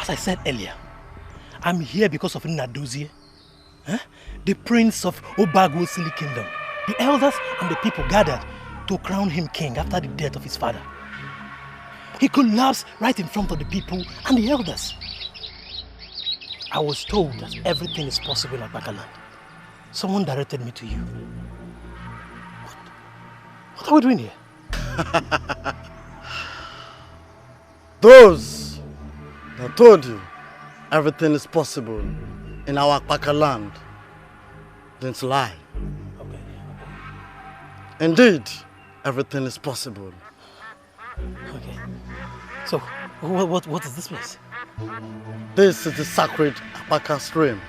As I said earlier, I'm here because of Nnadozie, the prince of Obagosili kingdom. The elders and the people gathered to crown him king after the death of his father. He collapsed right in front of the people and the elders. I was told that everything is possible in Bakaland. Someone directed me to you. What are we doing here? Those that told you everything is possible in our Bakaland didn't lie. Okay. Indeed, everything is possible. Okay. So, what is this place? This is the sacred Akpaka stream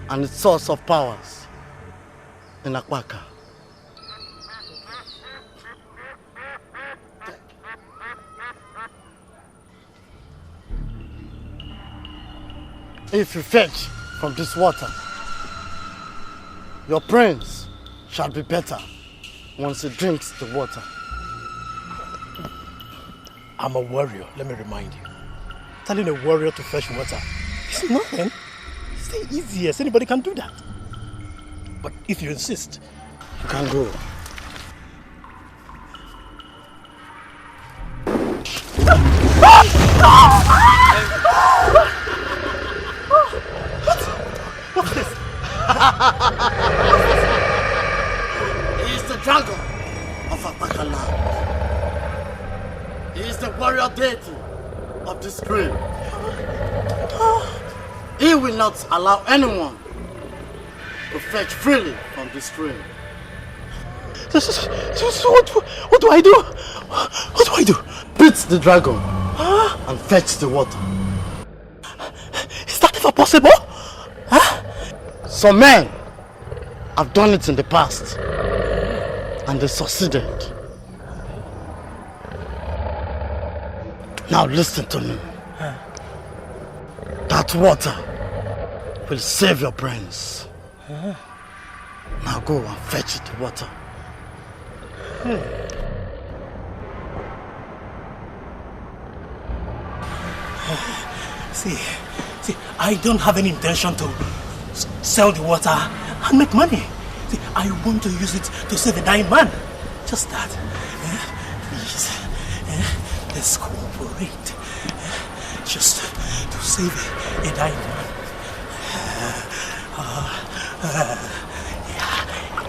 and its source of powers in Akpaka. If you fetch from this water, your prince shall be better once he drinks the water. I'm a warrior, let me remind you. Telling a warrior to fetch water is nothing. It's the easiest. Anybody can do that. But if you insist, you can go. What's this? He is the dragon of Apakaland. He is the warrior deity of the stream. He will not allow anyone to fetch freely from the stream. What do I do? What do I do? Beat the dragon and fetch the water. Is that ever possible? Some men have done it in the past and they succeeded. Now listen to me. That water will save your brains. Now go and fetch the water. See, I don't have any intention to sell the water and make money. See, I want to use it to save a dying man. Just that. Please, let's cooperate. Just to save a dying man.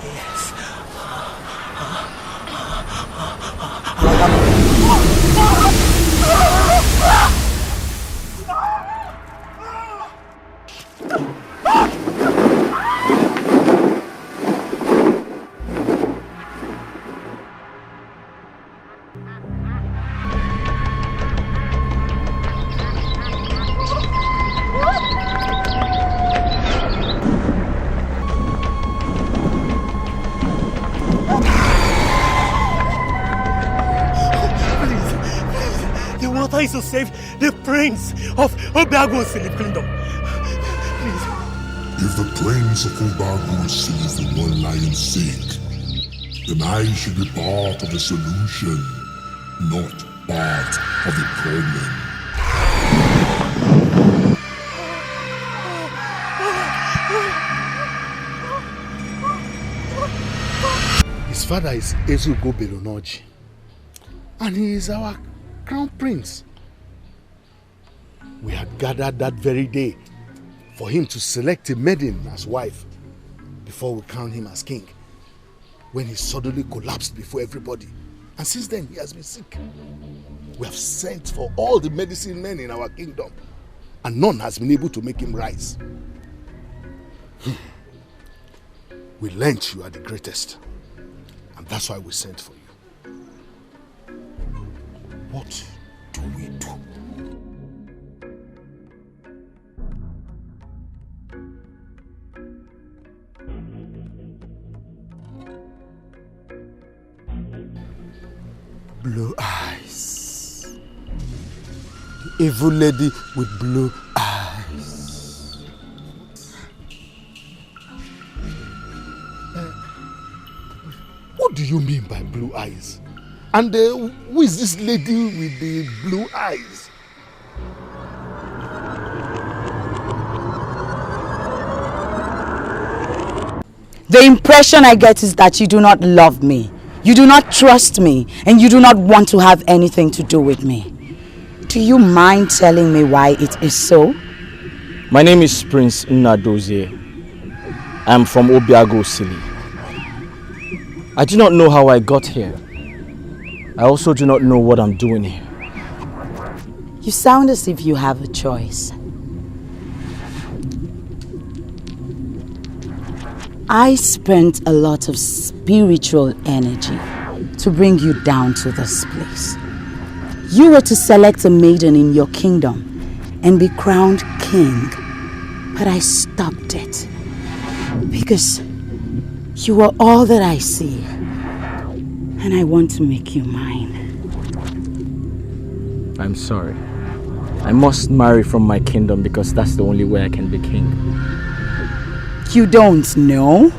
Yes. To save the prince of Obagosili kingdom. Please. If the prince of Obagosili is for one lion's sake, then I should be part of the solution, not part of the problem. His father is Ezugo Belonoji, and he is our crown prince. We had gathered that very day for him to select a maiden as wife before we crown him as king, when he suddenly collapsed before everybody. And since then he has been sick. We have sent for all the medicine men in our kingdom and none has been able to make him rise. We learnt you are the greatest, and that's why we sent for you. What do we do? Blue eyes. The evil lady with blue eyes. What do you mean by blue eyes? And who is this lady with the blue eyes? The impression I get is that you do not love me, you do not trust me, and you do not want to have anything to do with me. Do you mind telling me why it is so? My name is Prince Nnadozie. I am from Obiago Sili. I do not know how I got here. I also do not know what I'm doing here. You sound as if you have a choice. I spent a lot of spiritual energy to bring you down to this place. You were to select a maiden in your kingdom and be crowned king, but I stopped it because you are all that I see, and I want to make you mine. I'm sorry. I must marry from my kingdom because that's the only way I can be king. You don't know?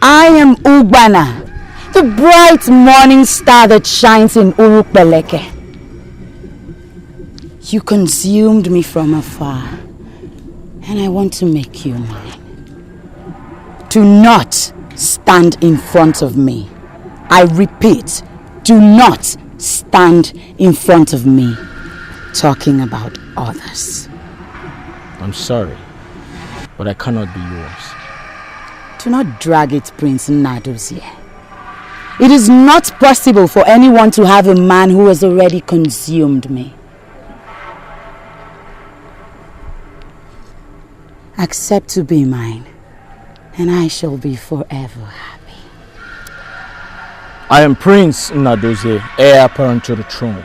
I am Ugbana, the bright morning star that shines in Urukbeleke. You consumed me from afar, and I want to make you mine. Do not stand in front of me. I repeat, do not stand in front of me talking about others. I'm sorry, but I cannot be yours. Do not drag it, Prince Nnadozie. It is not possible for anyone to have a man who has already consumed me. Accept to be mine, and I shall be forever happy. I am Prince Nnadozie, heir apparent to the throne.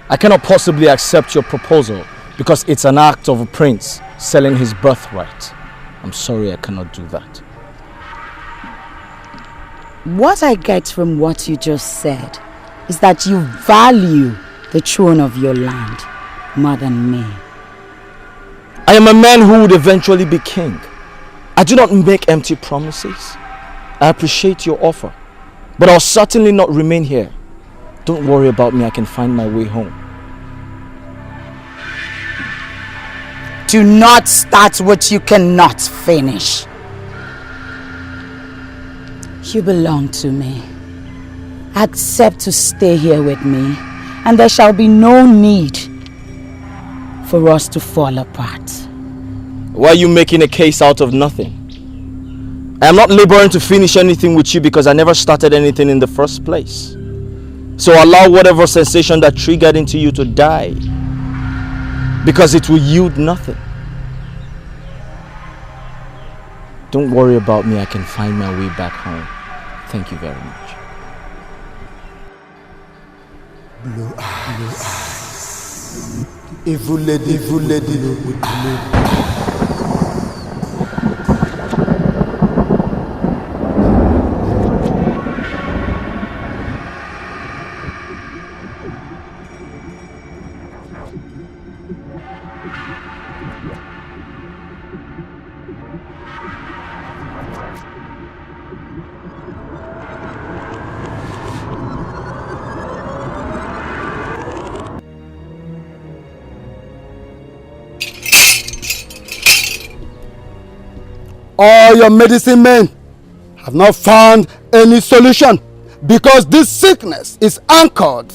I cannot possibly accept your proposal because it's an act of a prince selling his birthright. I'm sorry, I cannot do that. What I get from what you just said is that you value the throne of your land more than me. I am a man who would eventually be king. I do not make empty promises. I appreciate your offer, but I'll certainly not remain here. Don't worry about me, I can find my way home. Do not start what you cannot finish. You belong to me. Accept to stay here with me, and there shall be no need for us to fall apart. Why are you making a case out of nothing? I am not laboring to finish anything with you because I never started anything in the first place. So allow whatever sensation that triggered into you to die, because it will yield nothing. Don't worry about me, I can find my way back home. Thank you very much. Blue eyes. Evil lady with blue eyes. All your medicine men have not found any solution because this sickness is anchored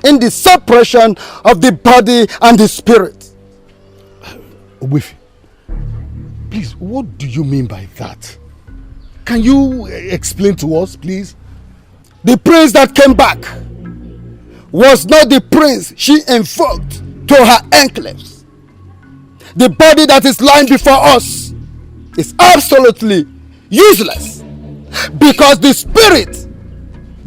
in the separation of the body and the spirit. Obifi, please, what do you mean by that? Can you explain to us, please? The prince that came back was not the prince she invoked to her enclaves. The body that is lying before us is absolutely useless because the spirit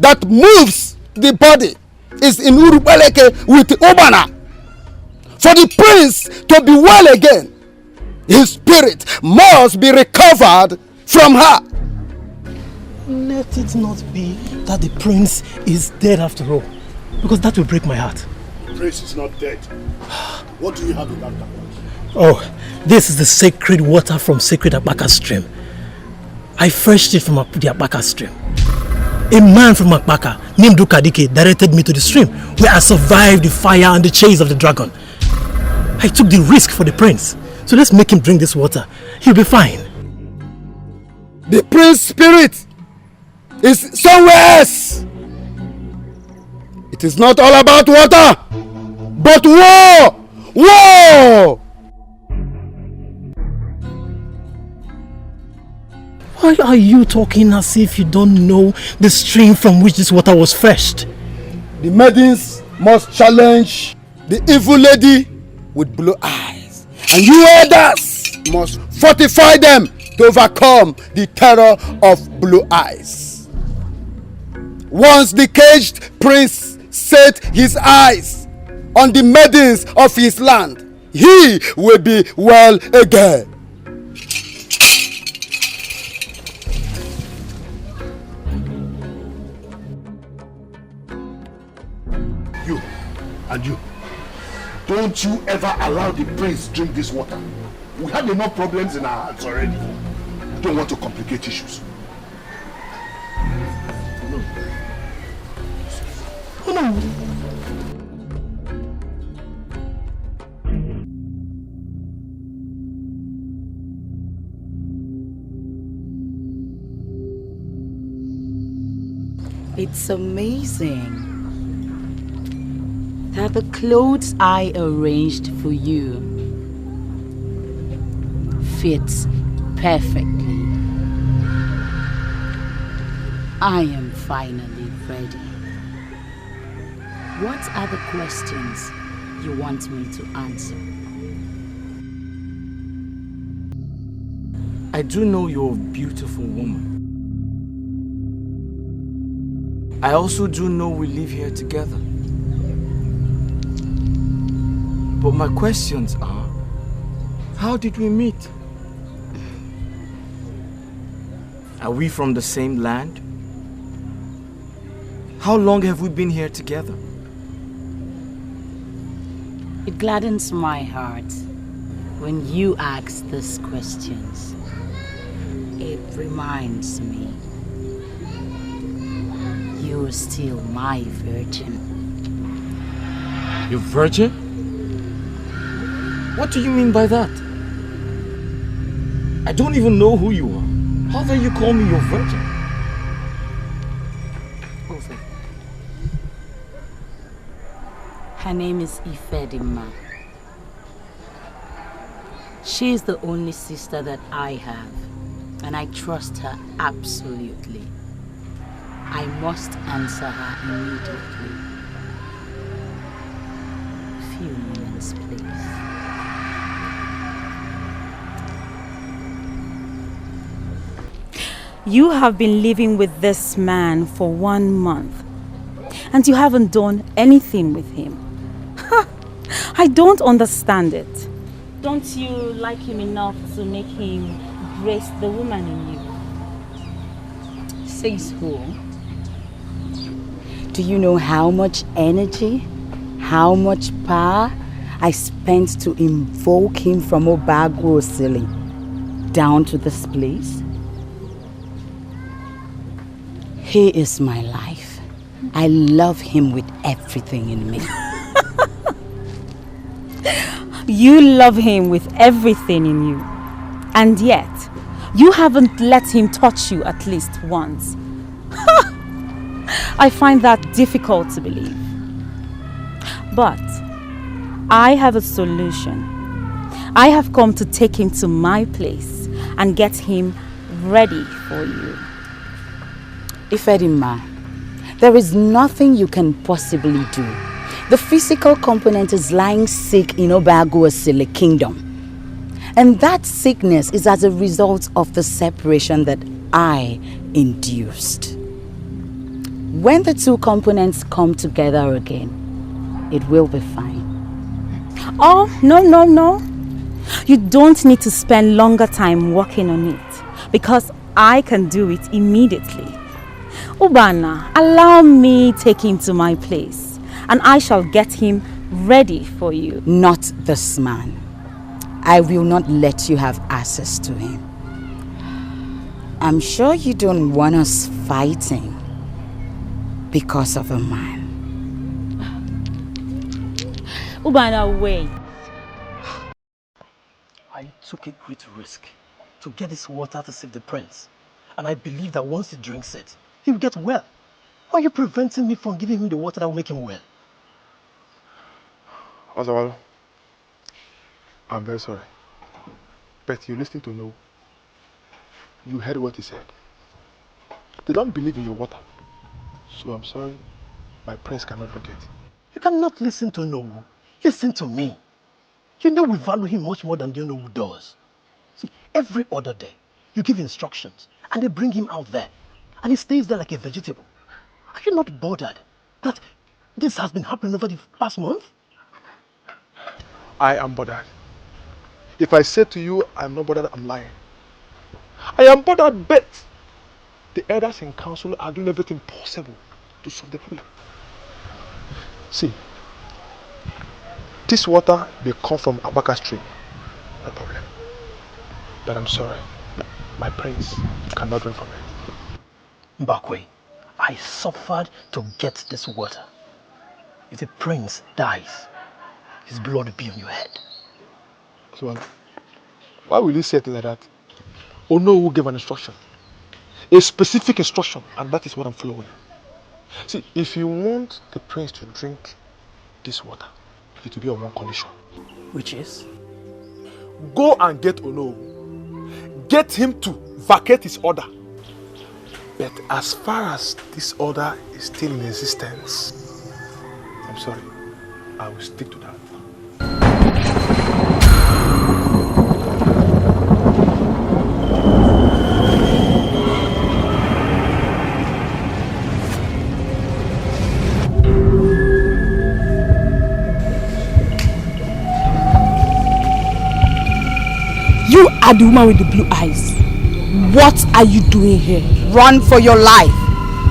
that moves the body is in Urubeleke with Obana. For the prince to be well again, his spirit must be recovered from her. Let it not be that the prince is dead after all, because that will break my heart. The prince is not dead. What do you have in that cup? Oh, this is the sacred water from sacred Akpaka stream. I fetched it from the Akpaka stream. A man from Akpaka named Dikeh directed me to the stream where I survived the fire and the chase of the dragon. I took the risk for the prince. So let's make him drink this water. He'll be fine. The prince's spirit is somewhere else. It is not all about water, but war! War! Why are you talking as if you don't know the stream from which this water was fetched? The maidens must challenge the evil lady with blue eyes, and you elders must fortify them to overcome the terror of blue eyes. Once the caged prince set his eyes on the maidens of his land, he will be well again. You, and you, don't you ever allow the prince drink this water. We had enough problems in our hands already. We don't want to complicate issues. No. It's amazing that the clothes I arranged for you fits perfectly. I am finally ready. What are the questions you want me to answer? I do know you're a beautiful woman. I also do know we live here together. But my questions are, how did we meet? Are we from the same land? How long have we been here together? It gladdens my heart when you ask these questions. It reminds me you're still my virgin. You're virgin? What do you mean by that? I don't even know who you are. How dare you call me your virgin? Her name is Ifedima. She is the only sister that I have, and I trust her absolutely. I must answer her immediately. Few moments, please. You have been living with this man for 1 month, and you haven't done anything with him. I don't understand it. Don't you like him enough to make him grace the woman in you? Says who? Do you know how much energy, how much power I spent to invoke him from Obagosili down to this place? He is my life. I love him with everything in me. You love him with everything in you, and yet you haven't let him touch you at least once. I find that difficult to believe. But I have a solution. I have come to take him to my place and get him ready for you. Ifedima, there is nothing you can possibly do. The physical component is lying sick in Obagosili kingdom. And that sickness is as a result of the separation that I induced. When the two components come together again, it will be fine. Oh, no. You don't need to spend longer time working on it, because I can do it immediately. Ubana, allow me take him to my place, and I shall get him ready for you. Not this man. I will not let you have access to him. I'm sure you don't want us fighting because of a man. Ubana, wait. I took a great risk to get this water to save the prince. And I believe that once he drinks it, he will get well. Why are you preventing me from giving him the water that will make him well? Oswald, I'm very sorry. But you listened to No. You heard what he said. They don't believe in your water. So I'm sorry, my prince cannot drink it. You cannot listen to No. Listen to me. You know we value him much more than you know who does. See, every other day, you give instructions and they bring him out there. And he stays there like a vegetable. Are you not bothered that this has been happening over the past month? I am bothered. If I say to you I'm not bothered, I'm lying. I am bothered, but the elders in council are doing everything possible to solve the problem. See, this water may come from Abaka stream. No problem. But I'm sorry, my prince cannot drink from it. Mbakwe, I suffered to get this water. If the prince dies, his blood will be on your head. So, why will you say it like that? Oh no, who gave an instruction? A specific instruction, and that is what I'm following. See, if you want the prince to drink this water, it will be on one condition. Which is? Go and get Ono. Get him to vacate his order. But as far as this order is still in existence, I'm sorry, I will stick to that. You are the woman with the blue eyes. What are you doing here? Run for your life.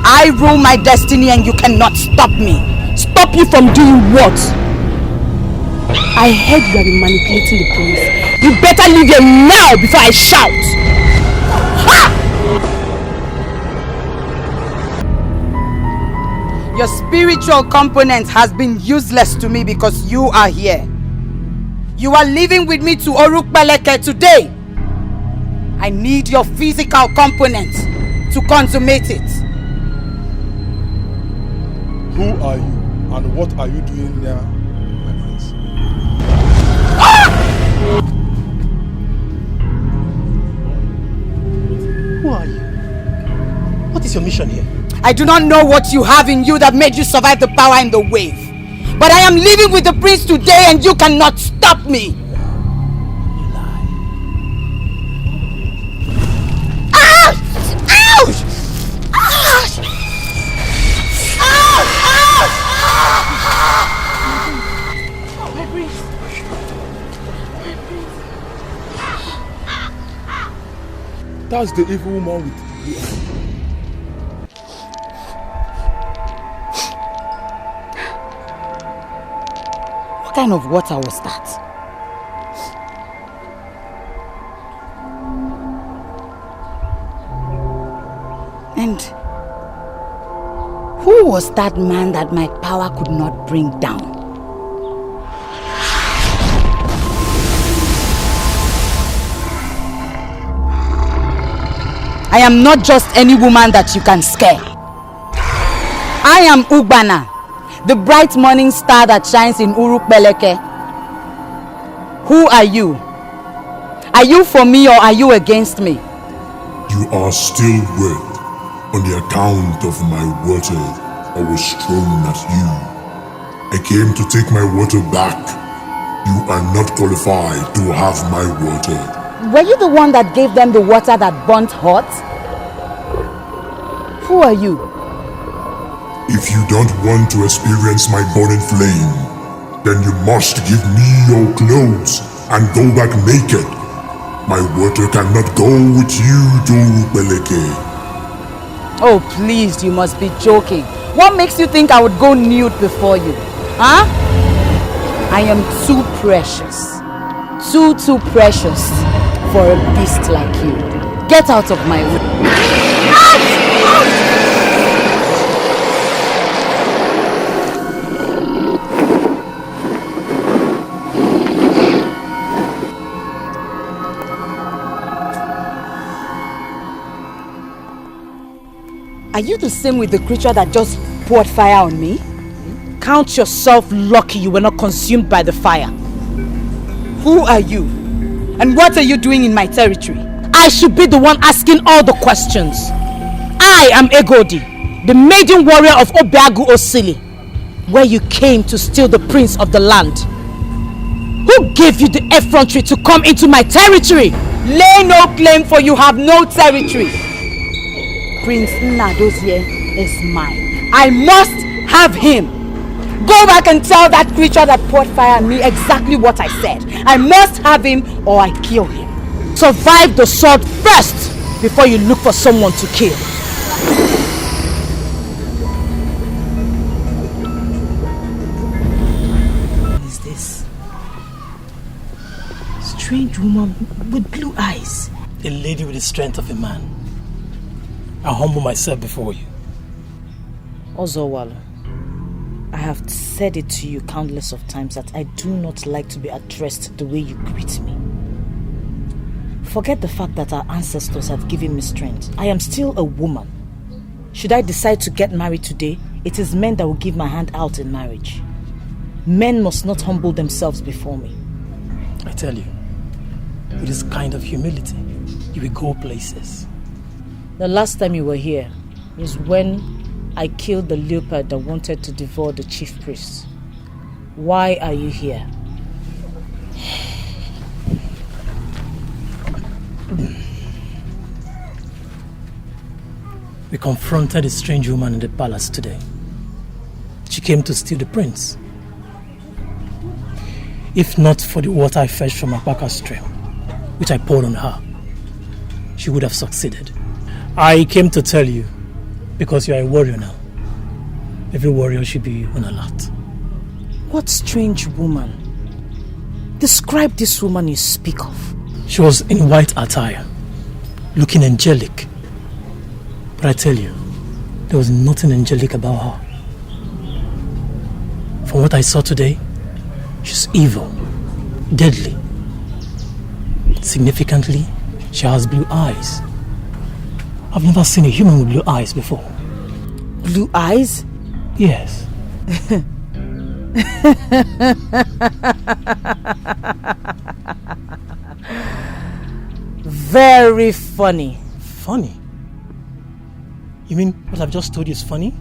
I rule my destiny and you cannot stop me. Stop you from doing what? I heard you have been manipulating the prince. You better leave here now before I shout. Ha! Your spiritual component has been useless to me because you are here. You are leaving with me to Orukpeleke today. I need your physical component to consummate it. Who are you and what are you doing there, my prince? Who are you? What is your mission here? I do not know what you have in you that made you survive the power and the wave. But I am living with the prince today and you cannot stop me. You lie. Ouch! Ouch! Ouch! Ouch! Ouch! Oh, my prince. That's the evil woman with the eye. What kind of water was that? And who was that man that my power could not bring down? I am not just any woman that you can scare. I am Ugbana, the bright morning star that shines in Urukpeleke. Who are you? Are you for me or are you against me? You are still wet on the account of my water I was thrown at you. I came to take my water back. You are not qualified to have my water. Were you the one that gave them the water that burnt hot? Who are you? If you don't want to experience my burning flame, then you must give me your clothes and go back naked. My water cannot go with you to Beleke. Oh please, you must be joking. What makes you think I would go nude before you? Huh? I am too precious. Too precious for a beast like you. Get out of my way. Are you the same with the creature that just poured fire on me? Count yourself lucky you were not consumed by the fire. Who are you? And what are you doing in my territory? I should be the one asking all the questions. I am Egodi, the maiden warrior of Obiagu Osili, where you came to steal the prince of the land. Who gave you the effrontery to come into my territory? Lay no claim, for you have no territory. Prince Nnadozie is mine. I must have him. Go back and tell that creature that poured fire on me exactly what I said. I must have him or I kill him. Survive the sword first before you look for someone to kill. What is this? Strange woman with blue eyes. A lady with the strength of a man. I humble myself before you. Ozowalo, I have said it to you countless of times that I do not like to be addressed the way you greet me. Forget the fact that our ancestors have given me strength. I am still a woman. Should I decide to get married today, it is men that will give my hand out in marriage. Men must not humble themselves before me. I tell you, with this kind of humility, you will go places. The last time you were here is when I killed the leopard that wanted to devour the chief priest. Why are you here? We confronted a strange woman in the palace today. She came to steal the prince. If not for the water I fetched from Apaka stream, which I poured on her, she would have succeeded. I came to tell you, because you are a warrior now. Every warrior should be on alert. What strange woman? Describe this woman you speak of. She was in white attire, looking angelic. But I tell you, there was nothing angelic about her. From what I saw today, she's evil, deadly. Significantly, she has blue eyes. I've never seen a human with blue eyes before. Blue eyes? Yes. Very funny. Funny? You mean what I've just told you is funny?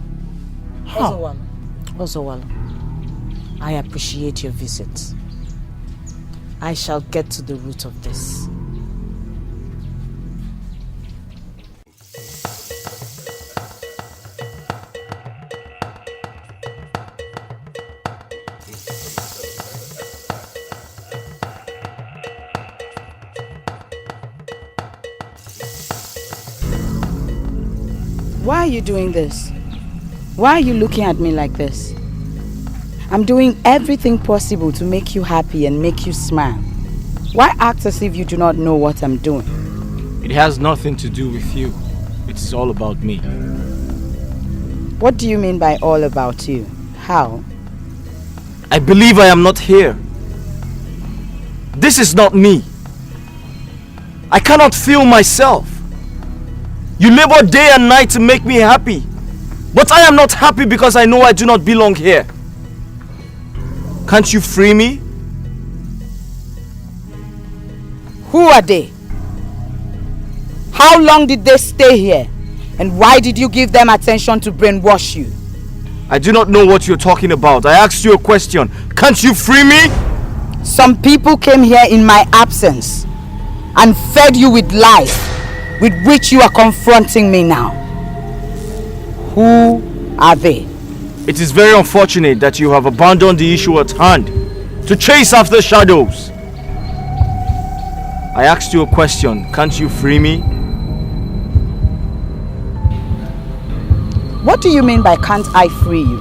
How? Ozowalo, I appreciate your visit. I shall get to the root of this. Why are you doing this? Why are you looking at me like this? I'm doing everything possible to make you happy and make you smile. Why act as if you do not know what I'm doing? It has nothing to do with you. It's all about me. What do you mean by all about you? How? I believe I am not here. This is not me. I cannot feel myself. You labor day and night to make me happy. But I am not happy because I know I do not belong here. Can't you free me? Who are they? How long did they stay here? And why did you give them attention to brainwash you? I do not know what you're talking about. I asked you a question. Can't you free me? Some people came here in my absence and fed you with lies, with which you are confronting me now. Who are they? It is very unfortunate that you have abandoned the issue at hand to chase after shadows. I asked you a question. Can't you free me? What do you mean by can't I free you?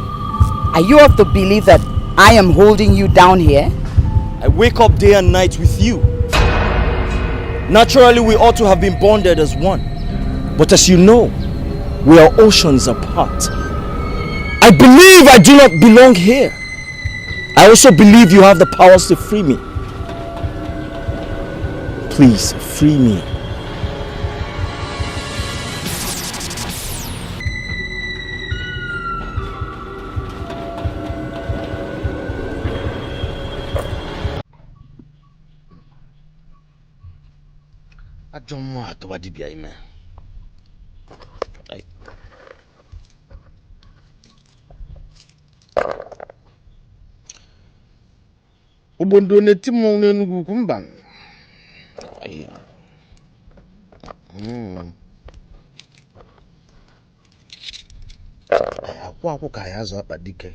Are you of the belief that I am holding you down here? I wake up day and night with you. Naturally, we ought to have been bonded as one. But as you know, we are oceans apart. I believe I do not belong here. I also believe you have the powers to free me. Please, free me. Ajomo atowa dibia ime. Ai. Obondo netimo n'Enugu kumban. Ai. Akwa ka ya zo akpa Dikeh.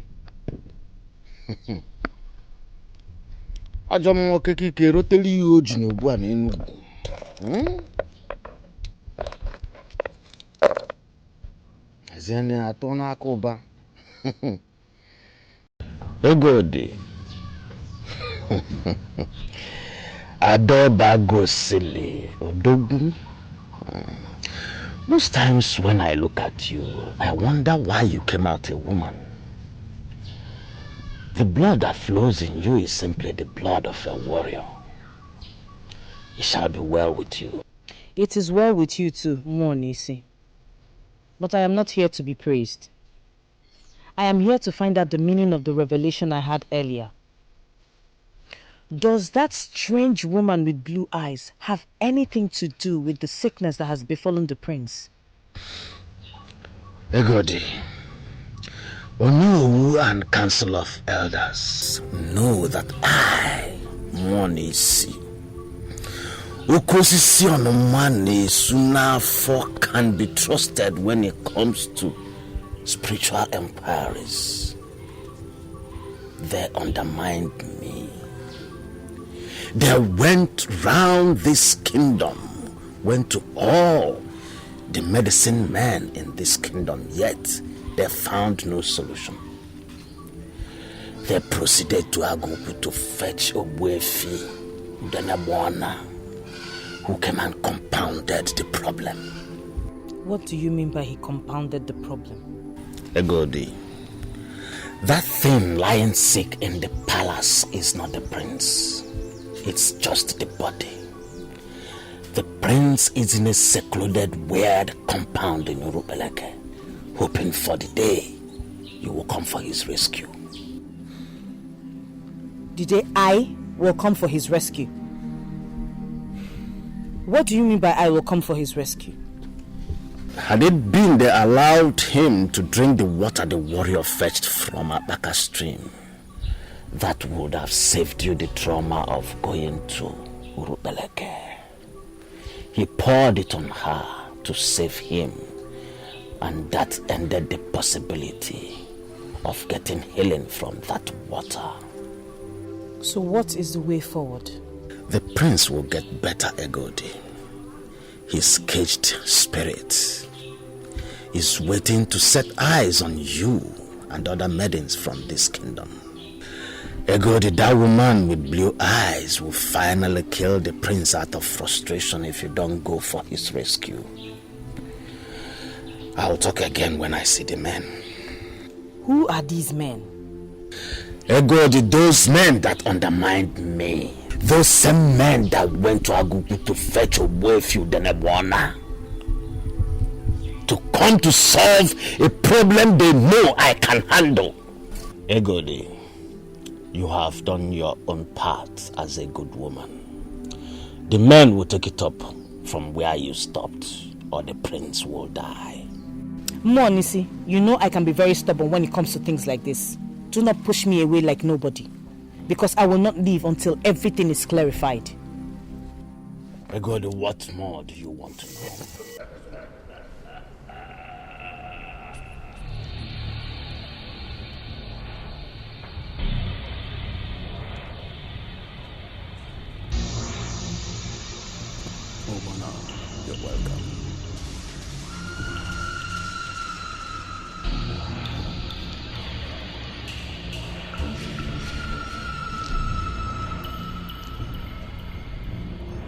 Ajomo okeke roteli ihe oji n'ogbu a n'Enugu. Zene atona akoba. Egodi. Adoba gosili odogun. Most times when I look at you, I wonder why you came out a woman. The blood that flows in you is simply the blood of a warrior. It shall be well with you. It is well with you too, Nisi. But I am not here to be praised. I am here to find out the meaning of the revelation I had earlier. Does that strange woman with blue eyes have anything to do with the sickness that has befallen the prince? Egodi, Onowu and Council of Elders know that I, Nisi, Okosisi Onomane Sunafo can be trusted when it comes to spiritual inquiries. They undermined me. They went round this kingdom, went to all the medicine men in this kingdom, yet they found no solution. They proceeded to Agogo to fetch Ogbuefi Udenabwana, who came and compounded the problem. What do you mean by he compounded the problem? Egodi, that thing lying sick in the palace is not the prince. It's just the body. The prince is in a secluded, weird compound in Urubeleke, hoping for the day you will come for his rescue. The day I will come for his rescue? What do you mean by I will come for his rescue? Had it been they allowed him to drink the water the warrior fetched from Abaka stream, that would have saved you the trauma of going to Urubeleke. He poured it on her to save him, and that ended the possibility of getting healing from that water. So what is the way forward? The prince will get better, Egodi. His caged spirit is waiting to set eyes on you and other maidens from this kingdom. Egodi, that woman with blue eyes will finally kill the prince out of frustration if you don't go for his rescue. I'll talk again when I see the men. Who are these men? Egodi, those men that undermined me. Those same men that went to Agugu to fetch Ogbuefi Udenabwana. To come to solve a problem they know I can handle. Egodi, you have done your own part as a good woman. The men will take it up from where you stopped, or the prince will die. Nisi, you know I can be very stubborn when it comes to things like this. Do not push me away like nobody, because I will not leave until everything is clarified. Egodi, what more do you want to know? You're welcome.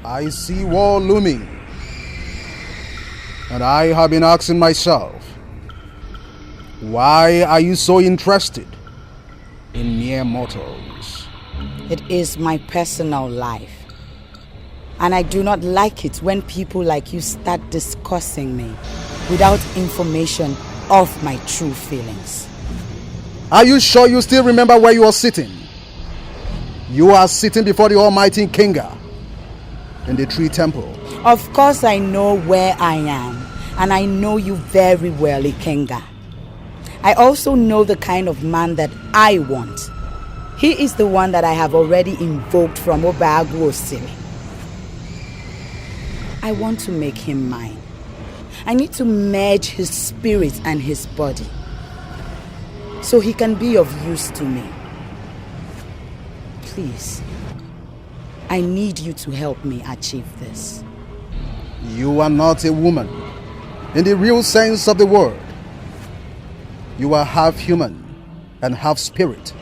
I see war looming, and I have been asking myself, why are you so interested in mere mortals? It is my personal life. And I do not like it when people like you start discussing me without information of my true feelings. Are you sure you still remember where you are sitting? You are sitting before the Almighty Kinga in the tree temple. Of course I know where I am, and I know you very well, Ikenga. I also know the kind of man that I want. He is the one that I have already invoked from ORPHAN City. I want to make him mine. I need to merge his spirit and his body so he can be of use to me. Please, I need you to help me achieve this. You are not a woman in the real sense of the word. You are half human and half spirit.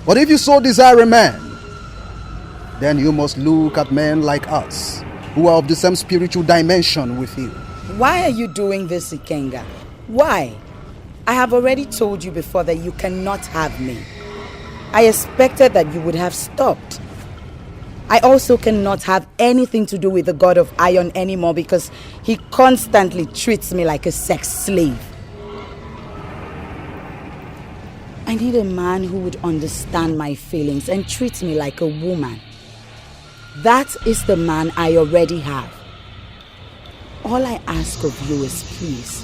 But if you so desire a man, then you must look at men like us, who are of the same spiritual dimension with you. Why are you doing this, Ikenga? Why? I have already told you before that you cannot have me. I expected that you would have stopped. I also cannot have anything to do with the God of Iron anymore because he constantly treats me like a sex slave. I need a man who would understand my feelings and treat me like a woman. That is the man I already have. All I ask of you is please,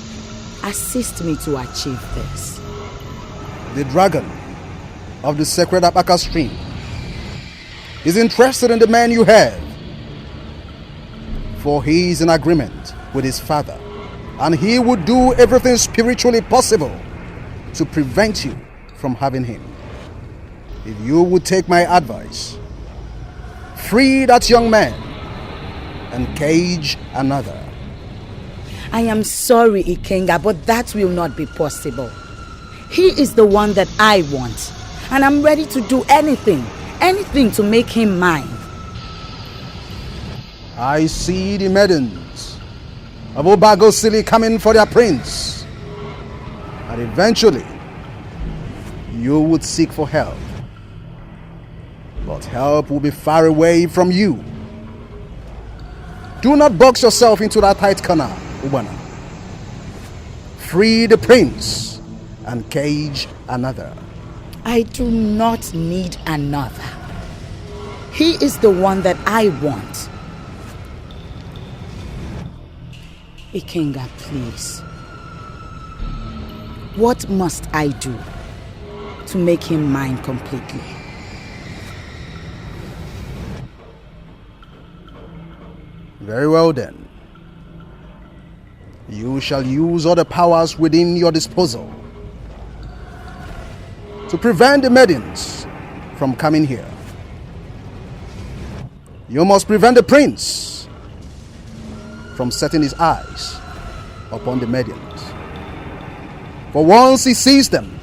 assist me to achieve this. The dragon of the sacred ADAKU stream is interested in the man you have, for he is in agreement with his father, and he would do everything spiritually possible to prevent you from having him. If you would take my advice, free that young man and cage another. I am sorry, Ikenga, but that will not be possible. He is the one that I want, and I'm ready to do anything to make him mine. I see the maidens of ORPHAN City coming for their prince, and eventually you would seek for help, but help will be far away from you. Do not box yourself into that tight corner, Ubana. Free the prince and cage another. I do not need another. He is the one that I want. Ikenga, please. What must I do to make him mine completely? Very well then. You shall use all the powers within your disposal to prevent the maidens from coming here. You must prevent the prince from setting his eyes upon the maidens. For once he sees them,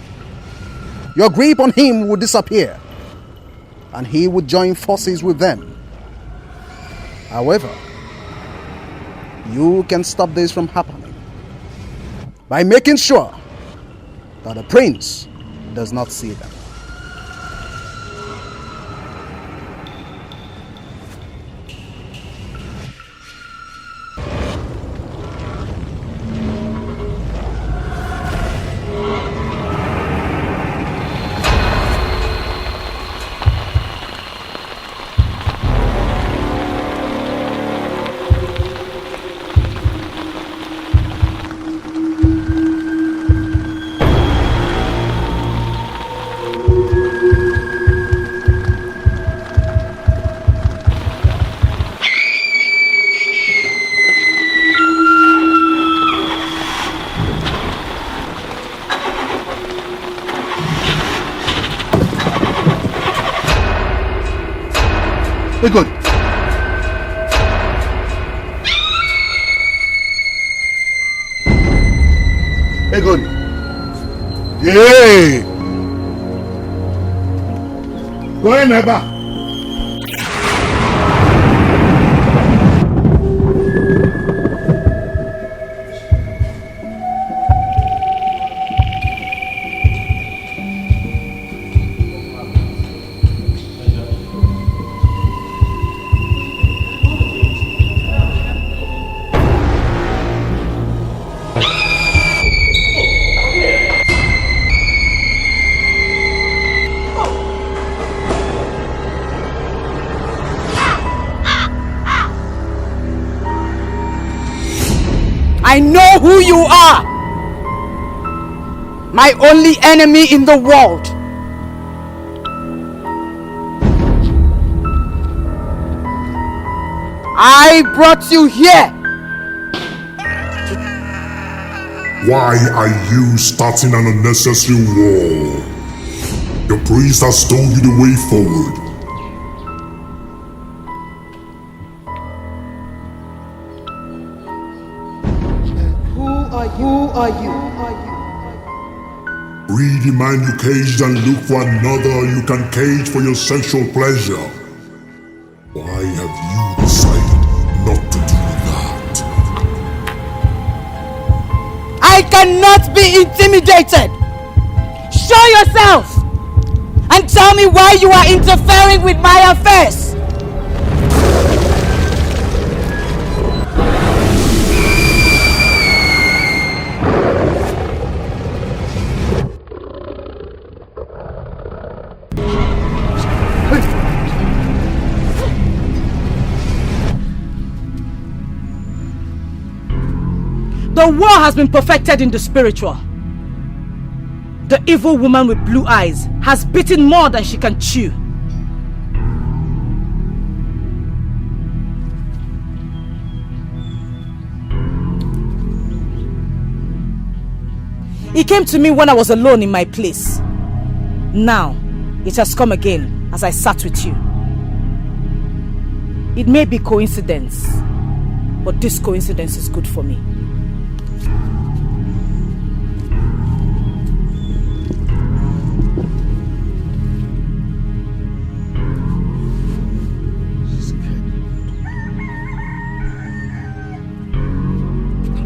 your grip on him will disappear, and he would join forces with them. However, you can stop this from happening by making sure that the prince does not see them. Good. Good. Yay! Go in, Eba. I know who you are. My only enemy in the world. I brought you here. Why are you starting an unnecessary war? Your priest has told you the way forward. Who are you? Free the man you caged and look for another you can cage for your sexual pleasure. Why have you decided not to do that? I cannot be intimidated. Show yourself and tell me why you are interfering with my affairs. The war has been perfected in the spiritual. The evil woman with blue eyes has bitten more than she can chew. It came to me when I was alone in my place. Now, it has come again as I sat with you. It may be coincidence, but this coincidence is good for me.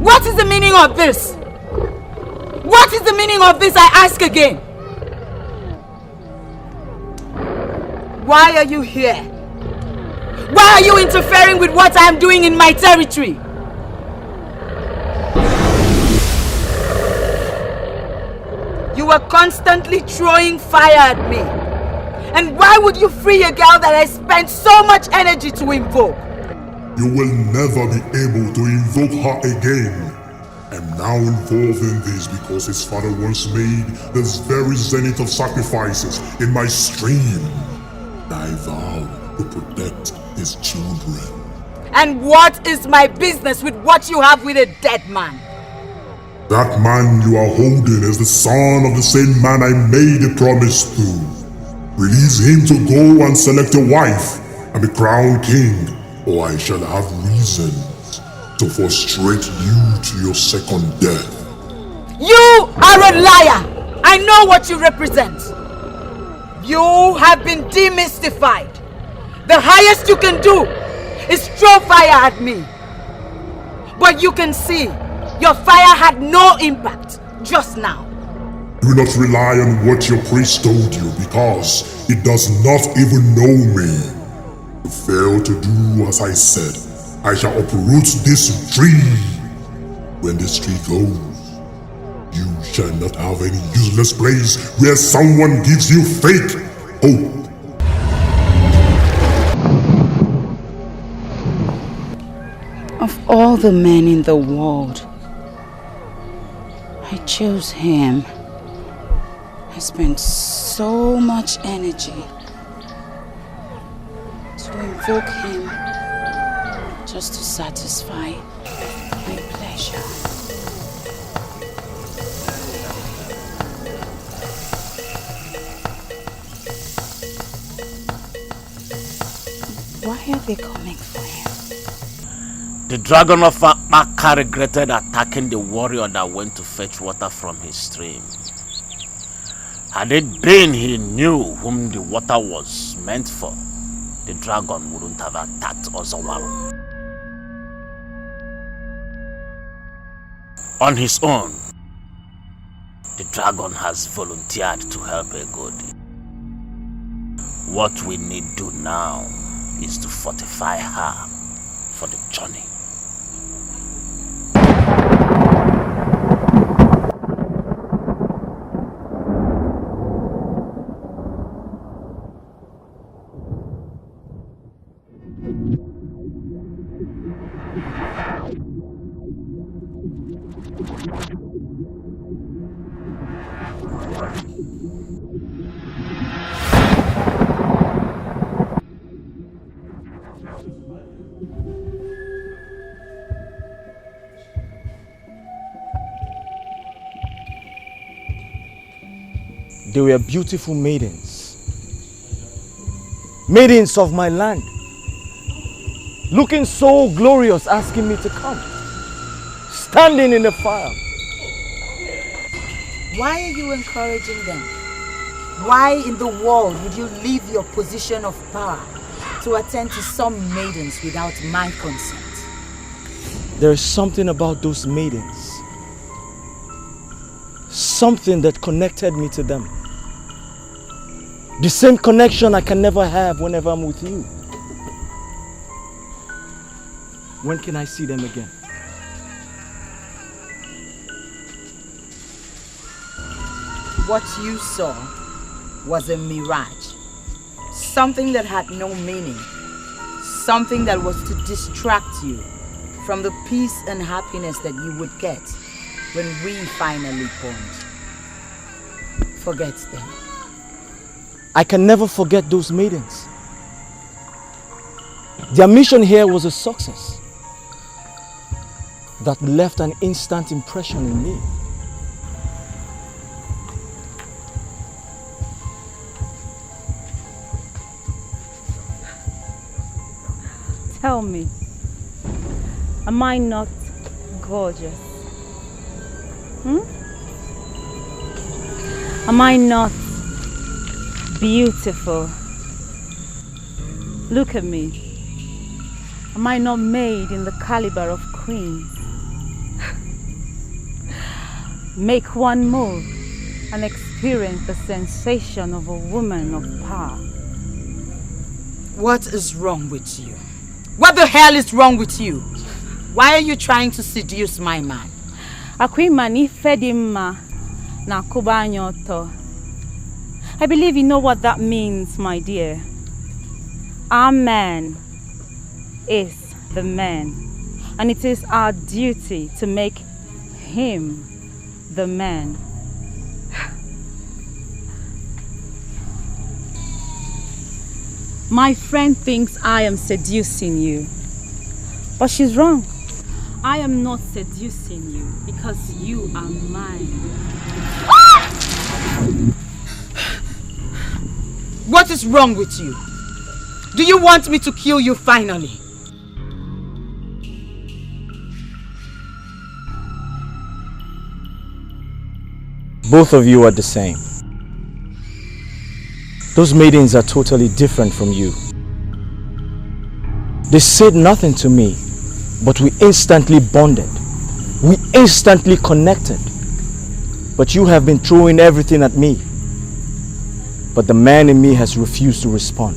What is the meaning of this? What is the meaning of this, I ask again? Why are you here? Why are you interfering with what I am doing in my territory? You are constantly throwing fire at me. And why would you free a girl that I spent so much energy to invoke? You will never be able to invoke her again. I'm now involved in this because his father once made this very zenith of sacrifices in my stream. I vow to protect his children. And what is my business with what you have with a dead man? That man you are holding is the son of the same man I made a promise to. Release him to go and select a wife and be crowned king, or I shall have reasons to frustrate you to your second death. You are a liar! I know what you represent. You have been demystified. The highest you can do is throw fire at me. But you can see, your fire had no impact just now. Do not rely on what your priest told you because it does not even know me. You fail to do as I said, I shall uproot this tree. When this tree goes, you shall not have any useless place where someone gives you fake hope. Of all the men in the world, I chose him. I spent so much energy to invoke him just to satisfy my pleasure. Why are they coming for him? The dragon of Aka regretted attacking the warrior that went to fetch water from his stream. Had it been he knew whom the water was meant for, the dragon wouldn't have attacked Ozawaru. On his own, the dragon has volunteered to help a god. What we need do now is to fortify her for the journey. They were beautiful maidens. Maidens of my land. Looking so glorious, asking me to come. Standing in the fire. Why are you encouraging them? Why in the world would you leave your position of power to attend to some maidens without my consent? There is something about those maidens. Something that connected me to them. The same connection I can never have whenever I'm with you. When can I see them again? What you saw was a mirage. Something that had no meaning. Something that was to distract you from the peace and happiness that you would get when we finally bond. Forget them. I can never forget those maidens. Their mission here was a success that left an instant impression in me. Tell me, am I not gorgeous? Am I not beautiful? Look at me. Am I not made in the caliber of queens? Make one move and experience the sensation of a woman of power. What is wrong with you? What the hell is wrong with you? Why are you trying to seduce my man? Akwimani fedima na kubanyoto. I believe you know what that means, my dear. Our man is the man, and it is our duty to make him the man. My friend thinks I am seducing you, but she's wrong. I am not seducing you because you are mine. What is wrong with you? Do you want me to kill you finally? Both of you are the same. Those maidens are totally different from you. They said nothing to me, but we instantly bonded. We instantly connected. But you have been throwing everything at me. But the man in me has refused to respond.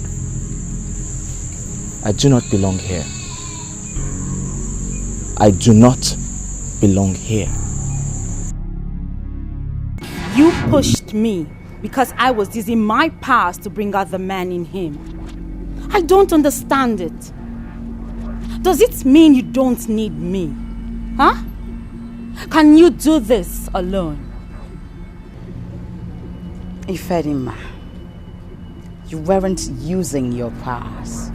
I do not belong here. I do not belong here. You pushed me because I was using my powers to bring out the man in him. I don't understand it. Does it mean you don't need me? Huh? Can you do this alone? Ifedima, you weren't using your powers.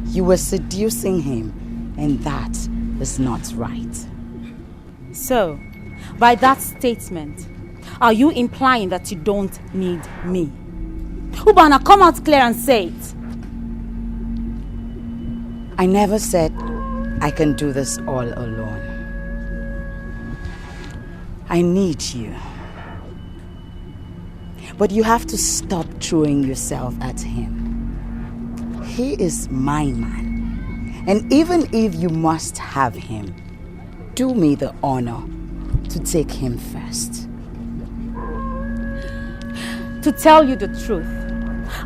You were seducing him, and that is not right. So, by that statement, are you implying that you don't need me? Ubana, come out clear and say it. I never said I can do this all alone. I need you. But you have to stop throwing yourself at him. He is my man. And even if you must have him, do me the honor to take him first. To tell you the truth,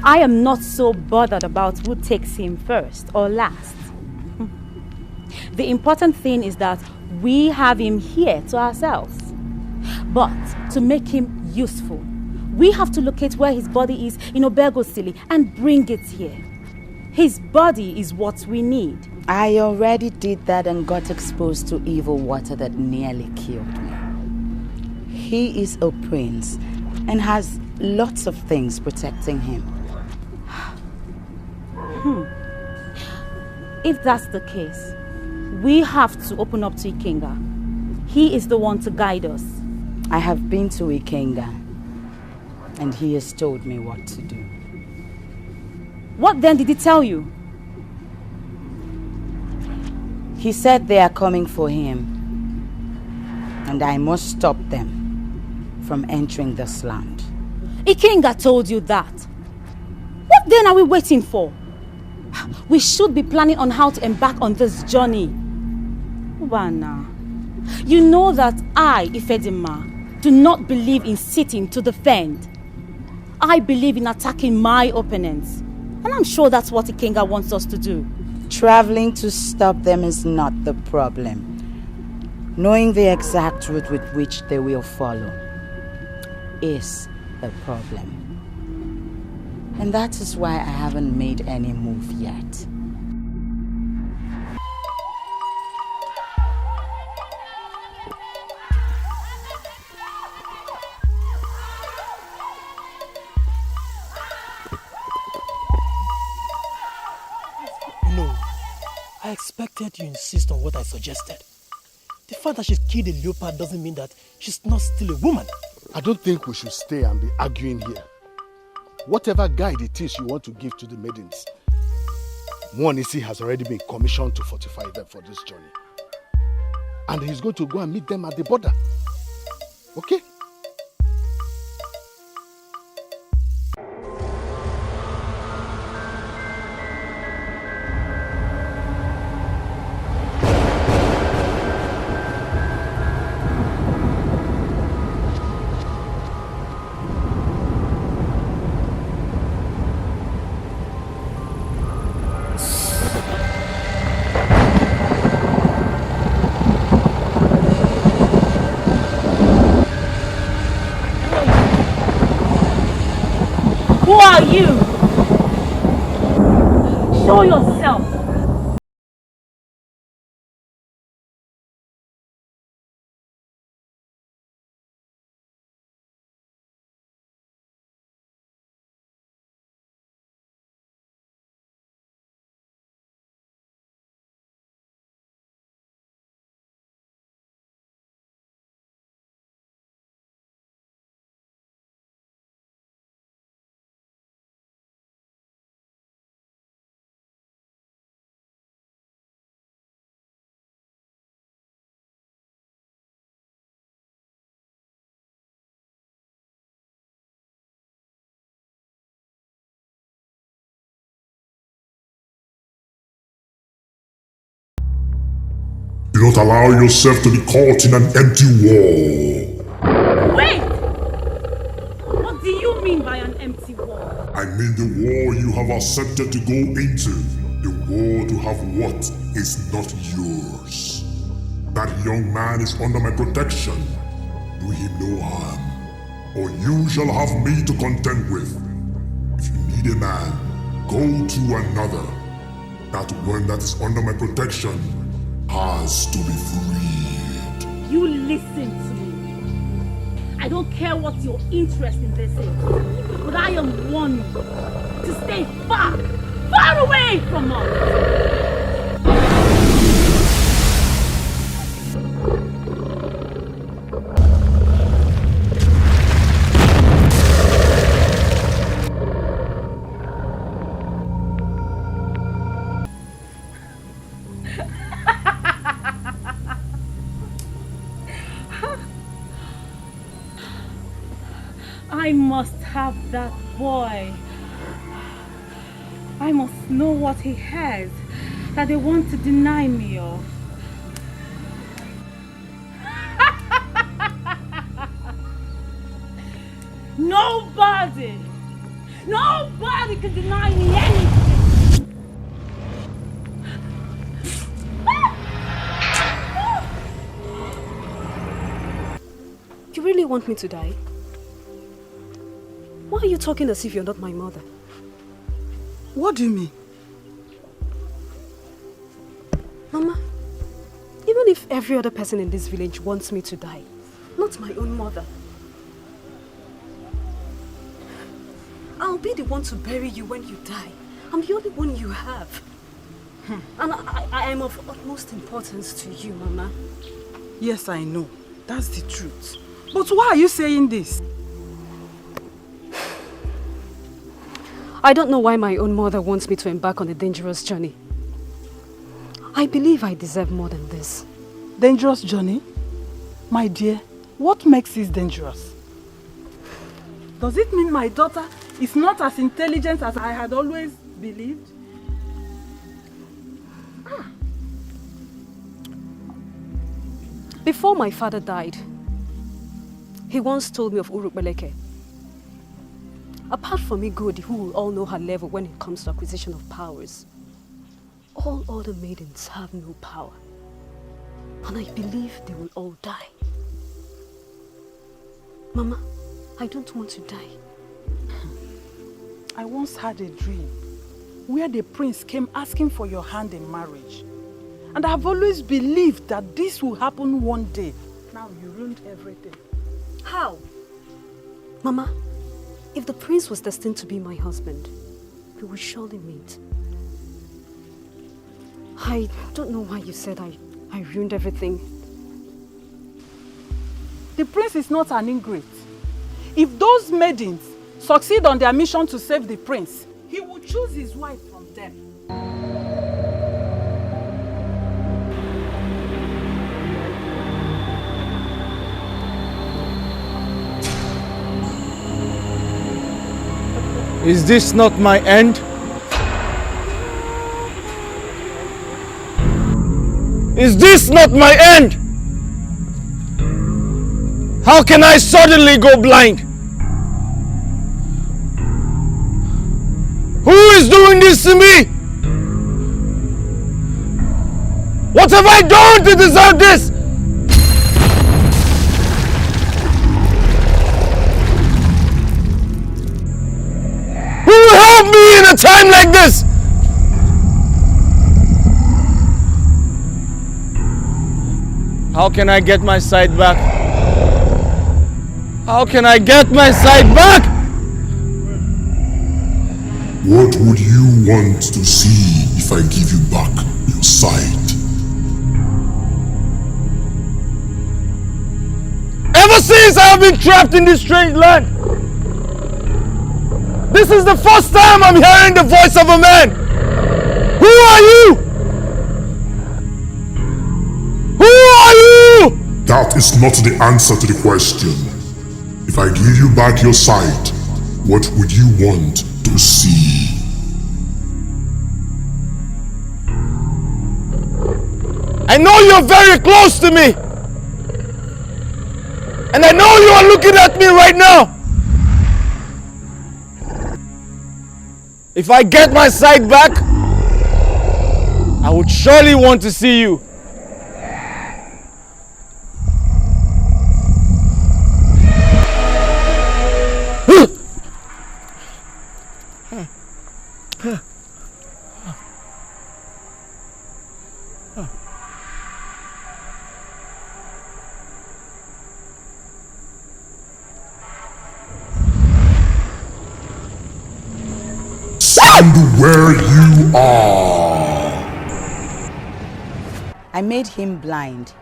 I am not so bothered about who takes him first or last. The important thing is that we have him here to ourselves. But to make him useful, we have to locate where his body is in Obegosili and bring it here. His body is what we need. I already did that and got exposed to evil water that nearly killed me. He is a prince and has lots of things protecting him. If that's the case, we have to open up to Ikenga. He is the one to guide us. I have been to Ikenga, and he has told me what to do. What then did he tell you? He said they are coming for him, and I must stop them from entering this land. Ikenga told you that. What then are we waiting for? We should be planning on how to embark on this journey. Ubana, you know that I, Ifedima, do not believe in sitting to defend. I believe in attacking my opponents. And I'm sure that's what Ikenga wants us to do. Traveling to stop them is not the problem. Knowing the exact route with which they will follow is the problem. And that is why I haven't made any move yet. No, I expected you insist on what I suggested. The fact that she's killed a leopard doesn't mean that she's not still a woman. I don't think we should stay and be arguing here. Whatever guide it is you want to give to the maidens, Mwanisi has already been commissioned to fortify them for this journey. And he's going to go and meet them at the border. Okay? Who are you? Show yourself. Do not allow yourself to be caught in an empty wall. Wait! What do you mean by an empty wall? I mean the wall you have accepted to go into. The wall to have what is not yours. That young man is under my protection. Do him no harm, or you shall have me to contend with. If you need a man, go to another. That one that is under my protection has to be freed. You listen to me. I don't care what your interest in this is, but I am warning you to stay far, far away from us. I must have that boy. I must know what he has that they want to deny me of. Nobody can deny me anything. You really want me to die? Why are you talking as if you're not my mother? What do you mean? Mama, even if every other person in this village wants me to die, not my own mother. I'll be the one to bury you when you die. I'm the only one you have. And I am of utmost importance to you, Mama. Yes, I know. That's the truth. But why are you saying this? I don't know why my own mother wants me to embark on a dangerous journey. I believe I deserve more than this. Dangerous journey? My dear, what makes this dangerous? Does it mean my daughter is not as intelligent as I had always believed? Before my father died, he once told me of Urukbeleke. Apart from Igodi, who will all know her level when it comes to acquisition of powers, all other maidens have no power. And I believe they will all die. Mama, I don't want to die. I once had a dream where the prince came asking for your hand in marriage. And I have always believed that this will happen one day. Now you ruined everything. How? Mama, if the prince was destined to be my husband, we will surely meet. I don't know why you said I ruined everything. The prince is not an ingrate. If those maidens succeed on their mission to save the prince, he will choose his wife from them. Is this not my end? Is this not my end? How can I suddenly go blind? Who is doing this to me? What have I done to deserve this? Who will help me in a time like this? How can I get my sight back? How can I get my sight back? What would you want to see if I give you back your sight? Ever since I have been trapped in this strange land, this is the first time I'm hearing the voice of a man. Who are you? Who are you? That is not the answer to the question. If I give you back your sight, what would you want to see? I know you're very close to me. And I know you are looking at me right now. If I get my sight back, I would surely want to see you. And where you are. I made him blind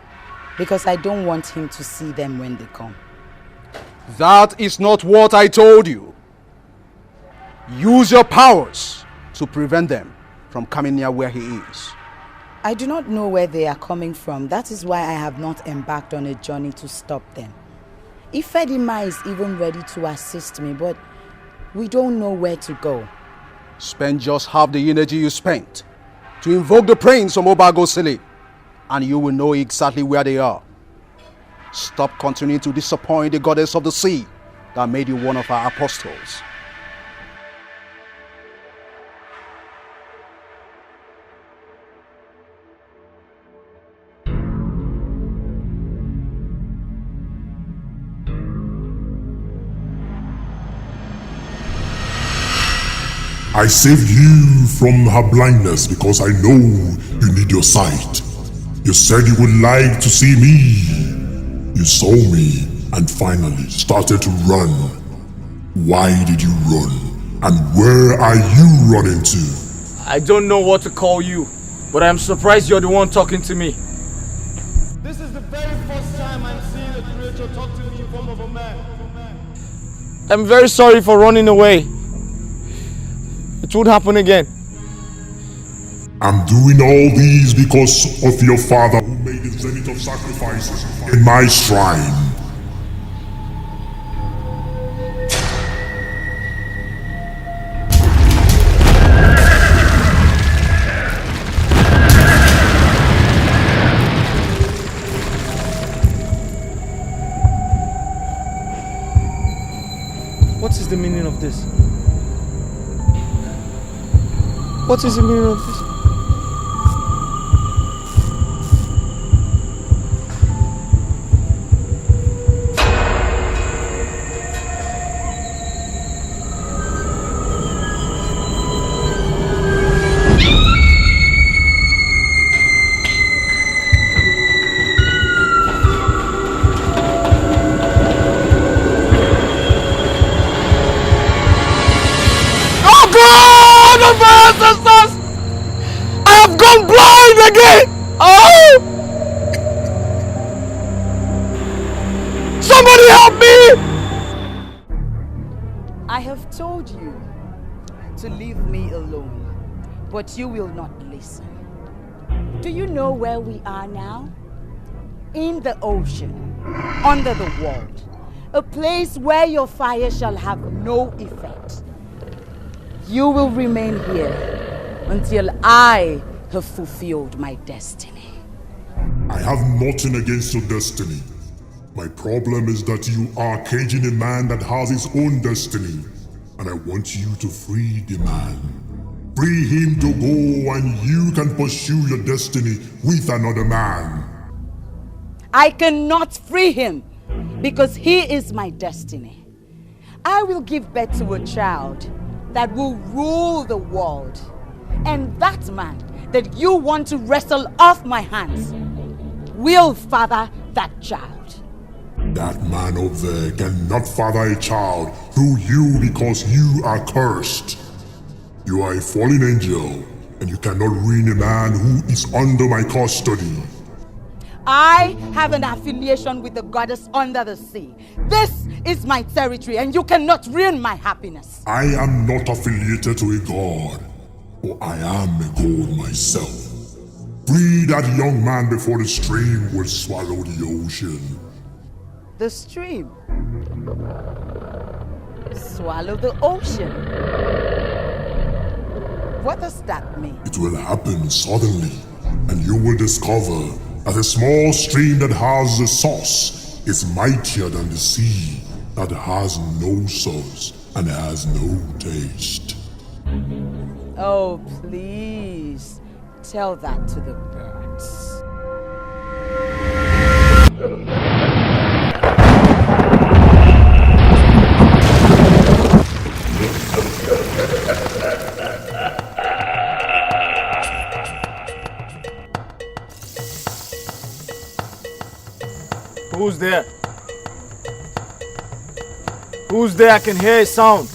because I don't want him to see them when they come. That is not what I told you. Use your powers to prevent them from coming near where he is. I do not know where they are coming from. That is why I have not embarked on a journey to stop them. Ifedima is even ready to assist me, but we don't know where to go. Spend just half the energy you spent to invoke the prince from Obagosili, and you will know exactly where they are. Stop continuing to disappoint the goddess of the sea that made you one of our apostles. I saved you from her blindness because I know you need your sight. You said you would like to see me. You saw me, and finally started to run. Why did you run? And where are you running to? I don't know what to call you, but I'm surprised you're the one talking to me. This is the very first time I'm seeing a creature talk to me in form of a man. I'm very sorry for running away. It won't happen again. I'm doing all these because of your father who made the zenith of sacrifices in my shrine. What is the meaning of this? What is the meaning of this? Again! Oh! Somebody help me! I have told you to leave me alone, but you will not listen. Do you know where we are now? In the ocean, under the world, a place where your fire shall have no effect. You will remain here until I have fulfilled my destiny. I have nothing against your destiny. My problem is that you are caging a man that has his own destiny, and I want you to free the man. Free him to go and you can pursue your destiny with another man. I cannot free him because he is my destiny. I will give birth to a child that will rule the world, and that man that you want to wrestle off my hands will father that child. That man over there cannot father a child through you because you are cursed. You are a fallen angel, and you cannot ruin a man who is under my custody. I have an affiliation with the goddess under the sea. This is my territory, and you cannot ruin my happiness. I am not affiliated to a god. For I am a god myself. Free that young man before the stream will swallow the ocean. The stream? Swallow the ocean? What does that mean? It will happen suddenly, and you will discover that a small stream that has a source is mightier than the sea that has no source and has no taste. Oh, please, tell that to the birds. Who's there? Who's there? I can hear a sound.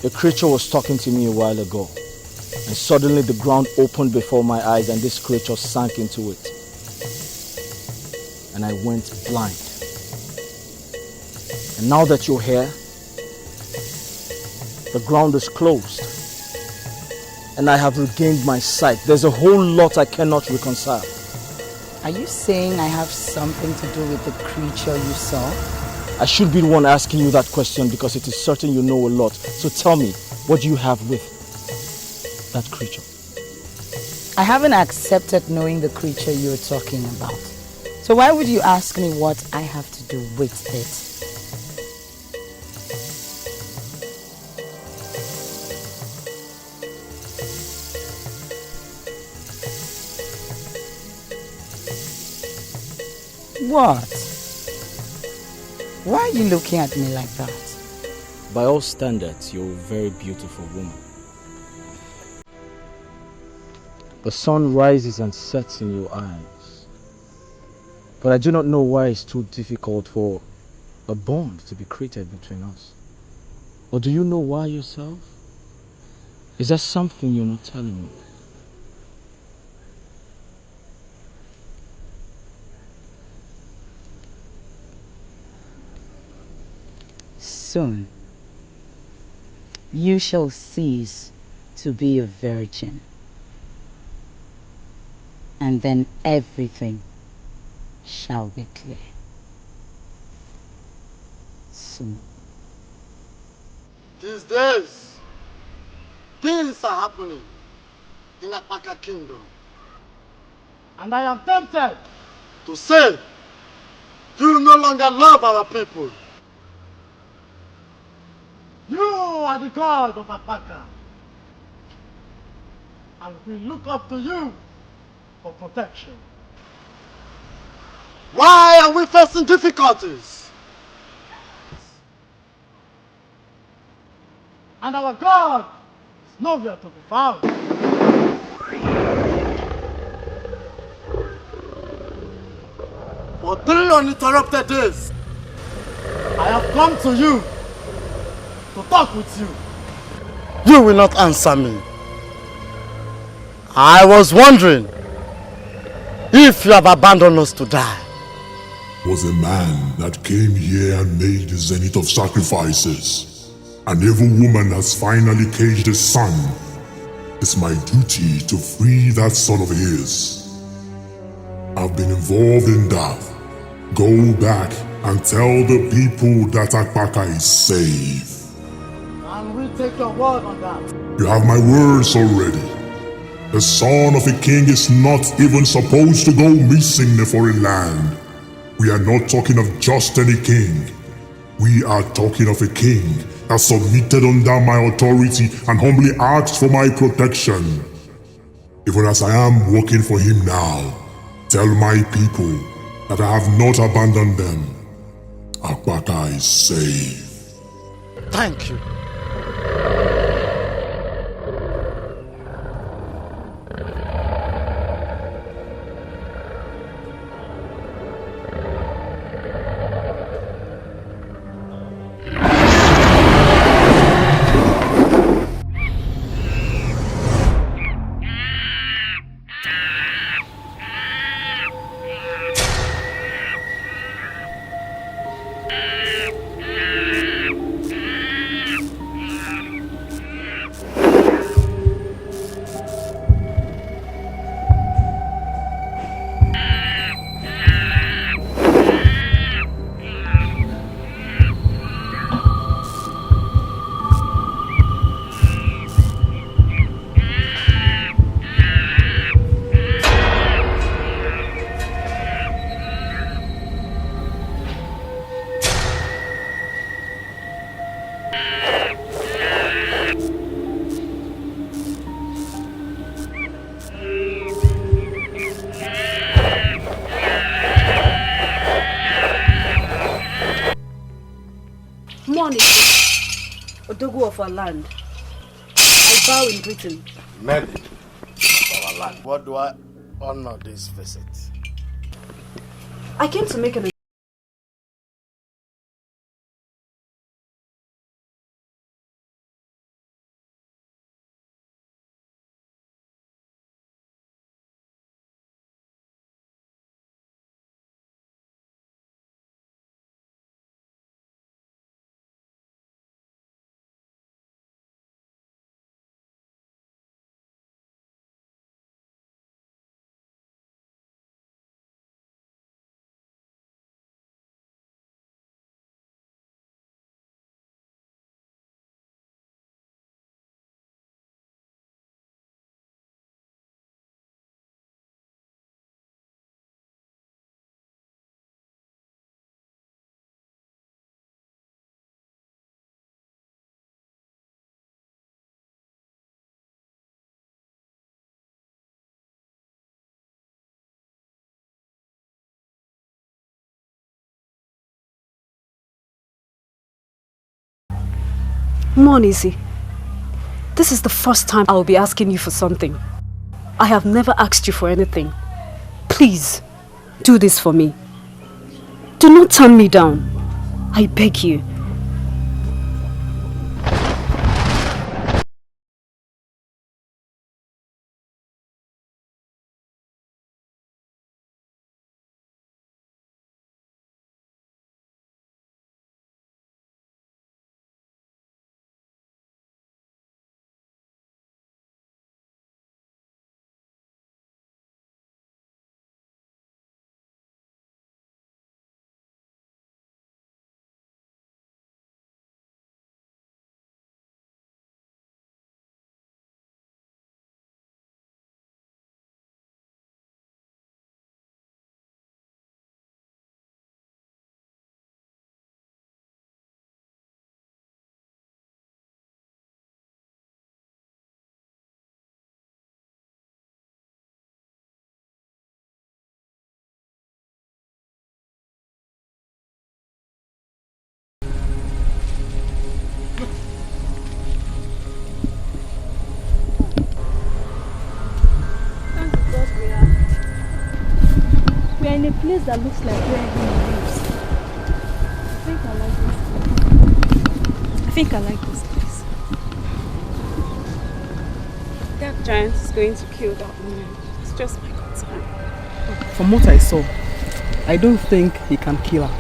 The creature was talking to me a while ago, and suddenly the ground opened before my eyes and this creature sank into it. And I went blind. And now that you're here, the ground is closed, and I have regained my sight. There's a whole lot I cannot reconcile. Are you saying I have something to do with the creature you saw? I should be the one asking you that question because it is certain you know a lot. So tell me, what do you have with that creature? I haven't accepted knowing the creature you're talking about. So why would you ask me what I have to do with it? What? Why are you looking at me like that? By all standards, you're a very beautiful woman. The sun rises and sets in your eyes. But I do not know why it's too difficult for a bond to be created between us. Or do you know why yourself? Is there something you're not telling me? Soon, you shall cease to be a virgin. And then everything shall be clear. Soon. These days, things are happening in Apaka Kingdom. And I am tempted to say, you no longer love our people. You are the god of Apaka. And we look up to you for protection. Why are we facing difficulties? And our God is nowhere to be found. For 3 uninterrupted days, I have come to you to talk with you. You will not answer me. I was wondering if you have abandoned us to die. Was a man that came here and made the zenith of sacrifices. An evil woman has finally caged his son. It's my duty to free that son of his. I've been involved in that. Go back and tell the people that Akpaka is safe. And we take your word on that. You have my words already. The son of a king is not even supposed to go missing in a foreign land. We are not talking of just any king. We are talking of a king that submitted under my authority and humbly asked for my protection. Even as I am working for him now, tell my people that I have not abandoned them. Akpaka is safe. Thank you. Odogu of our land. I bow in greeting. Maiden of our land. What do I honor this visit? I came to make an Monisi, this is the first time I will be asking you for something. I have never asked you for anything. Please, do this for me. Do not turn me down. I beg you. We are in a place that looks like where he lives. I think I like this place. That giant is going to kill that woman. It's just my concern. From what I saw, I don't think he can kill her.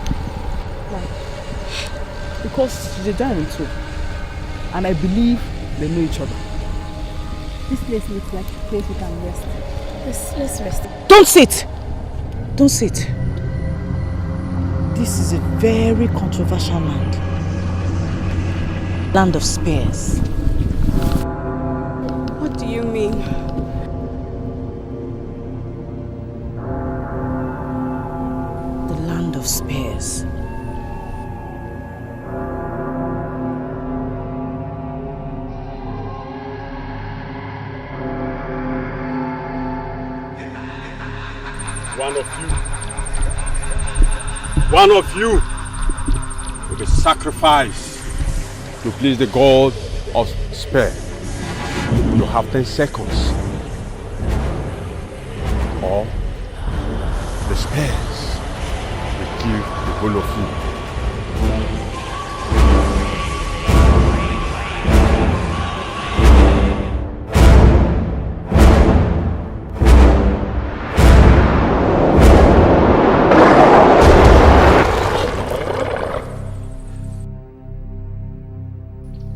Why? Because she's a giant too. And I believe they know each other. This place looks like a place we can rest. Let's rest. Don't sit! Don't sit. This is a very controversial land. Land of spears. What do you mean? The land of spears. One of you will be sacrificed to please the god of spare. You have 10 seconds. Or the spares will kill the whole of you.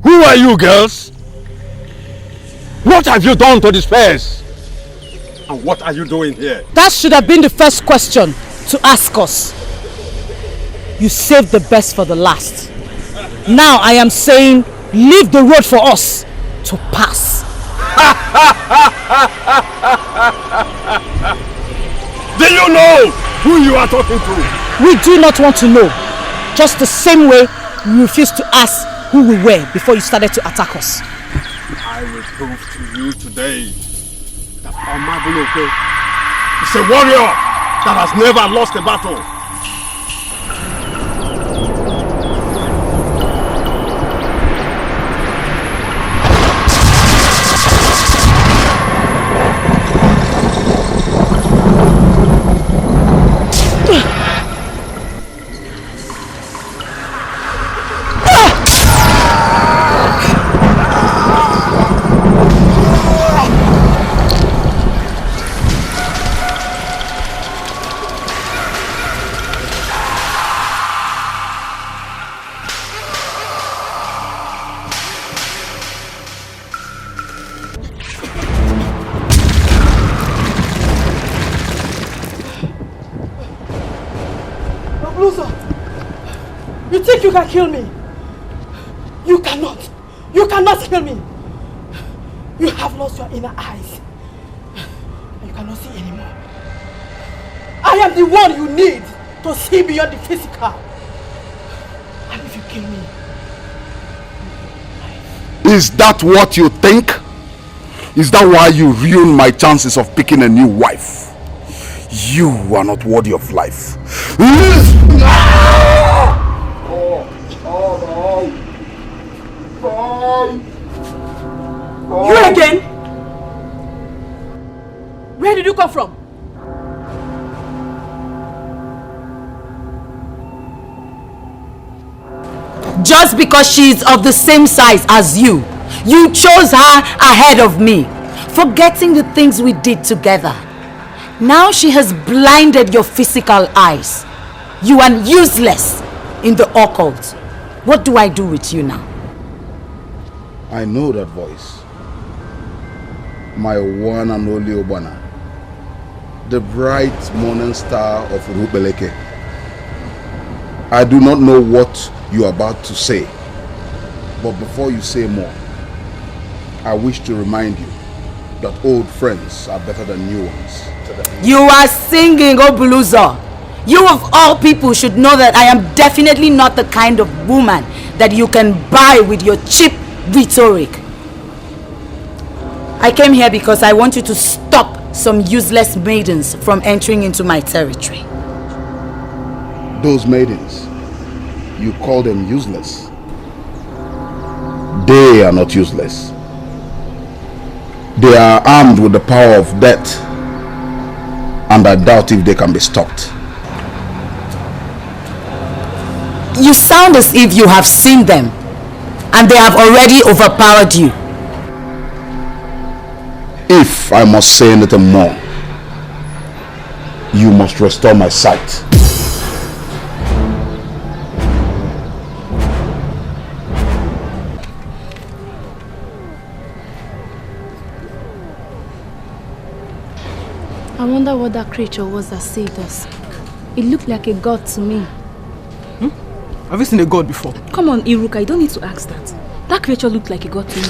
Who are you girls? What have you done to the spares? And what are you doing here? That should have been the first question to ask us. You saved the best for the last. Now I am saying, leave the road for us to pass. Do you know who you are talking to? We do not want to know. Just the same way we refused to ask who we were before you started to attack us. I will prove to you today that Omabuloke is a warrior that has never lost a battle. You can kill me. You cannot. You cannot kill me. You have lost your inner eyes. And you cannot see anymore. I am the one you need to see beyond the physical. And if you kill me... Is that what you think? Is that why you ruin my chances of picking a new wife? You are not worthy of life. You again? Where did you come from? Just because she is of the same size as you, you chose her ahead of me, forgetting the things we did together. Now she has blinded your physical eyes. You are useless in the occult. What do I do with you now? I know that voice. My one and only Obana, the bright morning star of Rubeleke. I do not know what you are about to say, but before you say more, I wish to remind you that old friends are better than new ones. You are singing, Obuluzo. You of all people should know that I am definitely not the kind of woman that you can buy with your cheap rhetoric. I came here because I want you to stop some useless maidens from entering into my territory. Those maidens, you call them useless. They are not useless. They are armed with the power of death, and I doubt if they can be stopped. You sound as if you have seen them, and they have already overpowered you. If I must say anything more, you must restore my sight. I wonder what that creature was that saved us. It looked like a god to me. Have you seen a god before? Come on, Iruka, you don't need to ask that. That creature looked like a god to me.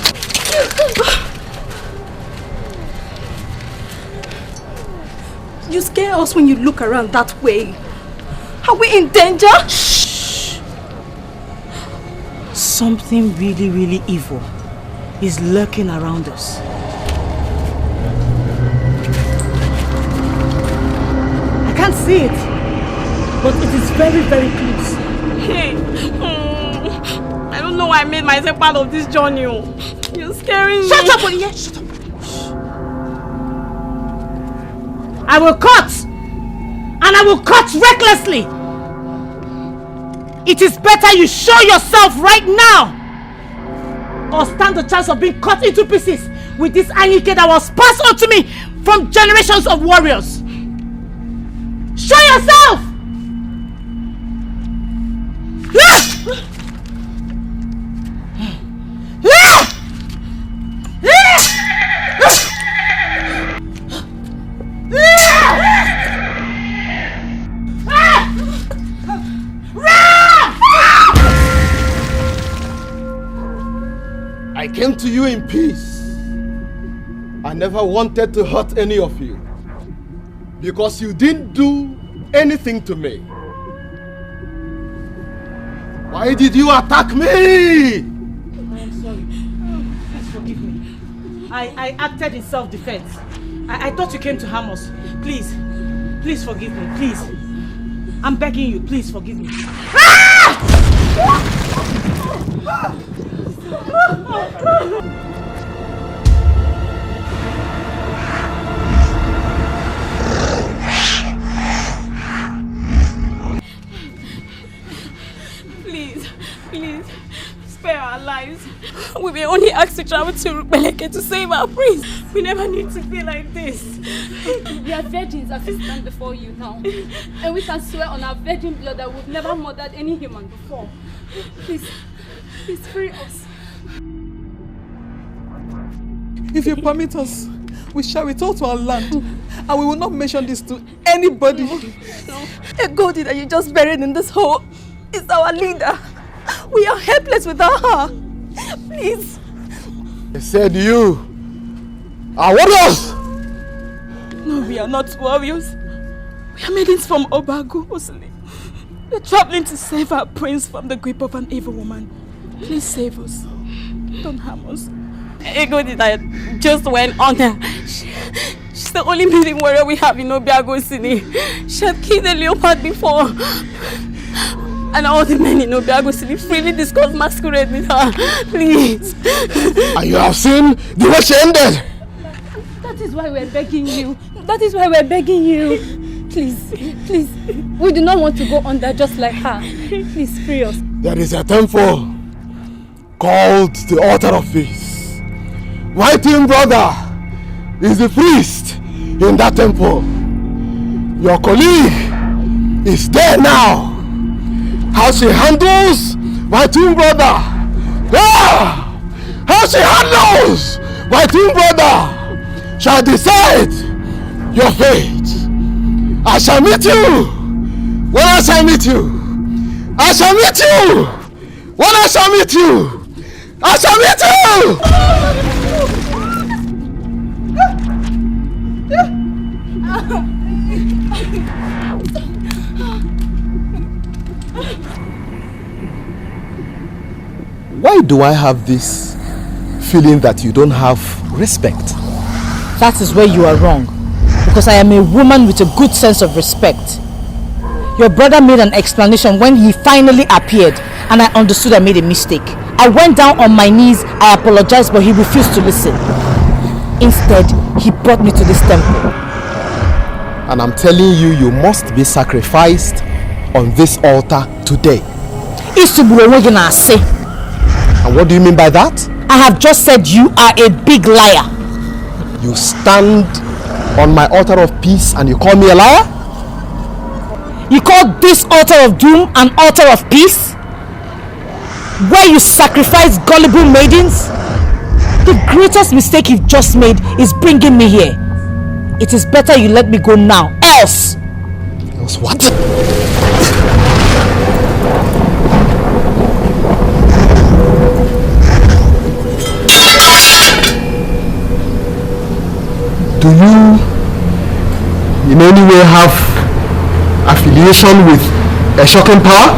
You scare us when you look around that way. Are we in danger? Shh. Something really, really evil is lurking around us. I can't see it, but it is very, very close. Hey, I don't know why I made myself part of this journey. You're scaring me. Shut up, Onyinye! Shut up! I will cut! And I will cut recklessly! It is better you show yourself right now, or stand the chance of being cut into pieces with this Anike that was passed on to me from generations of warriors. Show yourself! I came to you in peace. I never wanted to hurt any of you because you didn't do anything to me. Why did you attack me? I am sorry. Please forgive me. I acted in self-defense. I thought you came to harm us. Please forgive me. Please. I'm begging you. Please forgive me. Please, spare our lives. We were only asked to travel to Rubeleke to save our prince. We never need to feel like this. We are virgins as we stand before you now. And we can swear on our virgin blood that we've never murdered any human before. Please free us. If you permit us, we shall return to our land, and we will not mention this to anybody. No. A goldie that you just buried in this hole is our leader. We are helpless without her. Please. I said you are warriors. No, we are not warriors. We are maidens from Obagu, Osile. We are traveling to save our prince from the grip of an evil woman. Please save us. Don't harm us. Ego did that just went on her. She's the only maiden warrior we have in Obiago City. She had killed a leopard before. And all the men in Obiago City freely discuss masquerade with her. Please. And you have seen the way she ended. That is why we're begging you. That is why we're begging you. Please, please. We do not want to go under just like her. Please free us. There is a temple called the Altar of Peace. My twin brother is the priest in that temple. Your colleague is there now. How she handles my twin brother. Ah! How she handles my twin brother shall decide your fate. I shall meet you when I shall meet you. I shall meet you when I shall meet you. I shall meet Why do I have this feeling that you don't have respect? That is where you are wrong. Because I am a woman with a good sense of respect. Your brother made an explanation when he finally appeared, and I understood I made a mistake. I went down on my knees, I apologized, but he refused to listen. Instead, he brought me to this temple. And I'm telling you, you must be sacrificed on this altar today. And what do you mean by that? I have just said you are a big liar. You stand on my altar of peace and you call me a liar? You call this altar of doom an altar of peace? Where you sacrifice gullible maidens? The greatest mistake you've just made is bringing me here. It is better you let me go now, else. Else what? Do you in any way have affiliation with a shocking power?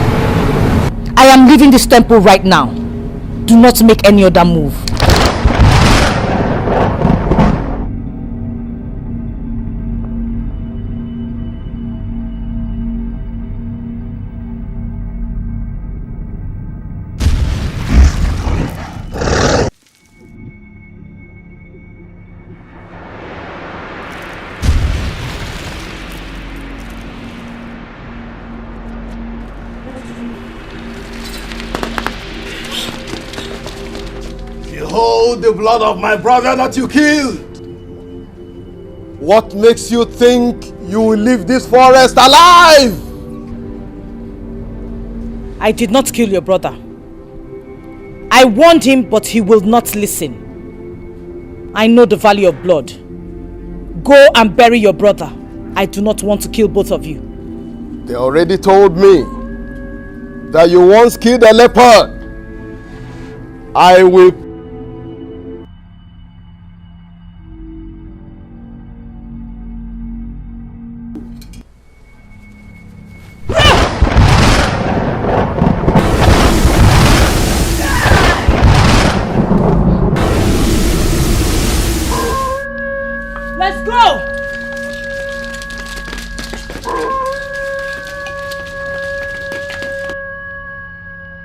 I am leaving this temple right now. Do not make any other move. Behold the blood of my brother that you killed. What makes you think you will leave this forest alive? I did not kill your brother. I warned him, but he will not listen. I know the value of blood. Go and bury your brother. I do not want to kill both of you. They already told me that you once killed a leopard. I will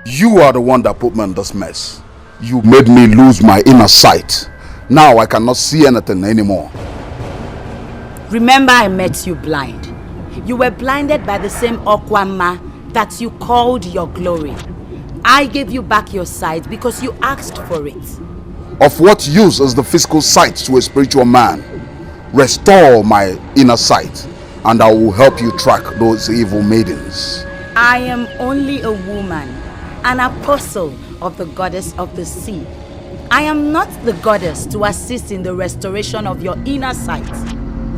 You are the one that put me in this mess. You made me lose my inner sight. Now I cannot see anything anymore. Remember, I met you blind. You were blinded by the same Okwama that you called your glory. I gave you back your sight because you asked for it. Of what use is the physical sight to a spiritual man? Restore my inner sight, and I will help you track those evil maidens. I am only a woman, an apostle of the goddess of the sea. I am not the goddess to assist in the restoration of your inner sight.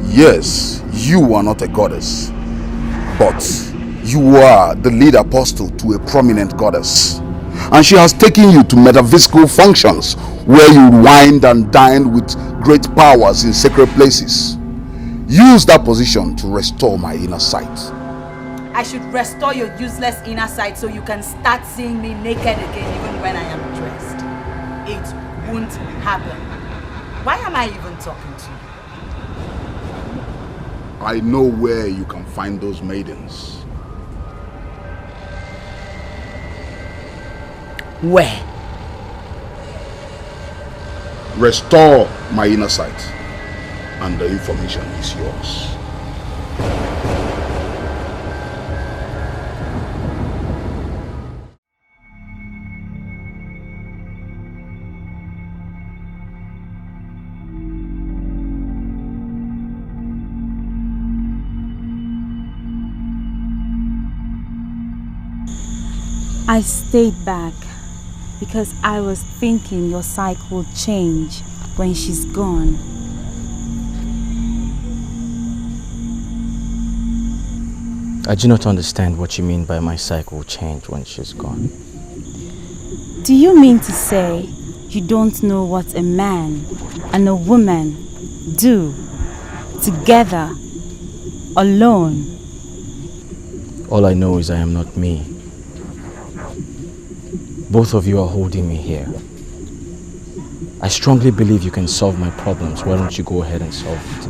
Yes, you are not a goddess, but you are the lead apostle to a prominent goddess. And she has taken you to metaphysical functions where you wined and dined with great powers in sacred places. Use that position to restore my inner sight. I should restore your useless inner sight so you can start seeing me naked again even when I am dressed. It won't happen. Why am I even talking to you? I know where you can find those maidens. Where? Restore my inner sight, and the information is yours. I stayed back because I was thinking your psyche will change when she's gone. I do not understand what you mean by my psyche will change when she's gone. Do you mean to say you don't know what a man and a woman do together, alone? All I know is I am not me. Both of you are holding me here. I strongly believe you can solve my problems. Why don't you go ahead and solve it?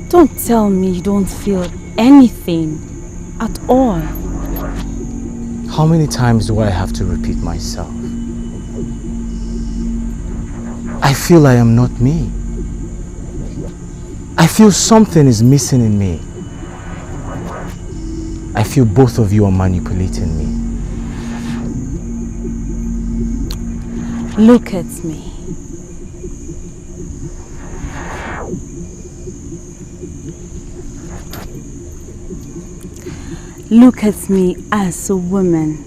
Don't tell me you don't feel anything at all. How many times do I have to repeat myself? I feel I am not me. I feel something is missing in me. I feel both of you are manipulating me. Look at me. Look at me as a woman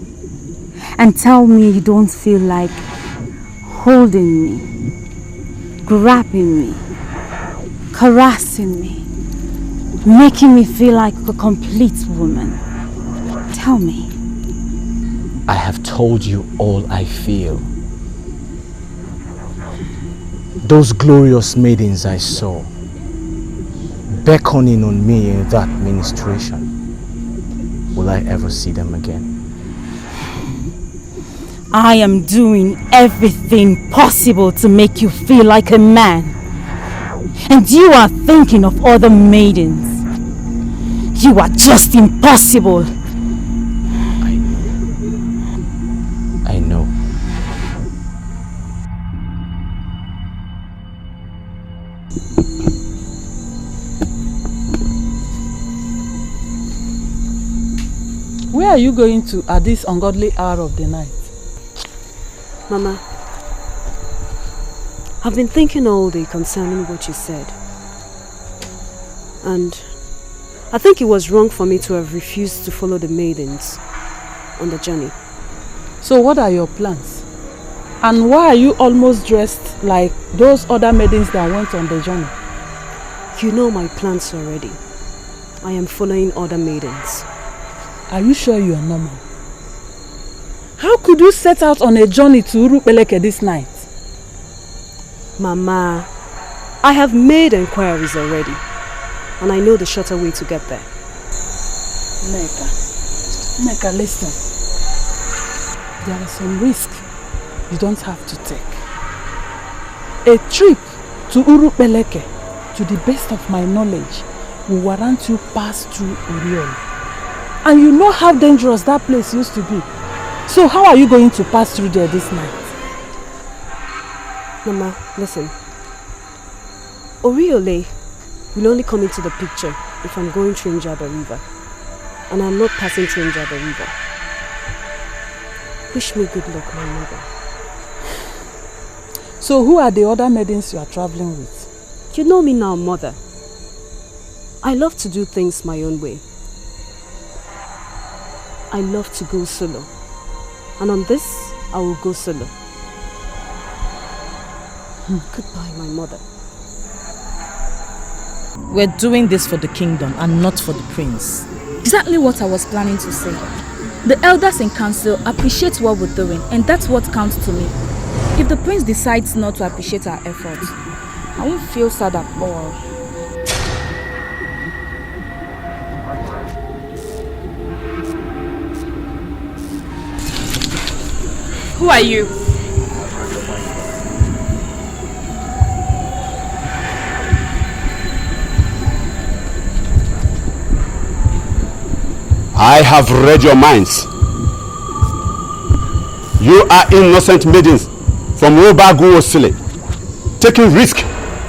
and tell me you don't feel like holding me, grabbing me, caressing me, making me feel like a complete woman. Tell me. I have told you all I feel. Those glorious maidens I saw beckoning on me in that ministration. Will I ever see them again? I am doing everything possible to make you feel like a man. And you are thinking of other maidens. You are just impossible. I know. Where are you going to at this ungodly hour of the night? Mama, I've been thinking all day concerning what you said. And I think it was wrong for me to have refused to follow the maidens on the journey. So what are your plans? And why are you almost dressed like those other maidens that went on the journey? You know my plans already. I am following other maidens. Are you sure you are normal? How could you set out on a journey to Urupeleke this night? Mama, I have made inquiries already. And I know the shorter way to get there. Neka, listen. There is some risk you don't have to take. A trip to Urupeleke, to the best of my knowledge, will warrant you pass through Oriol. And you know how dangerous that place used to be. So how are you going to pass through there this night? Mama, listen. Oriole will only come into the picture if I'm going through Njaba River. And I'm not passing through Njaba River. Wish me good luck, my mother. So who are the other maidens you are traveling with? You know me now, mother. I love to do things my own way. I love to go solo. And on this, I will go solo. Goodbye, my mother. We're doing this for the kingdom and not for the prince. Exactly what I was planning to say. The elders in council appreciate what we're doing, and that's what counts to me. If the prince decides not to appreciate our efforts, I won't feel sad at all. Who are you? I have read your minds. You are innocent maidens from Obagu Osile, taking risk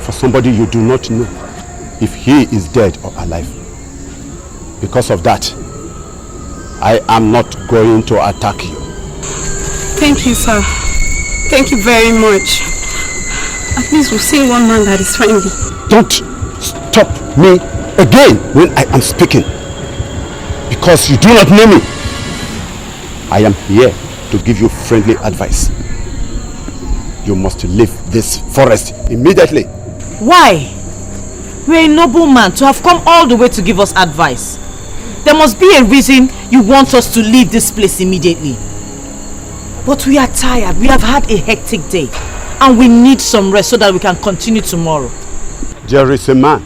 for somebody you do not know if he is dead or alive. Because of that, I am not going to attack you. Thank you, sir. Thank you very much. At least we've seen one man that is friendly. Don't stop me again when I am speaking. Because you do not know me. I am here to give you friendly advice. You must leave this forest immediately. Why? You're a noble man to have come all the way to give us advice. There must be a reason you want us to leave this place immediately. But we are tired. We have had a hectic day. And we need some rest so that we can continue tomorrow. There is a man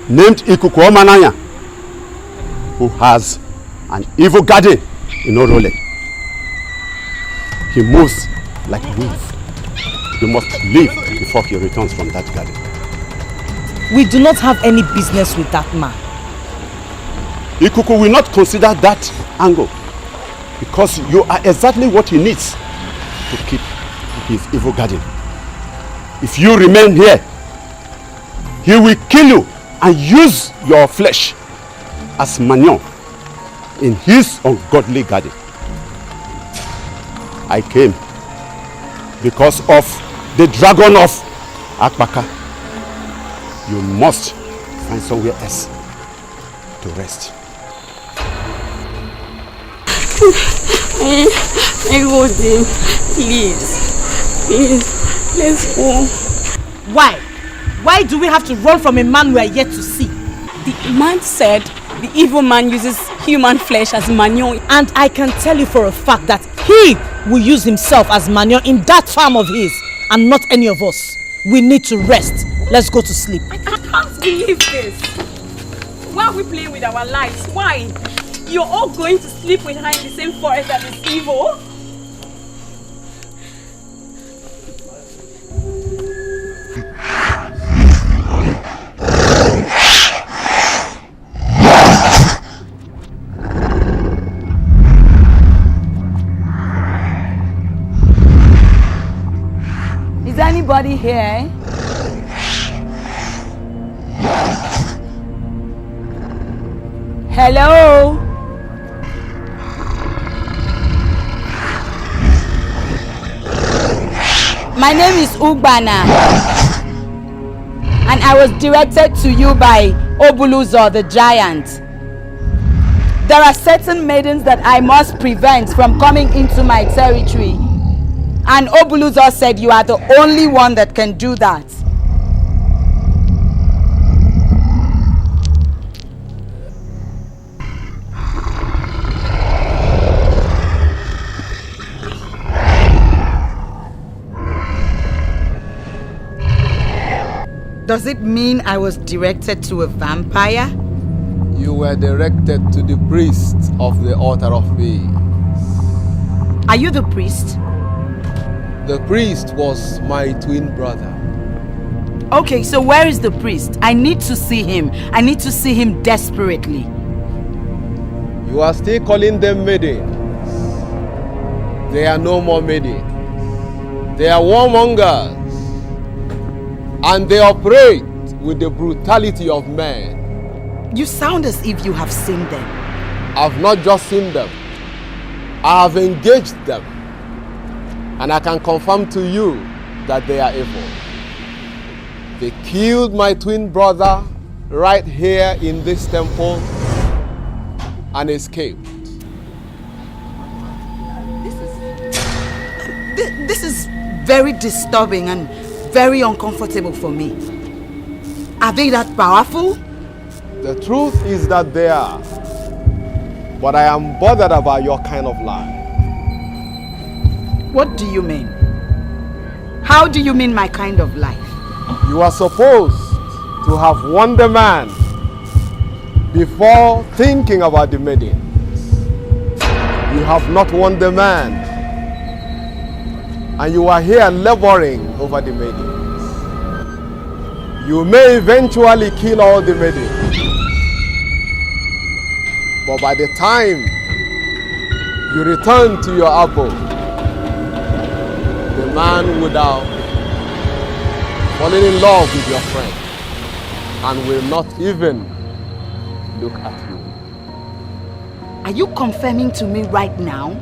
named Ikuku Omananya who has an evil garden in Orole. He moves like a wolf. You must leave before he returns from that garden. We do not have any business with that man. Ikuku will not consider that angle because you are exactly what he needs to keep his evil garden. If you remain here, he will kill you and use your flesh as manure in his ungodly garden. I came because of the dragon of Akbaka. You must find somewhere else to rest. I go there. Please, let's go. Why? Why do we have to run from a man we are yet to see? The man said the evil man uses human flesh as manure. And I can tell you for a fact that he will use himself as manure in that farm of his and not any of us. We need to rest. Let's go to sleep. I can't believe this. Why are we playing with our lives? Why? You're all going to sleep with her in the same forest that is evil? Is anybody here? Hello? My name is Ugbana, and I was directed to you by Obuluzo the giant. There are certain maidens that I must prevent from coming into my territory, and Obuluzo said you are the only one that can do that. Does it mean I was directed to a vampire? You were directed to the priest of the altar of faith. Are you the priest? The priest was my twin brother. Okay, so where is the priest? I need to see him. I need to see him desperately. You are still calling them maidens. They are no more maidens. They are warmongers. And they operate with the brutality of men. You sound as if you have seen them. I've not just seen them. I have engaged them. And I can confirm to you that they are evil. They killed my twin brother right here in this temple and escaped. This is very disturbing and very uncomfortable for me. Are they that powerful? The truth is that they are. But I am bothered about your kind of life. What do you mean? How do you mean my kind of life? You are supposed to have won the man before thinking about the maidens. You have not won the man. and you are here laboring over the maidens. You may eventually kill all the maidens, but by the time you return to your abode, the man would have fallen in love with your friend and will not even look at you. Are you confirming to me right now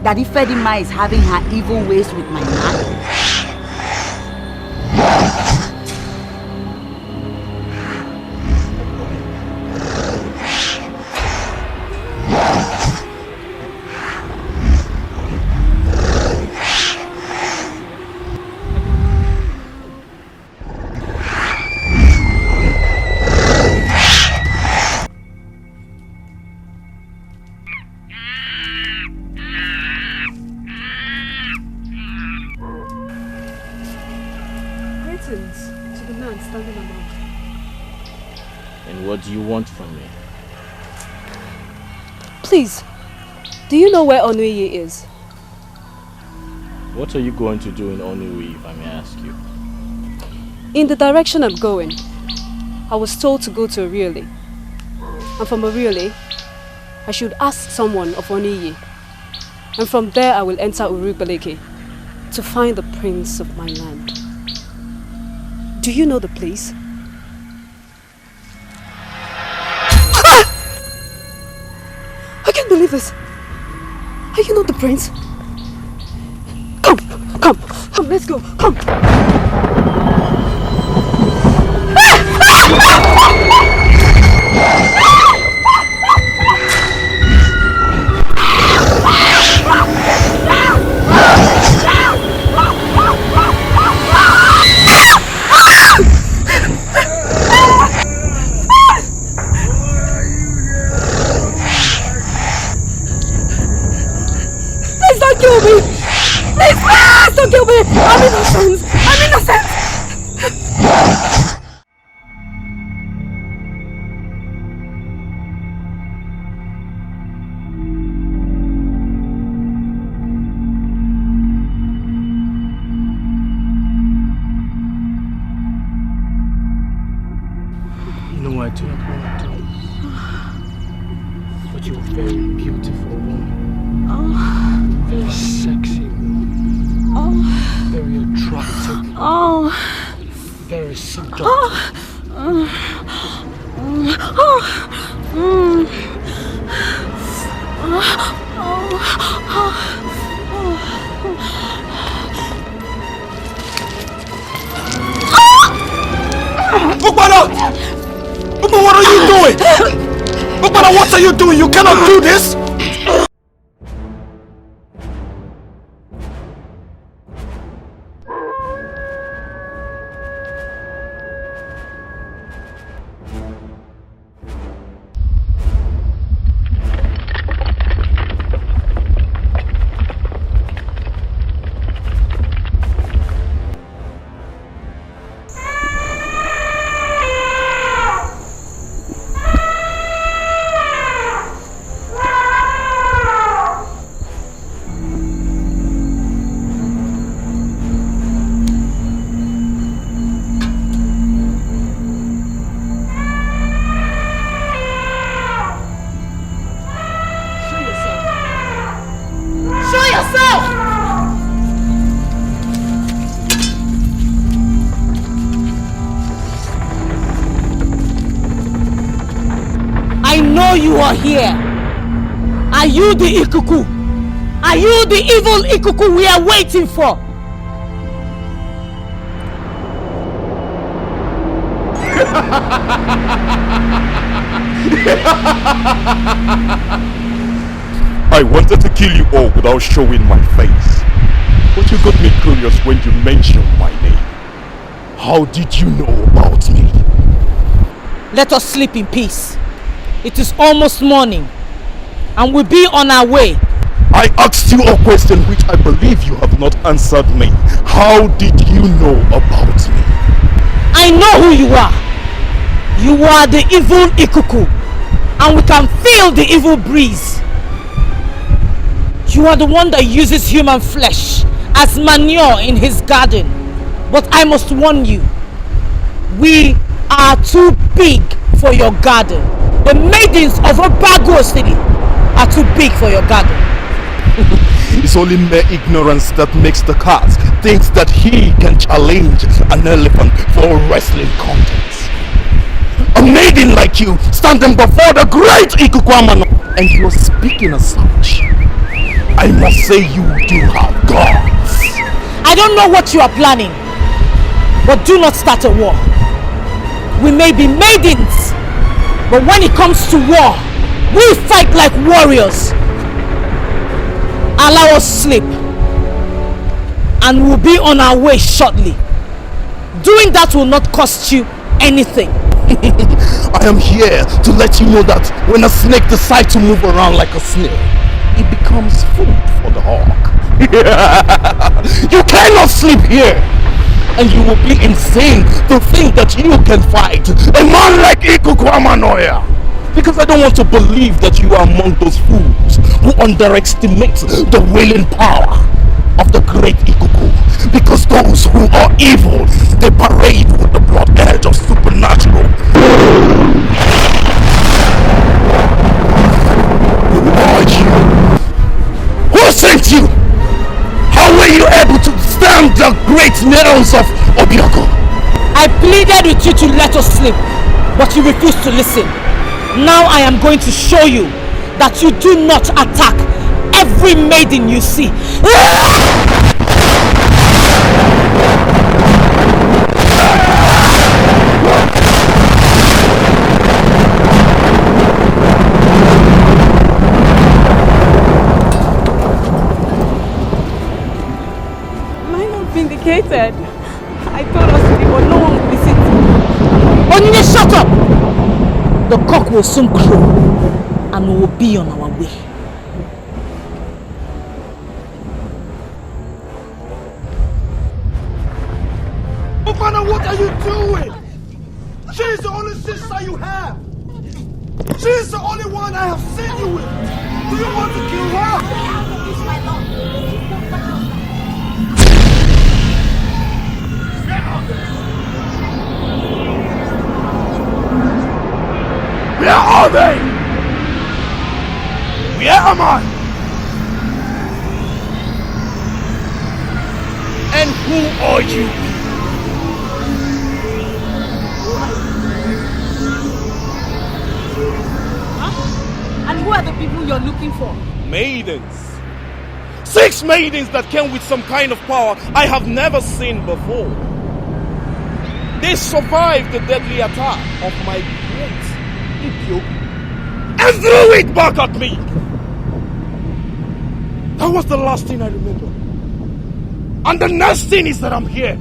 that Ifedima is having her evil ways with my man? What do you want from me? Please, do you know where Onuyi is? What are you going to do in Onuyi, if I may ask you? In the direction I'm going, I was told to go to Oriole. And from Oriole, I should ask someone of Onuyi. And from there I will enter Urubeleke to find the prince of my land. Do you know the place? I can't believe this. Are you not the prince? Come, let's go, come. Kill me! Please, don't kill me! I'm innocent! I'm innocent! You know, I do not want to. But you're a very beautiful woman. Oh. Very sexy. Oh. Very attractive. Oh. Very seductive. Oh. Ukbana! Ukbana, what are you doing? Ukbana, what are you doing? You cannot do this! You are here. Are you the Ikuku? Are you the evil Ikuku we are waiting for? I wanted to kill you all without showing my face. But you got me curious when you mentioned my name. How did you know about me? Let us sleep in peace. It is almost morning, and we'll be on our way. I asked you a question which I believe you have not answered me. How did you know about me? I know who you are. You are the evil Ikuku, and we can feel the evil breeze. You are the one that uses human flesh as manure in his garden. But I must warn you, we are too big for your garden. The maidens of Obago City are too big for your garden. It's only mere ignorance that makes the cat think that he can challenge an elephant for wrestling contest. A maiden like you standing before the great Ikukwamano, and you're speaking as such. I must say you do have guts. I don't know what you are planning, but do not start a war. We may be maidens, but when it comes to war, we fight like warriors. Allow us sleep, and we'll be on our way shortly. Doing that will not cost you anything. I am here to let you know that when a snake decides to move around like a snail, it becomes food for the hawk. You cannot sleep here, and you will be insane to think that you can fight a man like Ikukwamanoya. Because I don't want to believe that you are among those fools who underestimate the willing power of the great Ikuku. Because those who are evil, they parade with the blood edge of supernatural. Who are you? Who sent you? How were you able to stand the great nails of Obiako? I pleaded with you to let us sleep, but you refused to listen. Now I am going to show you that you do not attack every maiden you see. Am I not vindicated? I told us to, but no one would listen to me. Onye, shut up! The cock will soon crow, and we will be on our way. Ofana, what are you doing? She is the only sister you have. She is the only one I have seen you with. Do you want to kill her? Where are they? Where am I? And who are you? Huh? And who are the people you're looking for? Maidens. 6 maidens that came with some kind of power I have never seen before. They survived the deadly attack of my great and threw it back at me. That was the last thing I remember. And the next thing is that I'm here,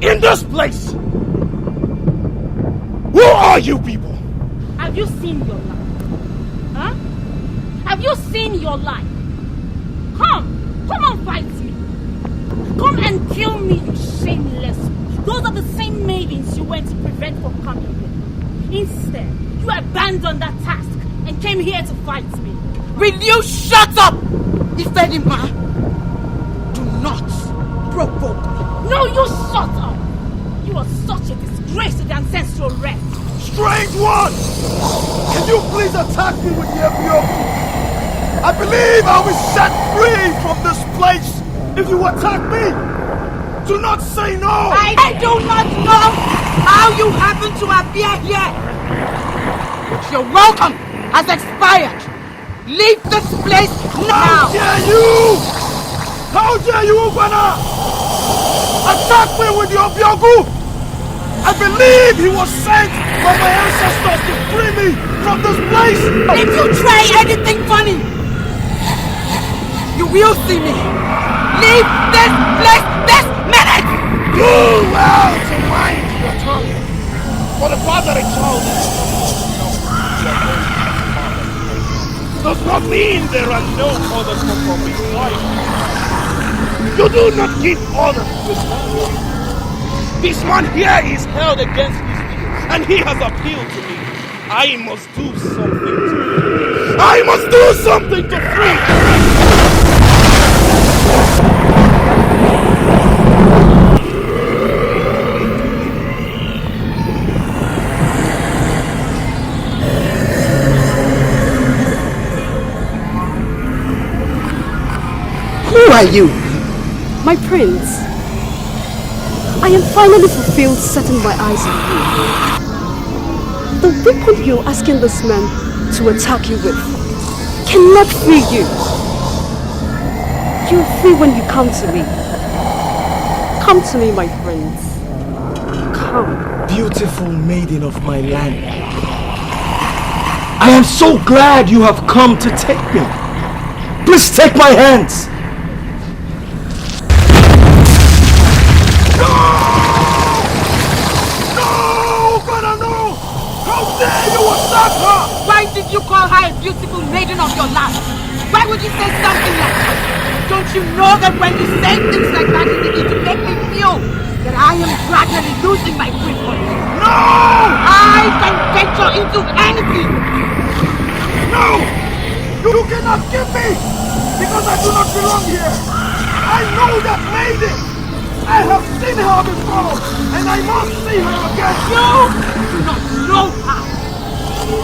in this place. Who are you people? Have you seen your life? Huh? Have you seen your life? Come and fight me. Come and kill me, you shameless. Those are the same maidens you went to prevent from coming here. Instead, you abandoned that task and came here to fight me. Will you shut up, Ifedima? Do not provoke me. No, you shut up. You are such a disgrace to the ancestral race. Strange one! Can you please attack me with the Ebioku? I believe I'll be set free from this place if you attack me. Do not say no! I do not know how you happen to appear here. But your welcome has expired. Leave this place now! How dare you! How dare you, Ugwana! Attack me with your Biogu! I believe he was sent by my ancestors to free me from this place! If you try anything funny, you will see me. Leave this place this minute! Do well to mind your tongue. For the fact that a child does not mean there are no others from his life. You do not give orders to this man. This man here is held against his will, and he has appealed to me. I must do something to him. I must do something to free him. are you? My prince, I am finally fulfilled setting my eyes on you. The weapon you're asking this man to attack you with cannot free you. You're free when you come to me. Come to me, my prince. Come. Beautiful maiden of my land. I am so glad you have come to take me. Please take my hands. No! No! Brother, no! How dare you attack her? Why did you call her a beautiful maiden of your land? Why would you say something like that? Don't you know that when you say things like that, you begin to make me feel that I am gradually losing my grip on you? No! I can venture into anything. No! You cannot give me! Because I do not belong here! I know that maiden! I have seen her before! And I must see her again! You do not know her!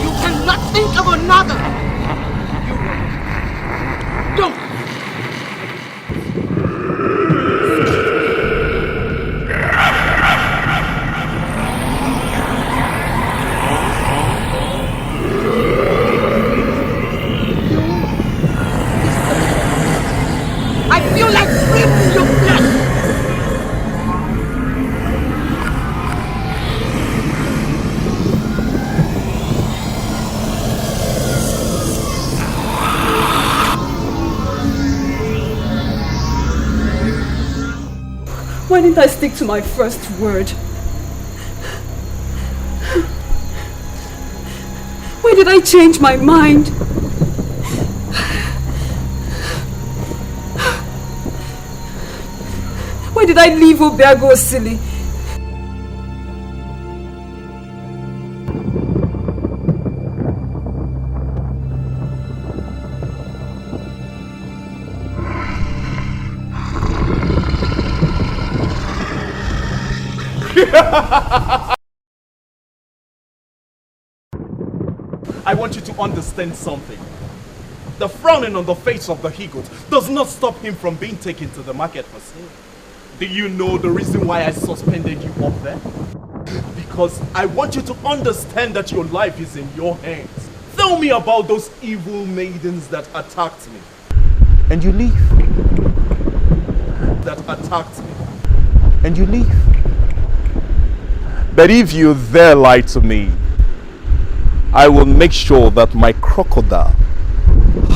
You cannot think of another! You don't! I feel like ripping your flesh! Why didn't I stick to my first word? Why did I change my mind? Why did I leave Obiago silly? I want you to understand something. The frowning on the face of the he-goat does not stop him from being taken to the market for sale. Do you know the reason why I suspended you up there? Because I want you to understand that your life is in your hands. Tell me about those evil maidens that attacked me. And you leave. That attacked me. And you leave. But if you dare lie to me, I will make sure that my crocodile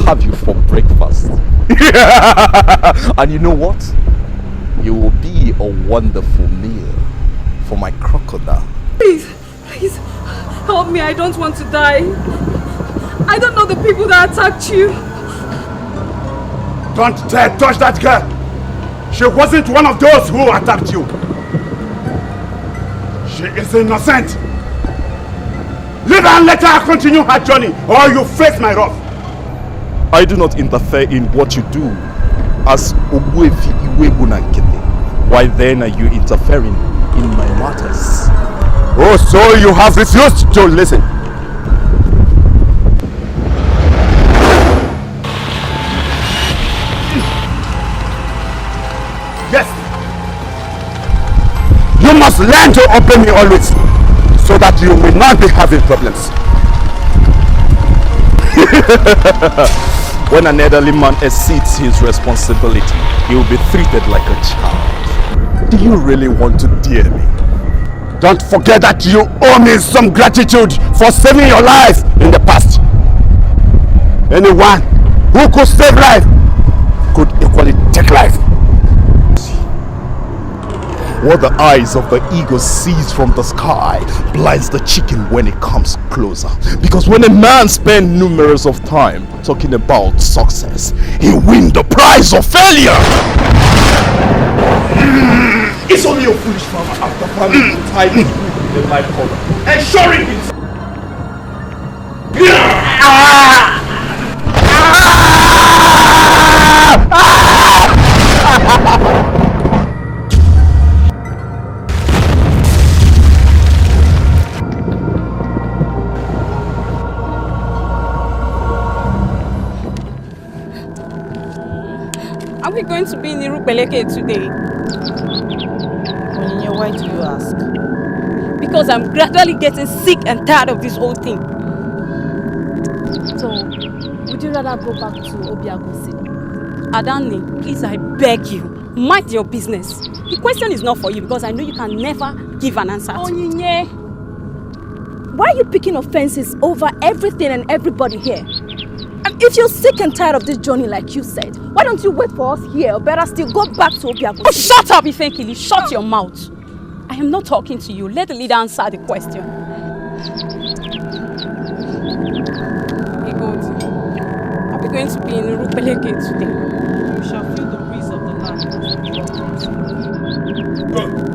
have you for breakfast. And you know what? You will be a wonderful meal for my crocodile. Please, please, help me. I don't want to die. I don't know the people that attacked you. Don't dare touch that girl! She wasn't one of those who attacked you. She is innocent. Leave her and let her continue her journey, or you face my wrath. I do not interfere in what you do as Ogbuefi Iwebunankete. Why then are you interfering in my matters? Oh, so you have refused to listen. Yes. You must learn to obey me always, so that you will not be having problems. When an elderly man exceeds his responsibility, he will be treated like a child. Do you really want to dare me? Don't forget that you owe me some gratitude for saving your life in the past. Anyone who could save life could equally take life. What the eyes of the eagle sees from the sky blinds the chicken when it comes closer. Because when a man spends numerous of time talking about success, he wins the prize of failure. It's only a foolish farmer after farming tied with the life cover, ensuring his going to be in Irupeleke today? Onyinye, why do you ask? Because I'm gradually getting sick and tired of this whole thing. So, would you rather go back to Obiagosi? Adanni, please, I beg you, mind your business. The question is not for you because I know you can never give an answer. Onyinye, why are you picking offenses over everything and everybody here? And if you're sick and tired of this journey like you said, why don't you wait for us here, or better still go back to Obiagosi? Oh, shut up, Ifenkili, shut your mouth. I am not talking to you. Let the leader answer the question. Are we going to be in Irupeleke today? We shall feel the breeze of the land as we walk.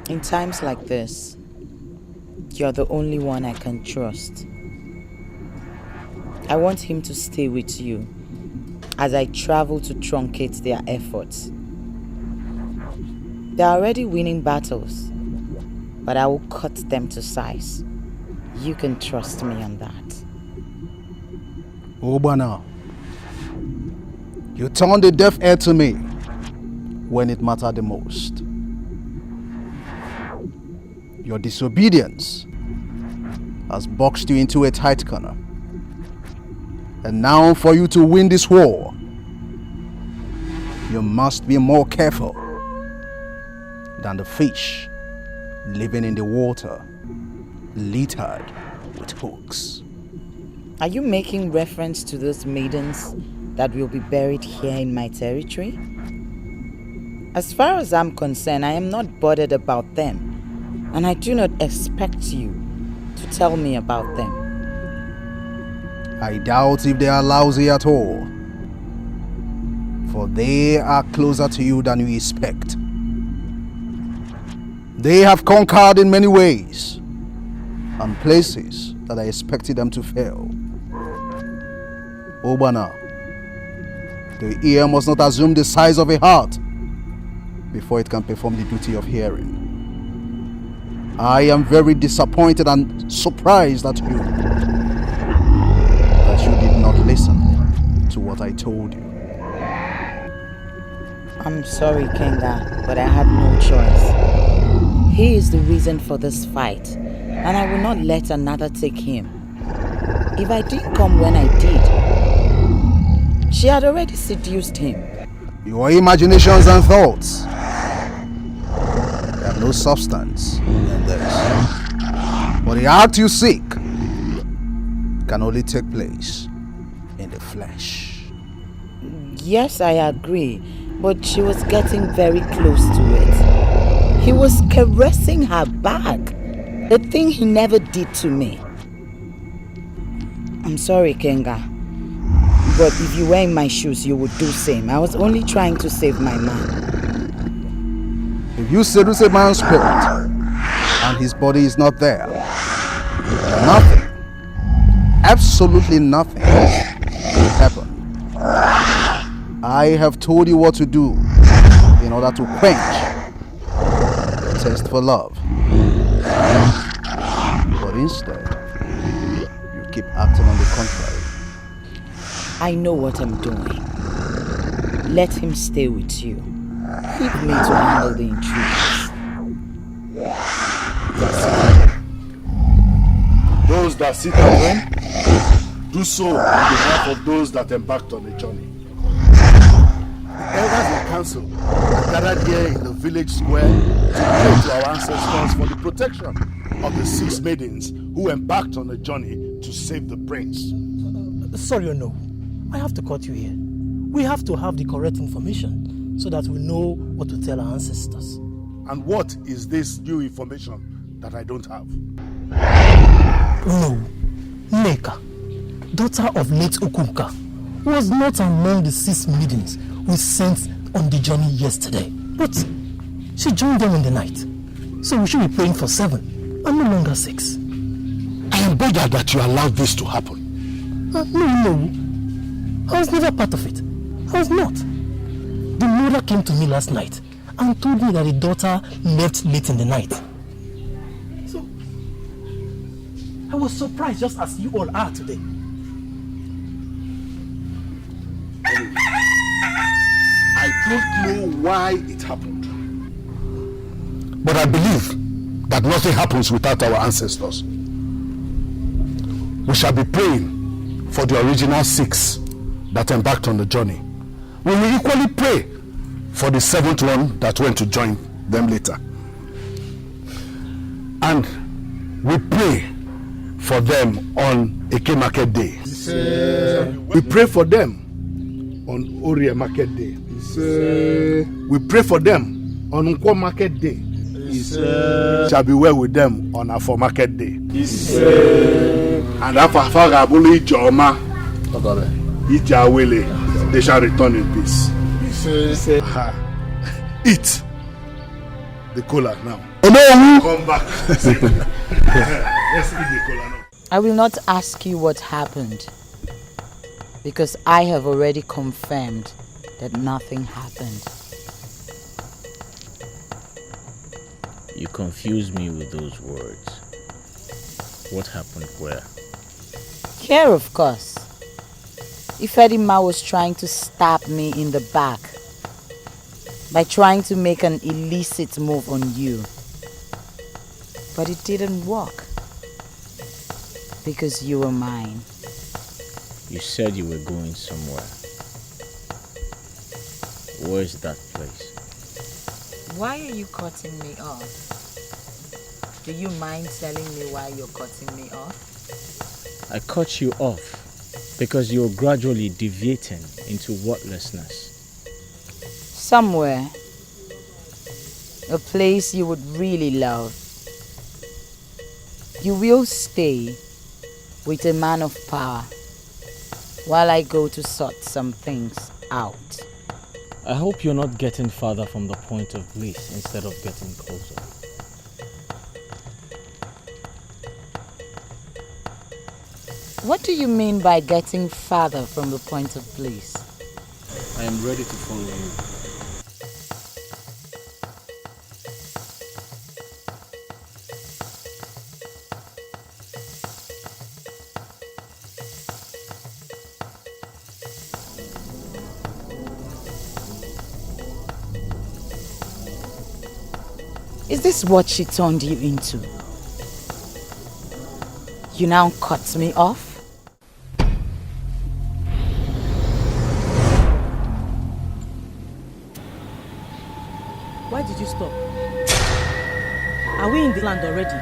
In times like this, you're the only one I can trust. I want him to stay with you as I travel to truncate their efforts. They're already winning battles, but I will cut them to size. You can trust me on that. Obana, you turned a deaf ear to me when it mattered the most. Your disobedience has boxed you into a tight corner. And now for you to win this war, you must be more careful than the fish living in the water, littered with hooks. Are you making reference to those maidens that will be buried here in my territory? As far as I'm concerned, I am not bothered about them. And I do not expect you to tell me about them. I doubt if they are lousy at all, for they are closer to you than you expect. They have conquered in many ways, and places that I expected them to fail. Obana, the ear must not assume the size of a heart before it can perform the duty of hearing. I am very disappointed and surprised at you that you did not listen to what I told you. I'm sorry, Kenga, but I had no choice. He is the reason for this fight, and I will not let another take him. If I didn't come when I did, she had already seduced him. Your imaginations and thoughts have no substance in this. But the act you seek can only take place in the flesh. Yes, I agree, but she was getting very close to it. He was caressing her back, a thing he never did to me. I'm sorry, Kenga. But if you were in my shoes, you would do same. I was only trying to save my man. If you seduce a man's spirit and his body is not there, nothing, absolutely nothing will happen. I have told you what to do in order to quench the thirst for love. But instead, you keep acting on the contrary. I know what I'm doing. Let him stay with you. Leave me to handle the intruders. Those that sit at home, do so on behalf of those that embarked on the journey. The elders and council are gathered here in the village square to pray to our ancestors for the protection of the 6 maidens who embarked on the journey to save the prince. Sorry or no, I have to cut you here. We have to have the correct information so that we know what to tell our ancestors. And what is this new information that I don't have? No, Neka, daughter of late Okunka, was not among the 6 maidens we sent on the journey yesterday. But she joined them in the night. So we should be praying for 7 and no longer 6. I am bothered that you allowed this to happen. No. I was never part of it. I was not. The mother came to me last night and told me that the daughter left late in the night. So, I was surprised just as you all are today. I don't know why it happened. But I believe that nothing happens without our ancestors. We shall be praying for the original 6 that embarked on the journey. We will equally pray for the 7th one that went to join them later. And we pray for them on Eke Market Day. We pray for them on Orie Market Day. We pray for them on Nkwo Market Day. Shall be well with them on Afo Market Day. And after Fagabuli Joma, Ijawele, they shall return in peace. Eat the cola now. Come back. Let's eat the cola now. I will not ask you what happened, because I have already confirmed that nothing happened. You confuse me with those words. What happened where? Here, of course. Ifedima was trying to stab me in the back by trying to make an illicit move on you. But it didn't work because you were mine. You said you were going somewhere. Where is that place? Why are you cutting me off? Do you mind telling me why you're cutting me off? I cut you off because you're gradually deviating into worthlessness. Somewhere. A place you would really love. You will stay with a man of power while I go to sort some things out. I hope you're not getting farther from the point of bliss instead of getting closer. What do you mean by getting farther from the point of bliss? I am ready to follow you. Is this what she turned you into? You now cut me off? Why did you stop? Are we in the land already?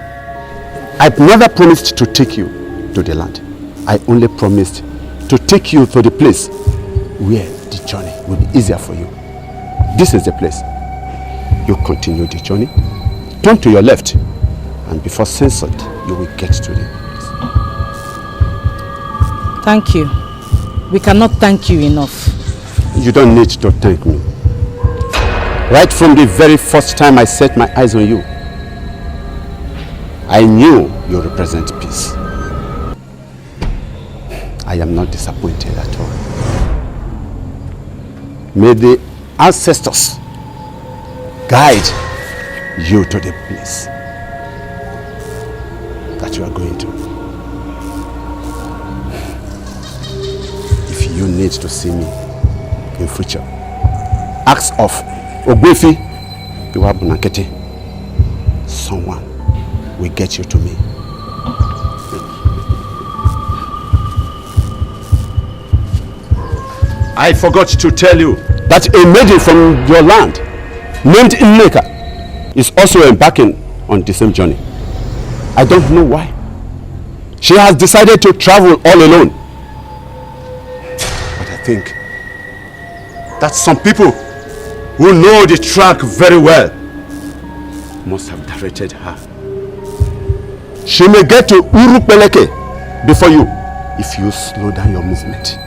I've never promised to take you to the land. I only promised to take you to the place where the journey will be easier for you. This is the place. You continue the journey, turn to your left, and before sunset, you will get to the place. Thank you. We cannot thank you enough. You don't need to thank me. Right from the very first time I set my eyes on you, I knew you represent peace. I am not disappointed at all. May the ancestors guide you to the place that you are going to. If you need to see me in future, ask of Ogbefi Iwabunakete. Someone will get you to me. I forgot to tell you that a maiden from your land named Nneka is also embarking on the same journey. I don't know why. She has decided to travel all alone. But I think that some people who know the track very well must have directed her. She may get to Urupeleke before you if you slow down your movement.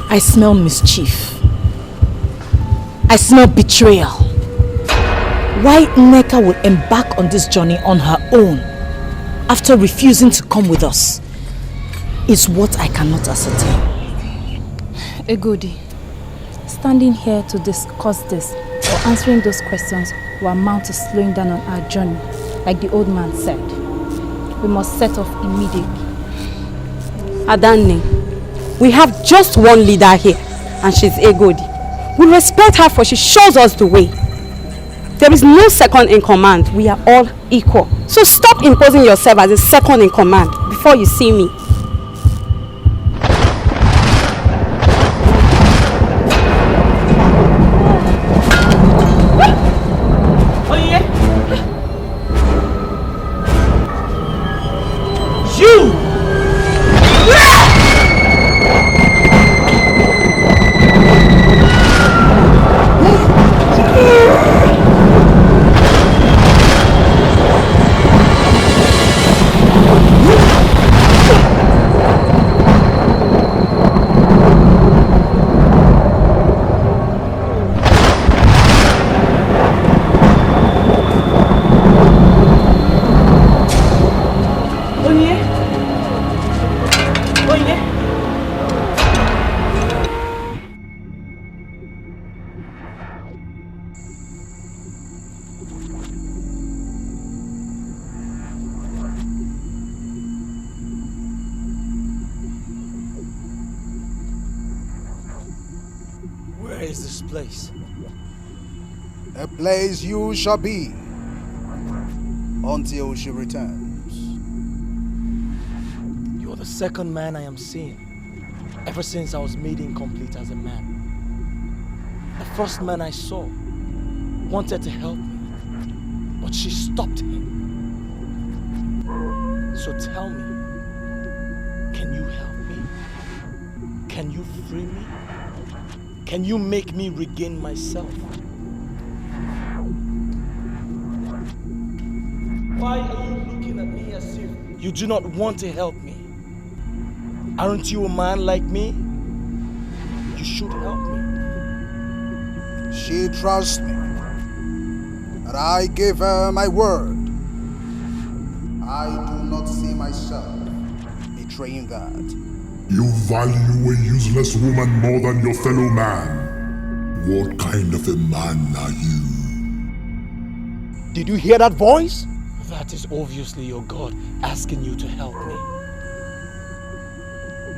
I smell mischief. I smell betrayal. Why Nneka would embark on this journey on her own after refusing to come with us is what I cannot ascertain. Egodi, standing here to discuss this or answering those questions will amount to slowing down on our journey, like the old man said. We must set off immediately. Adanne, we have just one leader here, and she's Egodi. We respect her for she shows us the way. There is no second in command. We are all equal. So stop imposing yourself as a second in command before you see me. A place you shall be until she returns. You are the second man I am seeing ever since I was made incomplete as a man. The first man I saw wanted to help me, but she stopped him. So tell me, can you help me? Can you free me? Can you make me regain myself? Why are you looking at me as if you do not want to help me? Aren't you a man like me? You should help me. She trusts me, and I gave her my word. I do not see myself betraying that. You value a useless woman more than your fellow man. What kind of a man are you? Did you hear that voice? That is obviously your God asking you to help me.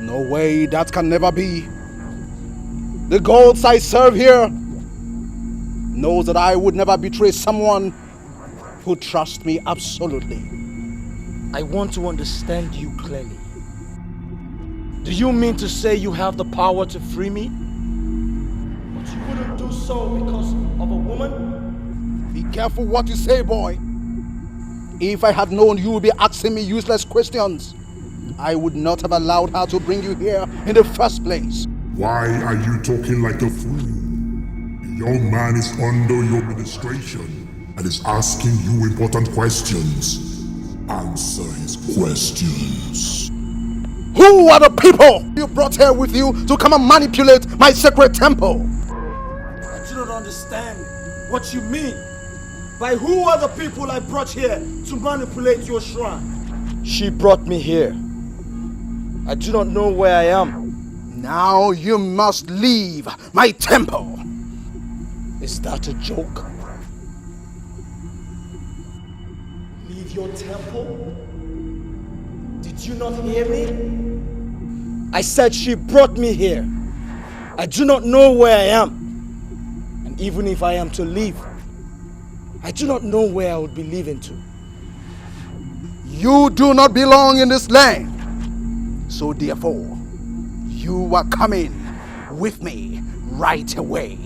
No way, that can never be. The gods I serve here knows that I would never betray someone who trusts me absolutely. I want to understand you clearly. Do you mean to say you have the power to free me? But you wouldn't do so because of a woman? Be careful what you say, boy. If I had known you would be asking me useless questions, I would not have allowed her to bring you here in the first place. Why are you talking like a fool? The young man is under your administration. and is asking you important questions. Answer his questions. Who are the people you brought here with you to come and manipulate my sacred temple? I do not understand what you mean by who are the people I brought here to manipulate your shrine. She brought me here. I do not know where I am. Now you must leave my temple. Is that a joke? Leave your temple? Did you not hear me? I said she brought me here. I do not know where I am. And even if I am to leave, I do not know where I would be leaving to. You do not belong in this land. So therefore, you are coming with me right away.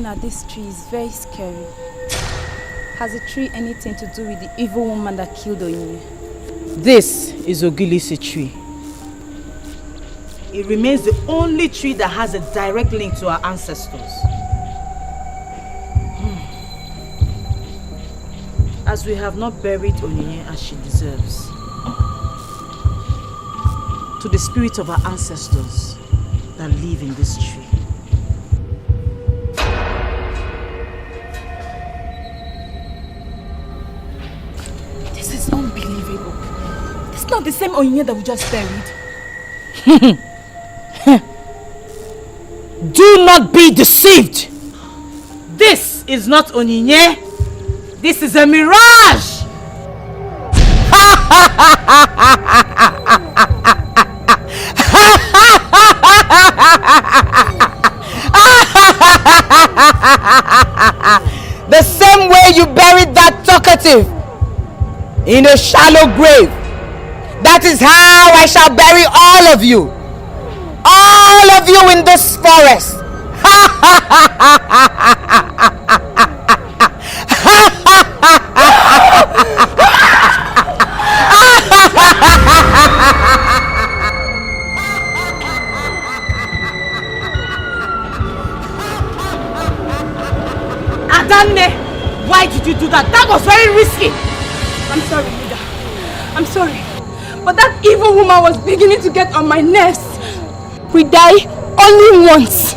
At this tree is very scary. Has the tree anything to do with the evil woman that killed Ini? This is Ogilisi tree. It remains the only tree that has a direct link to our ancestors. As we have not buried Onyinye as she deserves, to the spirit of our ancestors that live in this tree. It's not the same Onyinye that we just buried. Do not be deceived! This is not Onyinye. This is a mirage! The same way you buried that talkative in a shallow grave. That is how I shall bury all of you. All of you in this forest. Adanne, why did you do that? That was very risky. I'm sorry, Nida. I'm sorry. But that evil woman was beginning to get on my nerves. We die only once.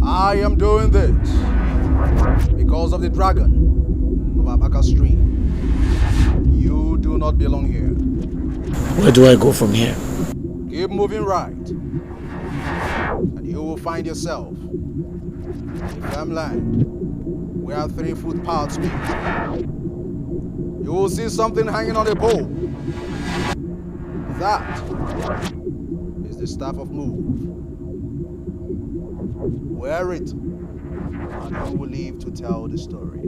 I am doing this because of the dragon of Abaka Stream. You do not belong here. Where do I go from here? Keep moving right, and you will find yourself in firm land where 3 footpaths meet. You will see something hanging on a pole. That is the staff of move. Wear it, and you will live to tell the story.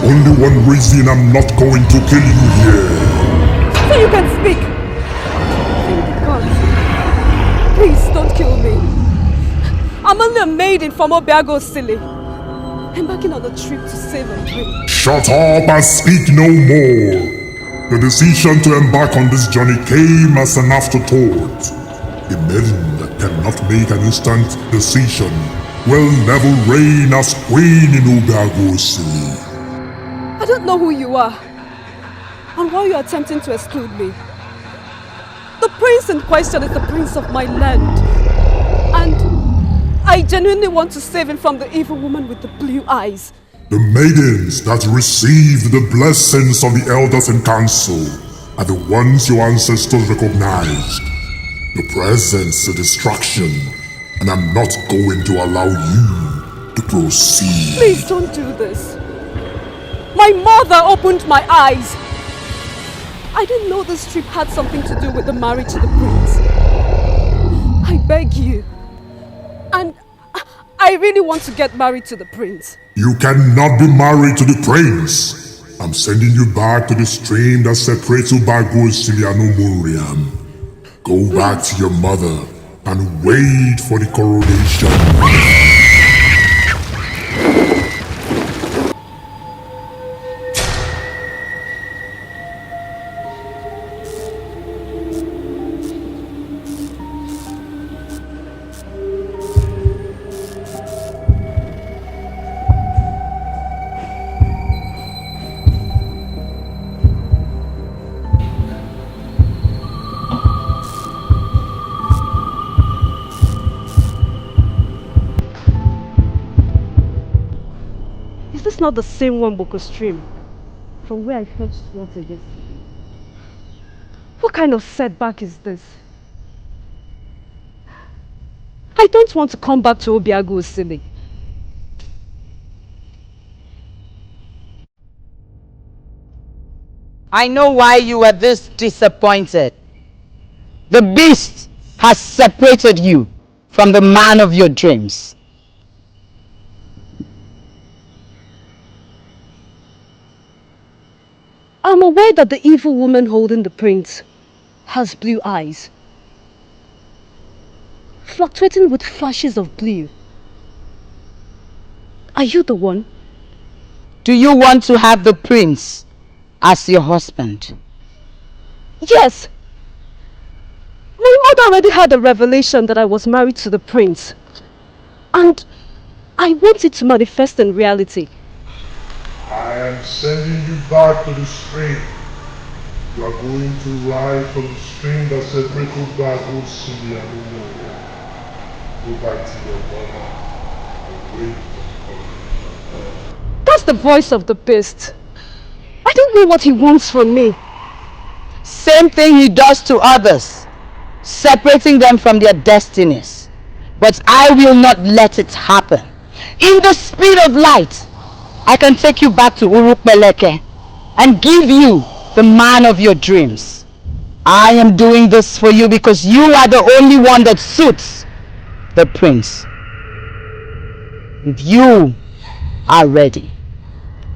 only one reason I'm not going to kill you here. So you can speak. Thank God. Please don't kill me. I'm only a maiden from Obiago Silly, embarking on a trip to save a dream. Shut up and speak no more. The decision to embark on this journey came as an afterthought. A maiden that cannot make an instant decision will never reign as queen in Obiago Silly. I don't know who you are and why you're attempting to exclude me. The prince in question is the prince of my land, and I genuinely want to save him from the evil woman with the blue eyes. The maidens that received the blessings of the elders and council are the ones your ancestors recognized. Your presence is a distraction, and I'm not going to allow you to proceed. Please don't do this. My mother opened my eyes. I didn't know this trip had something to do with the marriage to the prince. I beg you. And I really want to get married to the prince. You cannot be married to the prince. I'm sending you back to the stream that separates Obiago Silly and Omoriam. Go back to your mother and wait for the coronation. Is this not the same Wamboko stream from where I fetched water yesterday? What kind of setback is this? I don't want to come back to Obiago Silly. I know why you were this disappointed. The beast has separated you from the man of your dreams. I'm aware that the evil woman holding the prince has blue eyes, fluctuating with flashes of blue. Are you the one? Do you want to have the prince as your husband? Yes. My mother already had a revelation that I was married to the prince. And I want it to manifest in reality. I am sending you back to the stream. You are going to ride from the stream that separates Obiago Silly and Omoriam. Go back to your mother and wait for the That's the voice of the beast. I don't know what he wants from me. Same thing he does to others, separating them from their destinies. But I will not let it happen. In the speed of light, I can take you back to Urukmeleke and give you the man of your dreams. I am doing this for you because you are the only one that suits the prince. If you are ready,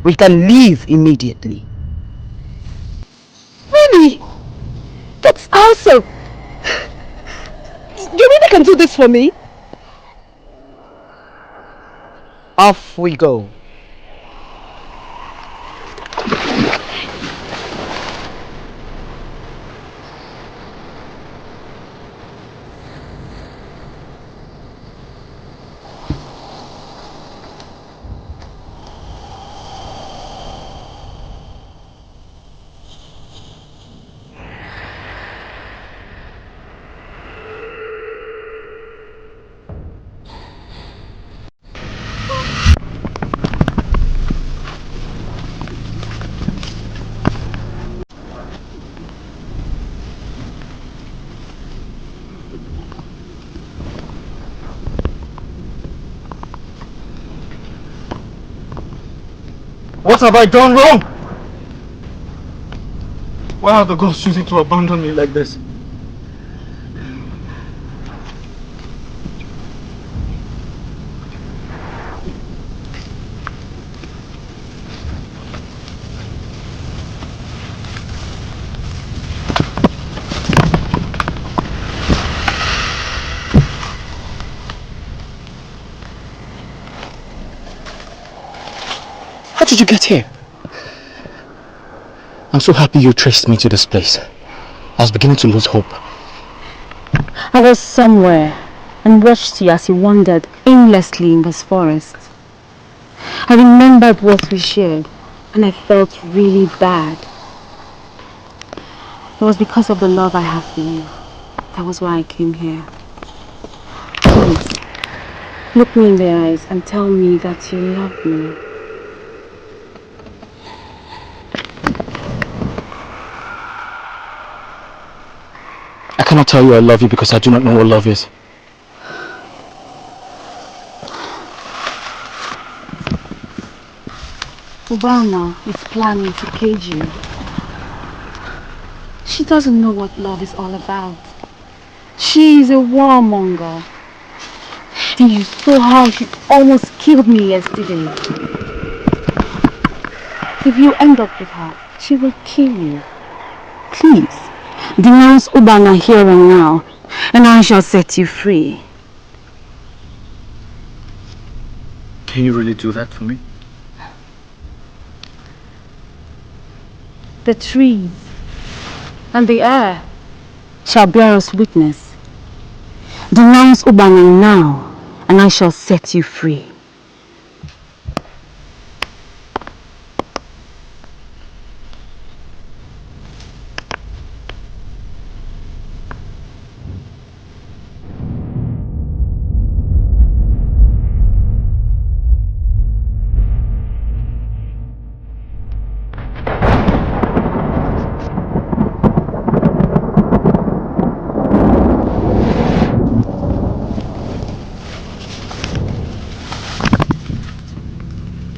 we can leave immediately. Really? That's awesome. You really can do this for me? Off we go. What have I done wrong? Why are the gods choosing to abandon me like this? How did you get here? I'm so happy you traced me to this place. I was beginning to lose hope. I was somewhere and watched you as you wandered aimlessly in this forest. I remembered what we shared and I felt really bad. It was because of the love I have for you. That was why I came here. Please, look me in the eyes and tell me that you love me. I cannot tell you I love you because I do not know what love is. Obama is planning to cage you. She doesn't know what love is all about. She is a warmonger. And you saw how she almost killed me yesterday. If you end up with her, she will kill you. Please, denounce Obama here and now, and I shall set you free. Can you really do that for me? The trees and the air shall bear us witness. Denounce Obama now, and I shall set you free.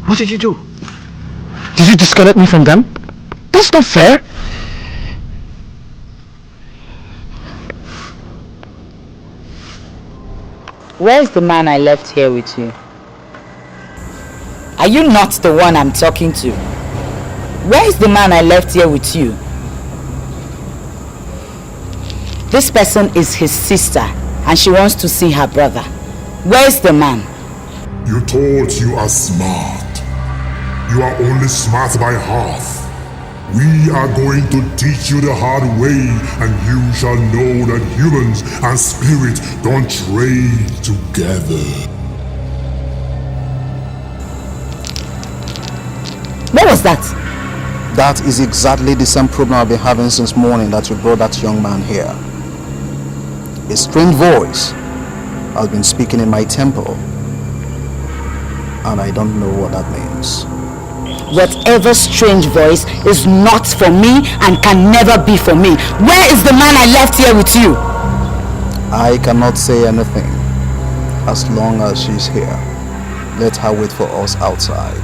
What did you do? Did you disconnect me from them? That's not fair. Where's the man I left here with you? Are you not the one I'm talking to? Where's the man I left here with you? This person is his sister and she wants to see her brother. Where's the man? You thought you are smart. You are only smart by half. We are going to teach you the hard way, and you shall know that humans and spirit don't trade together. What was that? That is exactly the same problem I've been having since morning that you brought that young man here. A strange voice has been speaking in my temple, and I don't know what that means. Whatever strange voice is not for me and can never be for me. Where is the man I left here with you? I cannot say anything as long as she's here. Let her wait for us outside.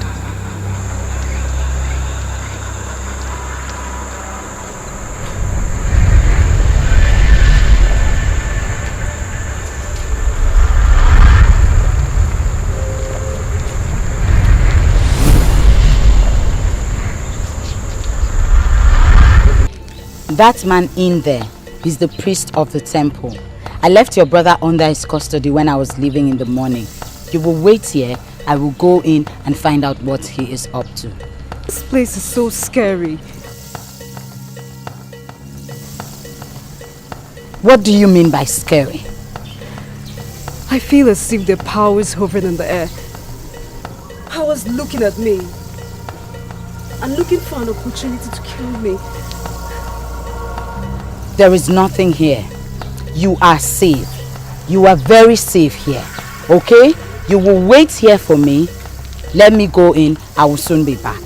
That man in there is the priest of the temple. I left your brother under his custody when I was leaving in the morning. You will wait here. I will go in and find out what he is up to. This place is so scary. What do you mean by scary? I feel as if the power is hovering in the air. Powers looking at me and looking for an opportunity to kill me. There is nothing here. You are safe. You are very safe here. Okay? You will wait here for me. Let me go in. I will soon be back.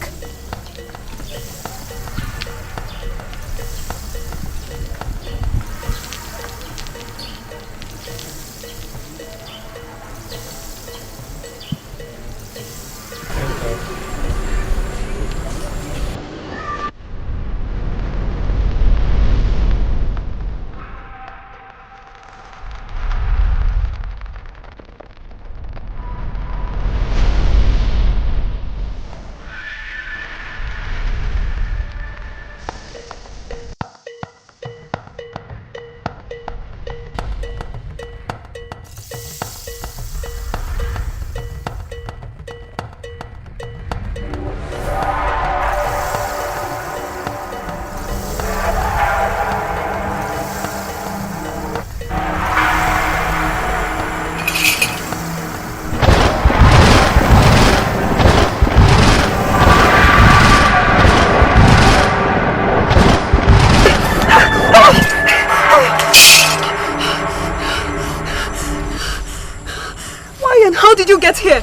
get here?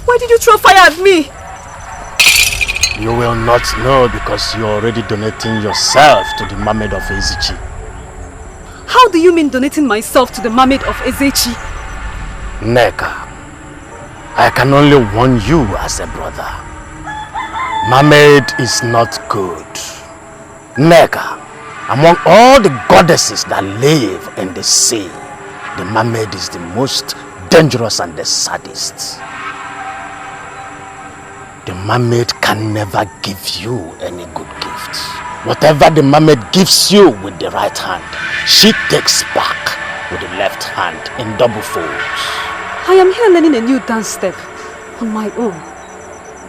Why did you throw fire at me? You will not know because you're already donating yourself to the mermaid of Ezichi. How do you mean donating myself to the mermaid of Ezichi? Neka, I can only warn you as a brother. Mermaid is not good. Neka, among all the goddesses that live in the sea, the mermaid is the most dangerous and the saddest. The mermaid can never give you any good gift. Whatever the mermaid gives you with the right hand, she takes back with the left hand in double folds. I am here learning a new dance step on my own.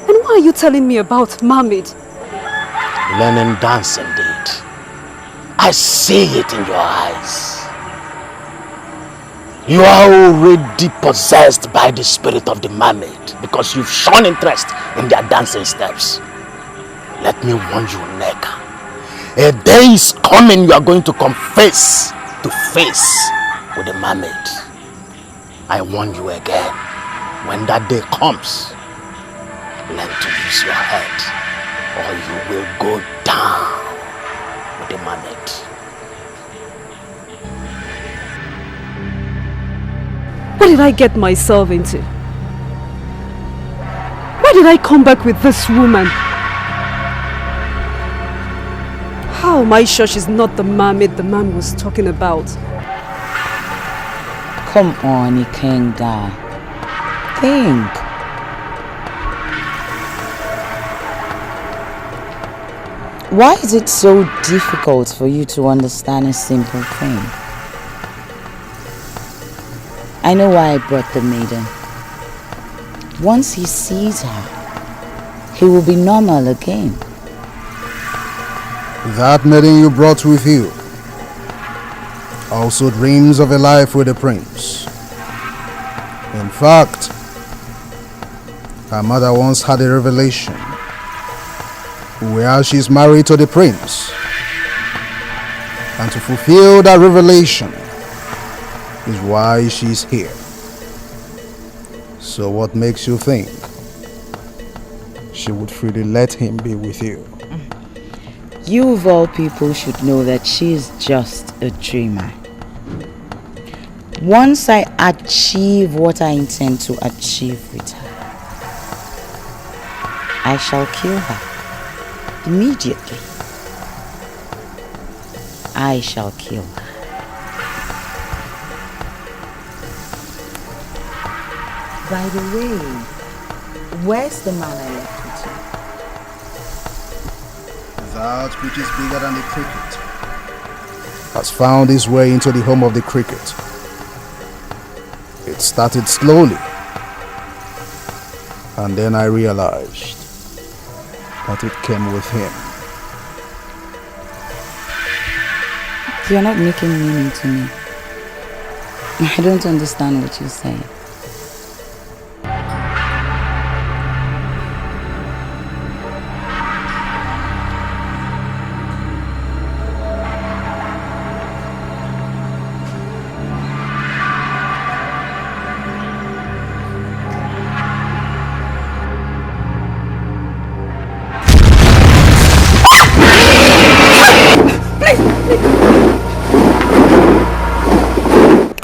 And why are you telling me about mermaid? Learning dance indeed. I see it in your eyes. You are already possessed by the spirit of the mermaid because you've shown interest in their dancing steps. Let me warn you, Neka. A day is coming you are going to come face to face with the mermaid. I warn you again. When that day comes, learn to use your head or you will go down with the mermaid. What did I get myself into? Why did I come back with this woman? How am I sure she's not the mermaid the man was talking about? Come on, Ikenga. Think. Why is it so difficult for you to understand a simple thing? I know why I brought the maiden. Once he sees her, he will be normal again. That maiden you brought with you also dreams of a life with the prince. In fact, her mother once had a revelation where she's married to the prince. And to fulfill that revelation is why she's here. So what makes you think she would freely let him be with you? You of all people should know that she is just a dreamer. Once I achieve what I intend to achieve with her, I shall kill her immediately. I shall kill her. By the way, where's the man I left with you? That which is bigger than the cricket has found its way into the home of the cricket. It started slowly, and then I realized that it came with him. You're not making meaning to me. I don't understand what you're saying.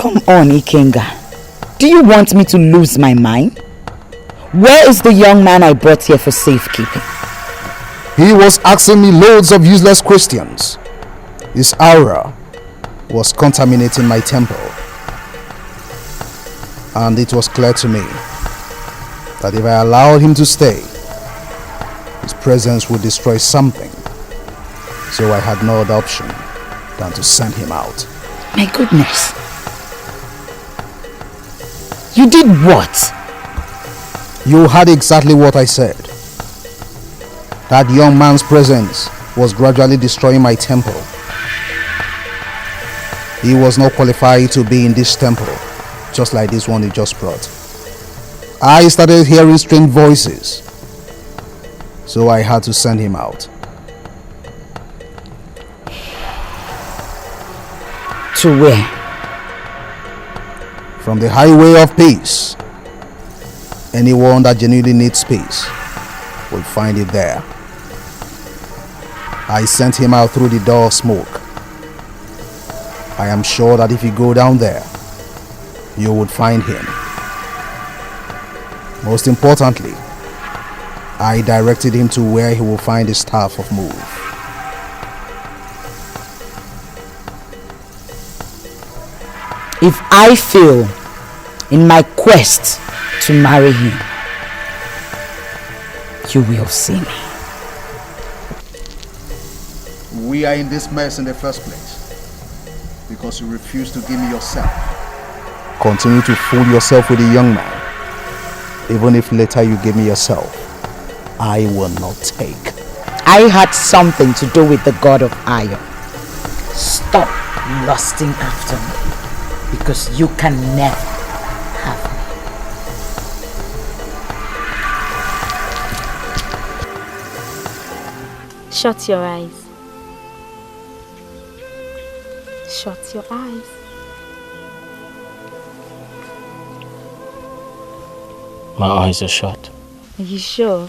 Come on, Ikenga. Do you want me to lose my mind? Where is the young man I brought here for safekeeping? He was asking me loads of useless questions. His aura was contaminating my temple. And it was clear to me that if I allowed him to stay, his presence would destroy something. So I had no other option than to send him out. My goodness. You did what? You heard exactly what I said. That young man's presence was gradually destroying my temple. He was not qualified to be in this temple, just like this one you just brought. I started hearing strange voices, so I had to send him out. To where? From the highway of peace Anyone that genuinely needs peace will find it there. I sent him out through the door of smoke. I am sure that if you go down there, you would find him. Most importantly, I directed him to where he will find the staff of move. If I fail in my quest to marry him, you will see me. We are in this mess in the first place because you refused to give me yourself. Continue to fool yourself with a young man. Even if later you give me yourself, I will not take. I had something to do with the god of iron. Stop lusting after me, because you can never have me. Shut your eyes. Shut your eyes. My eyes are shut. Are you sure?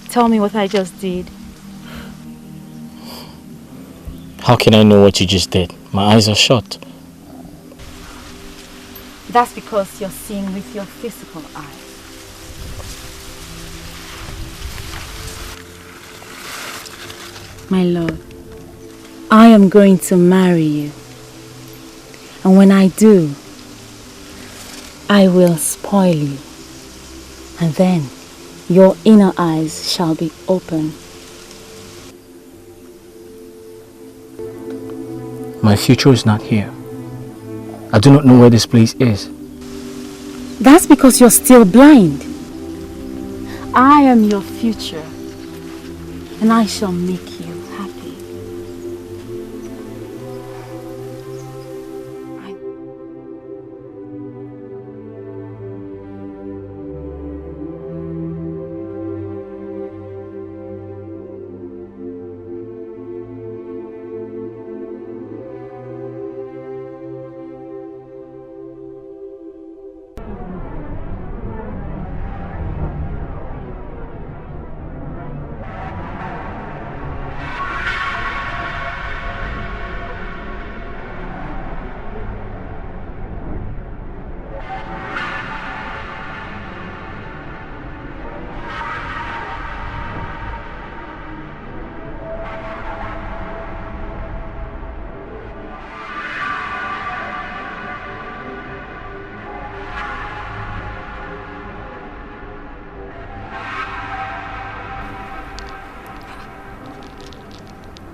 Tell me what I just did. How can I know what you just did? My eyes are shut. That's because you're seeing with your physical eyes. My love, I am going to marry you. And when I do, I will spoil you. And then your inner eyes shall be open. My future is not here. I do not know where this place is. That's because you're still blind. I am your future, and I shall make you happy.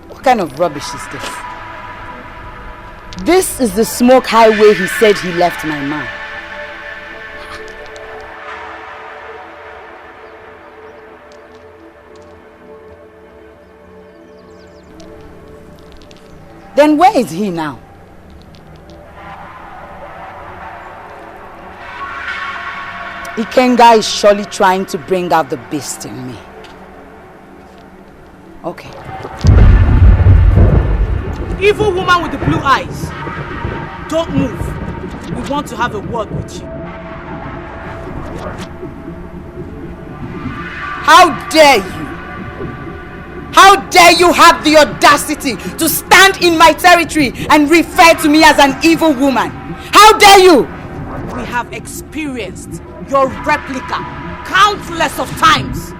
What kind of rubbish is this? This is the smoke highway he said he left my man. Then where is he now? Ikenga is surely trying to bring out the beast in me. Okay. Evil woman with the blue eyes. Don't move. We want to have a word with you. How dare you? How dare you have the audacity to stand in my territory and refer to me as an evil woman? How dare you? We have experienced your replica countless of times.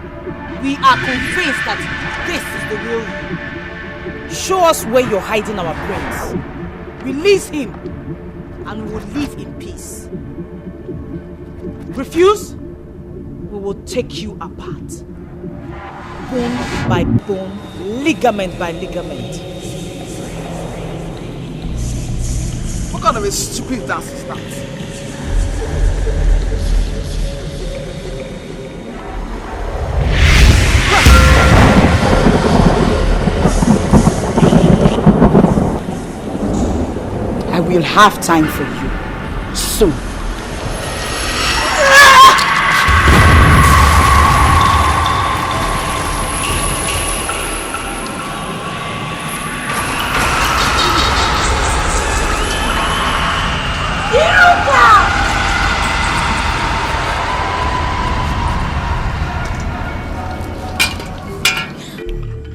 We are convinced that this is the real you. Show us where you're hiding our prince. Release him and we will live in peace. Refuse? We will take you apart. Bone by bone, ligament by ligament. What kind of a stupid dance is that? I will have time for you soon.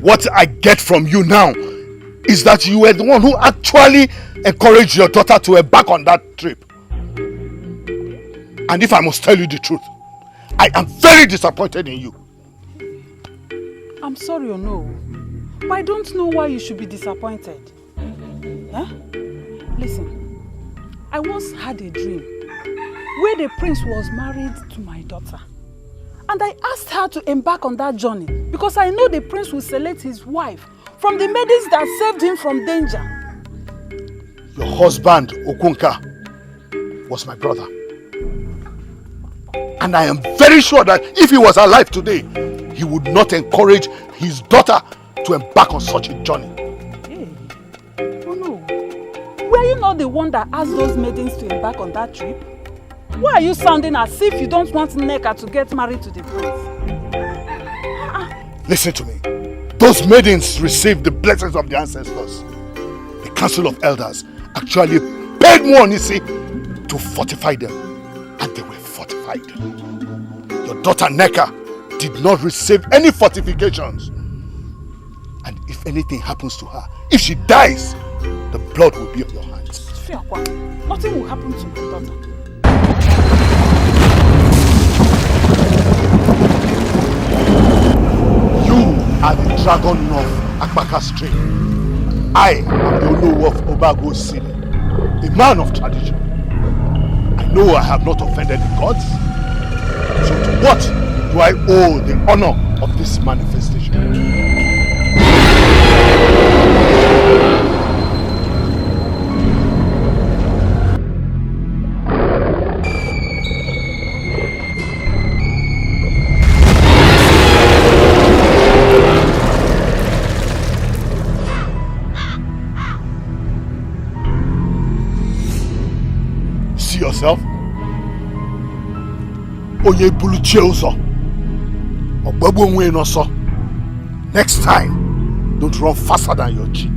What I get from you now is that you were the one who actually encouraged your daughter to embark on that trip. And if I must tell you the truth, I am very disappointed in you. I'm sorry, Ono, but I don't know why you should be disappointed. Huh? Listen, I once had a dream where the prince was married to my daughter. And I asked her to embark on that journey because I know the prince will select his wife from the maidens that saved him from danger. Your husband, Okunka, was my brother. And I am very sure that if he was alive today, he would not encourage his daughter to embark on such a journey. Hey, oh no. Were you not the one that asked those maidens to embark on that trip? Why are you sounding as if you don't want Nneka to get married to the prince? Listen to me. Those maidens received the blessings of the ancestors. The council of elders actually paid more Onisi to fortify them. And they were fortified. Your daughter Nneka did not receive any fortifications. And if anything happens to her, if she dies, the blood will be on your hands. Nothing will happen to my daughter. You are the dragon of Akbaka Stream. I am the Olowo of Obago City, a man of tradition. I know I have not offended the gods. So to what do I owe the honor of this manifestation? Yourself? Oye buluche uzo. Ogbabu onwe no so. Next time, don't run faster than your chi.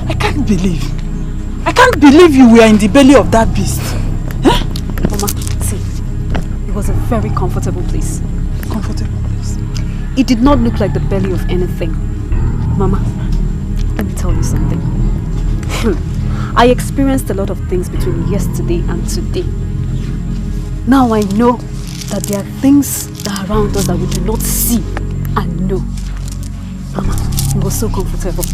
I can't believe you were in the belly of that beast. Huh? Mama, see, it was a very comfortable place. Comfortable place? It did not look like the belly of anything. Mama, let me tell you something. I experienced a lot of things between yesterday and today. Now I know that there are things that are around us that we do not see and know. Mama, it was so comfortable.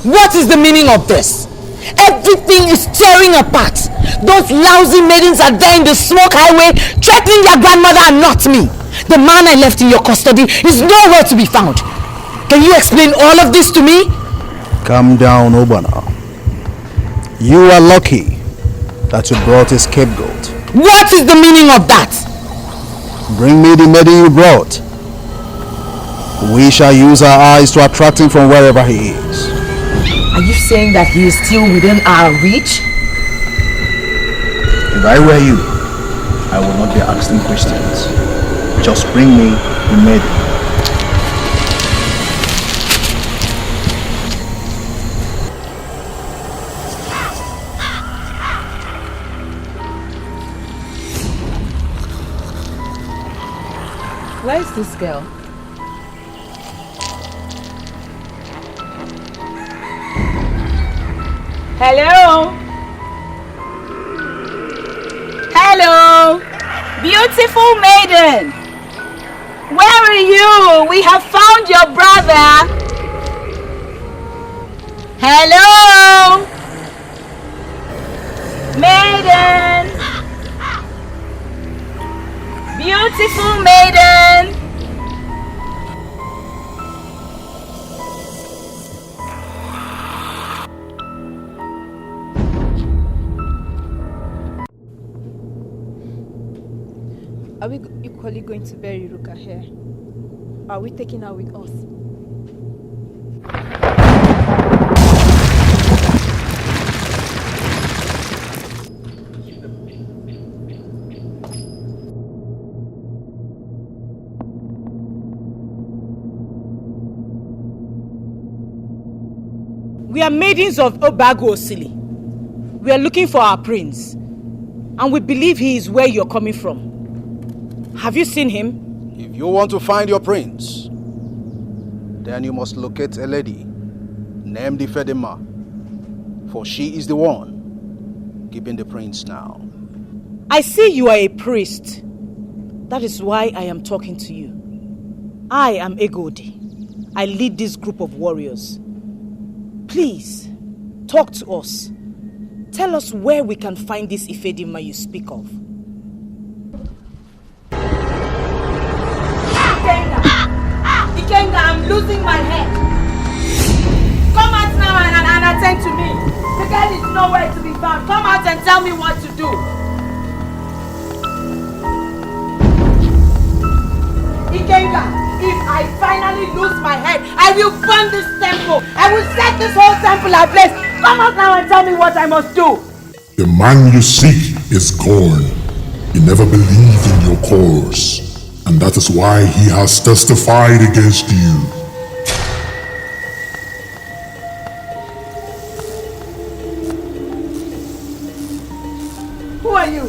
What is the meaning of this? Everything is tearing apart. Those lousy maidens are there in the smoke highway, threatening their grandmother and not me. The man I left in your custody is nowhere to be found. Can you explain all of this to me? Calm down, Obana. You are lucky that you brought a scapegoat. What is the meaning of that? Bring me the maiden you brought. We shall use our eyes to attract him from wherever he is. Are you saying that he is still within our reach? If I were you, I would not be asking questions. Just bring me the maiden. Where is this girl? Hello? Hello? Beautiful maiden! Where are you? We have found your brother! Hello? Maiden! Beautiful maiden! Are we equally going to bury Ruka here? Are we taking her with us? We are maidens of Obago Osili. We are looking for our prince, and we believe he is where you're coming from. Have you seen him? If you want to find your prince, then you must locate a lady named Ifedima, for she is the one keeping the prince now. I see you are a priest. That is why I am talking to you. I am Egodi. I lead this group of warriors. Please, talk to us. Tell us where we can find this Ifedima you speak of. Ikenga, I'm losing my head. Come out now and attend to me. The girl is nowhere to be found. Come out and tell me what to do. Ikenga, if I finally lose my head, I will burn this temple. I will set this whole temple ablaze. Come out now and tell me what I must do. The man you seek is gone. He never believed in your cause, and that is why he has testified against you. Who are you?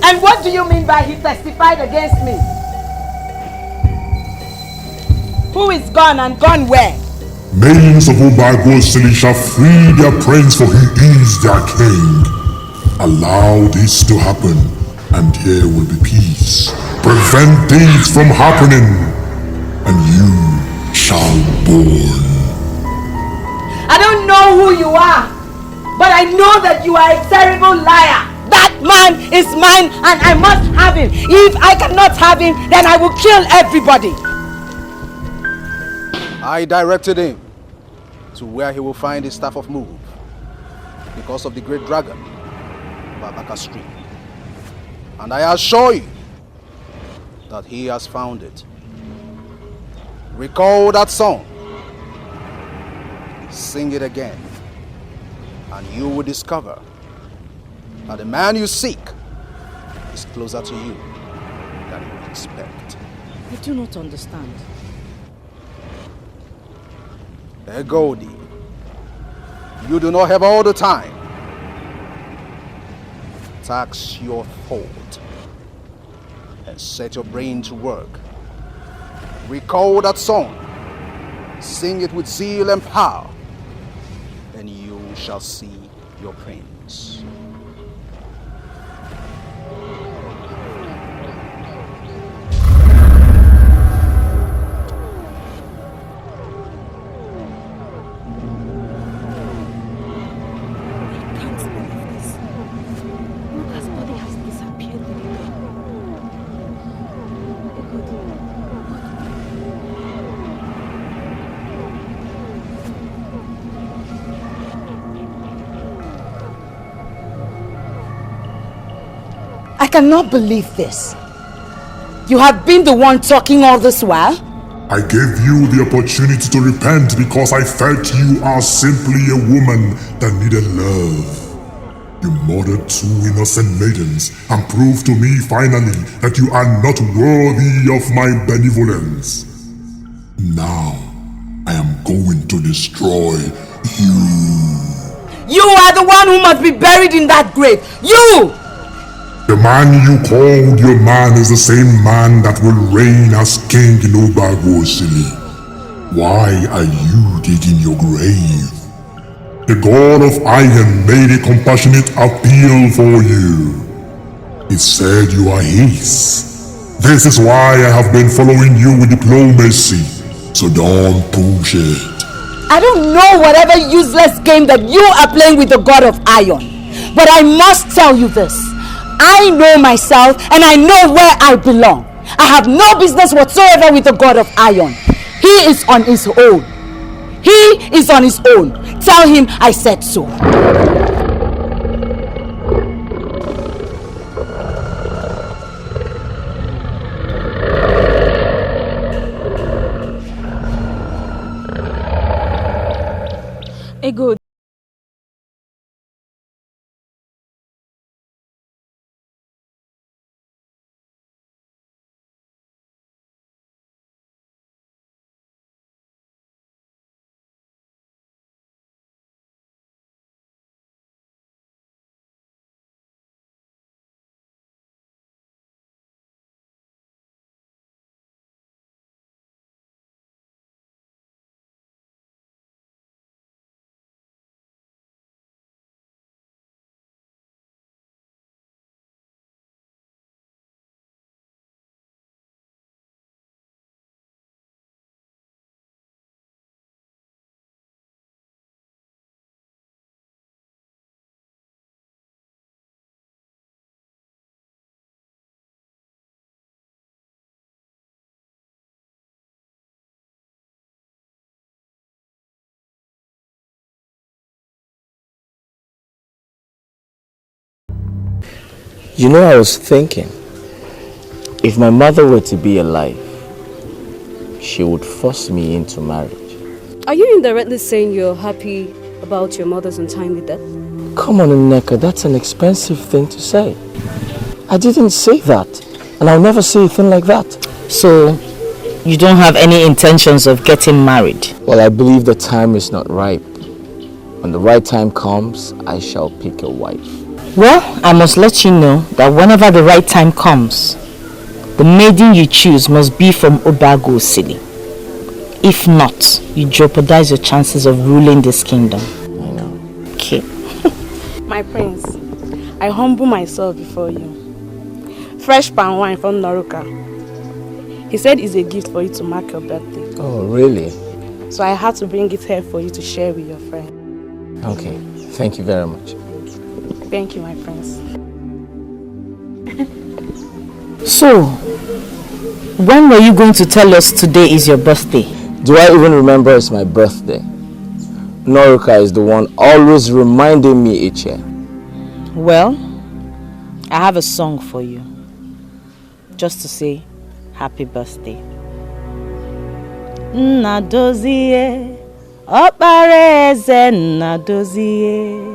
And what do you mean by he testified against me? Who is gone and gone where? Maidens of Obagosili shall free their prince, for he is their king. Allow this to happen, and there will be peace. Prevent things from happening, and you shall born. I don't know who you are, but I know that you are a terrible liar. That man is mine and I must have him. If I cannot have him, then I will kill everybody. I directed him to where he will find the staff of move because of the great dragon, Babaka Stream. And I assure you that he has found it. Recall that song. Sing it again, and you will discover that the man you seek is closer to you than you expect. I do not understand. Egodi, you do not have all the time. Tax your thought and set your brain to work. Recall that song, sing it with zeal and power, and you shall see your prince. I cannot believe this. You have been the one talking all this while? I gave you the opportunity to repent because I felt you are simply a woman that needed love. You murdered 2 innocent maidens and proved to me finally that you are not worthy of my benevolence. Now, I am going to destroy you. You are the one who must be buried in that grave. You! The man you called your man is the same man that will reign as king in Obagosili. Why are you digging your grave? The god of iron made a compassionate appeal for you. He said you are his. This is why I have been following you with diplomacy. So don't push it. I don't know whatever useless game that you are playing with the god of iron. But I must tell you this. I know myself and I know where I belong. I have no business whatsoever with the god of iron. He is on his own. He is on his own. Tell him I said so. Ego, You know, I was thinking, if my mother were to be alive, she would force me into marriage. Are you indirectly saying you're happy about your mother's untimely death? Come on, Nneka, that's an expensive thing to say. I didn't say that, and I'll never say a thing like that. So, you don't have any intentions of getting married? Well, I believe the time is not ripe. When the right time comes, I shall pick a wife. Well, I must let you know that whenever the right time comes, the maiden you choose must be from Obagu Osili. If not, you jeopardize your chances of ruling this kingdom. I know. Okay. My prince, I humble myself before you. Fresh palm wine from Noruka. He said it's a gift for you to mark your birthday. Oh, really? So I had to bring it here for you to share with your friend. Okay, thank you very much. Thank you, my prince. So, when were you going to tell us today is your birthday? Do I even remember it's my birthday? Noruka is the one always reminding me each year. Well, I have a song for you. Just to say happy birthday. Nnadozie, Okpareze Nnadozie.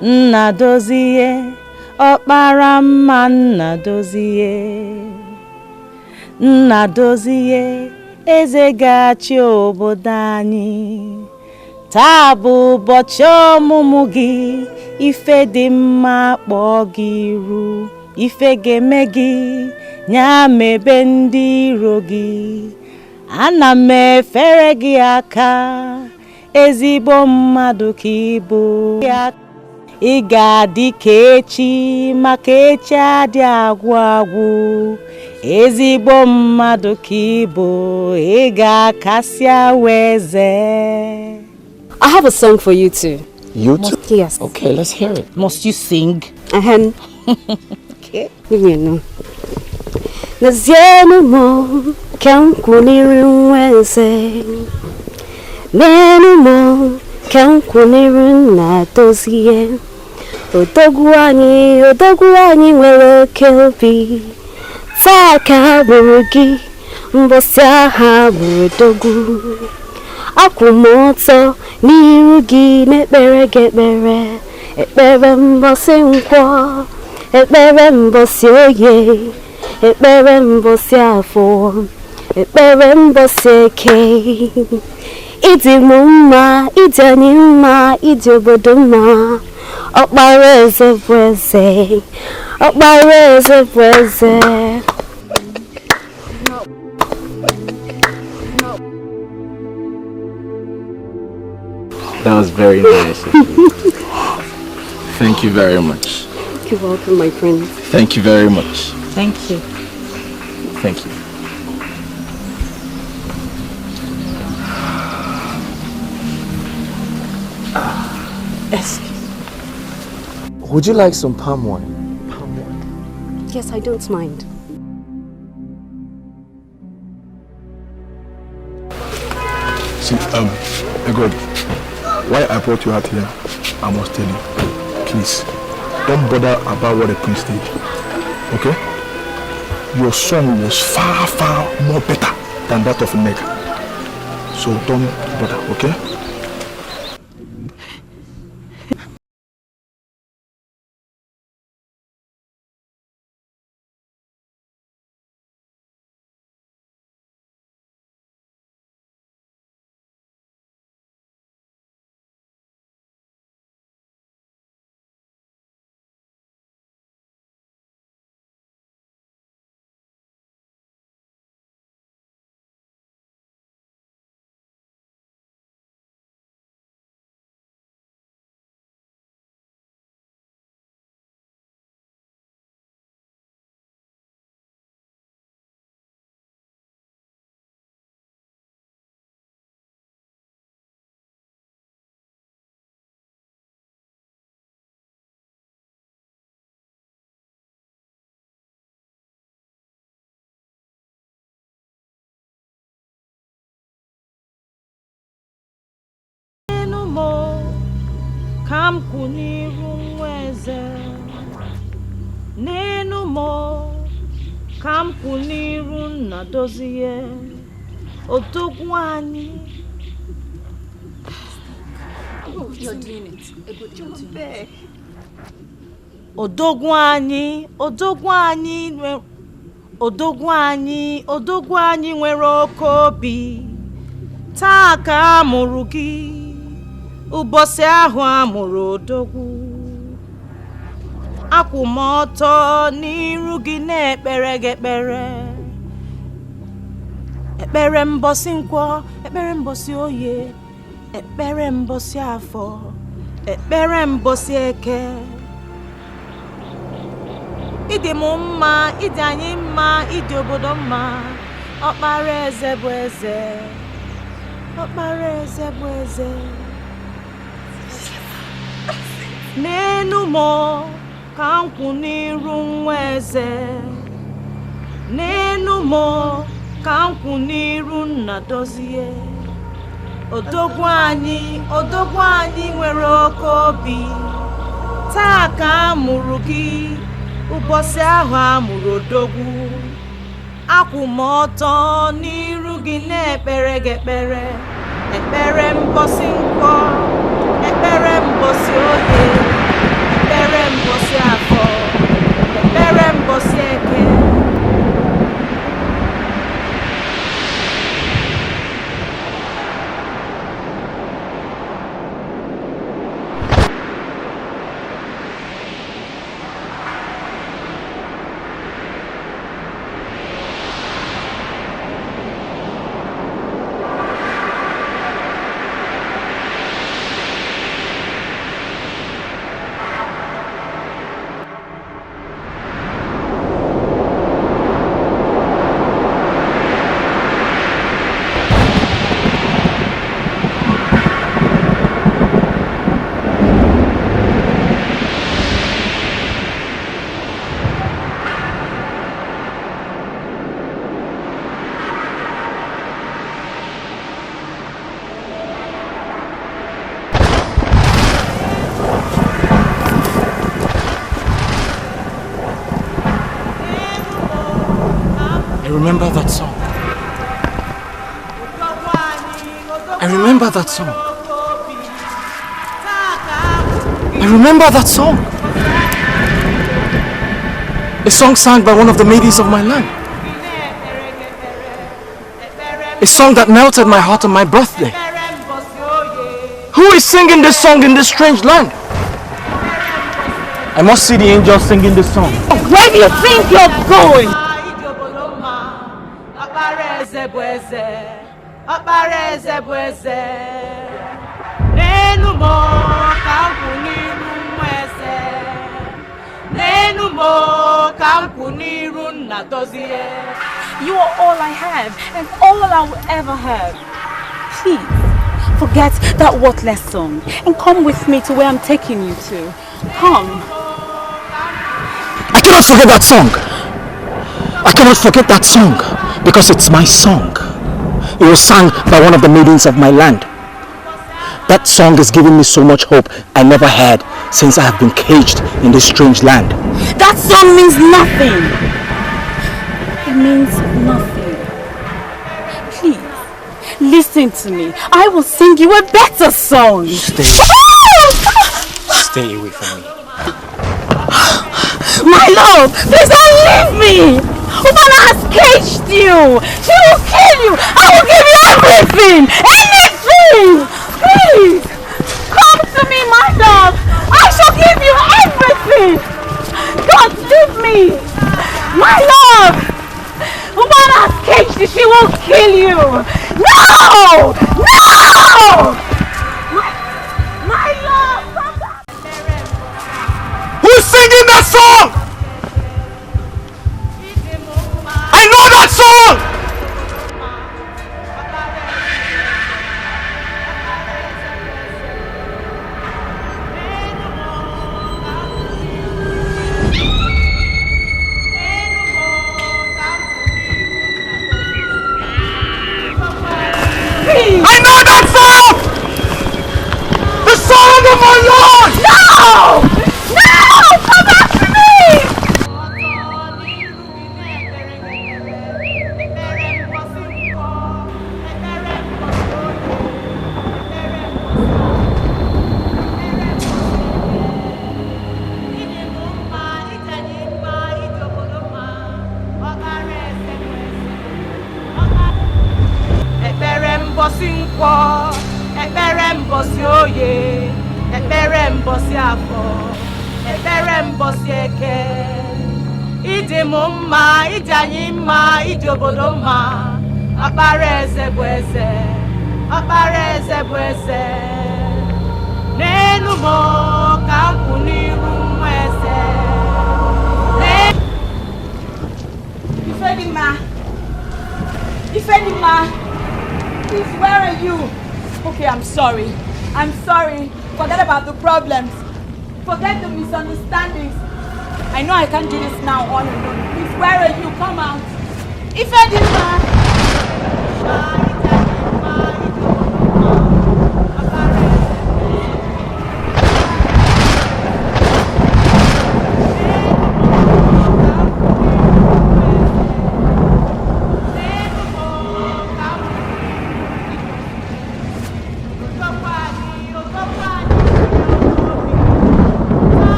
Nnadozie, Okparamma Nnadozie. Nnadozie, Eze ga-achị obodo anyị. Taa bụ ụbọchị ọmụmụ gị, ife dị mma kpọọ gị iru, ife ga-eme gị, nya mebe ndị iro gị. Ana m efere gị aka, ezigbo mmadụ ka ịbụ. Ị ga-adị ka echi, maka echi adị agwụ agwụ. Ezigbo mmadụ ka ịbụ, ị ga-akasị aweze. I have a song for you too. You too? Yes. Okay, let's hear it. Must you sing? Okay. Give me a no. Nazienu mo kankuniri nweze. Nenu mo kankuniri Nnadozie. Odogwu anyị nwere oke obi. Taa ka mụrụ gị, mbọsị aha mụrụ odogwu. Akwụ m ọtọ n'iru gị n'ekpere gị ekpere. Ekpere mbọsị nkwọ, ekpere mbọsị oye, ekpere mbọsị afọ, ekpere mbọsị eke. Ịdị m mma, ịdị anyị mma, ịdị obodo mma. Ọkpara eze bụ eze, ọkpara eze bụ eze. That was very nice of you. Thank you very much. You're welcome, my friend. Thank you very much. Thank you. Thank you. Yes. Would you like some palm wine? Yes, I don't mind. See, God, why I brought you out here, I must tell you. Please, don't bother about what the prince did. Okay? Your song was far, far more better than that of Nneka. So don't bother, okay? Kam kuniru nweze. Nenu mo kampuniru na dozie Otogwani. You're doing it. A good job to you. Odogwani nwere okobi. Taka amụrụ gị. Ụbọchị ahụ amụrụ odogwu. Akwụ m ọtọ n'iru gị na-ekpere gị ekpere. Ekpere mbọsị nkwọ, ekpere mbọsị oye, ekpere mbọsị afọ, ekpere mbọsị eke. Ịdị m mma, ịdị anyị mma, ịdị obodo mma. Ọkpara eze bụ eze, ọkpara eze bụ eze. N'enu mo ka m kwụ n'iru nwa eze. N'enu mo ka m kwụ n'iru nna dozie. Odogwu anyị nwere oke obi. Taa ka amụrụ gị, ụbọchị ahụ amụrụ odogwu. Akwụ m ọtọ n'iru gị na-ekpere gị ekpere. Ekpere mbọsị nkwọ, ekpere mbọsị oye, ekpere mbọsị afọ, ekpere mbọsị eke. remember that song. I remember that song. I remember that song. A song sung by one of the maidens of my land. A song that melted my heart on my birthday. Who is singing this song in this strange land? I must see the angels singing this song. Where do you think you're going? You are all I have and all I will ever have. Please, forget that worthless song and come with me to where I'm taking you to. Come. I cannot forget that song. I cannot forget that song because it's my song. It was sung by one of the maidens of my land. That song is giving me so much hope I never had since I have been caged in this strange land. That song means nothing. It means nothing. Please, listen to me. I will sing you a better song. Stay away from me. My love, please don't leave me. Umana has caged you. She will kill you. I will give you everything. Anything. Please, come to me, my love. I shall give you everything. Don't leave me. My love. Umana has caged you. She will kill you. No! No! My love. Who's singing that song? I know that song! I know that song! The song of my Lord! No! No! Come back to me! mbosi nkwo, ekpere mbosi oye, ekpere mbosi afọ, ekpere mbosi eke. Ide mo mma, ide anyị mma, ide obodo mma. Akpara eze bụ eze, akpara eze bụ eze. N'elu mo ka m kwụ n'iru nwa eze. Ifedima, please, where are you? Okay, I'm sorry. I'm sorry. Forget about the problems. Forget the misunderstandings. I know I can't do this now on and on. Please, where are you? Come out. Ifedima!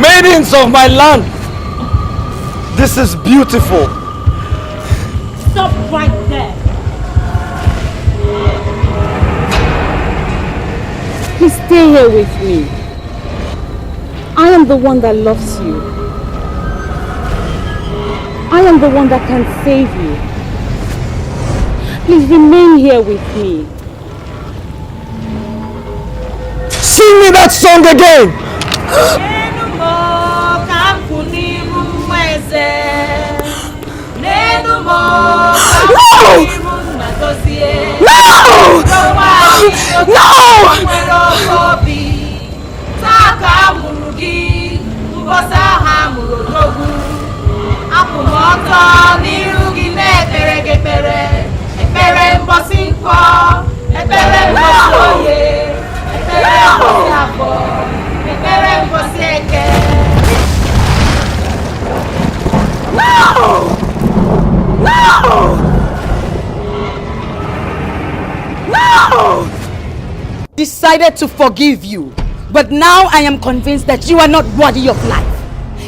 Maidens of my land, this is beautiful. Stop right there. Please stay here with me. I am the one that loves you. I am the one that can save you. Please remain here with me. Sing me that song again! Decided to forgive you, but now I am convinced that you are not worthy of life.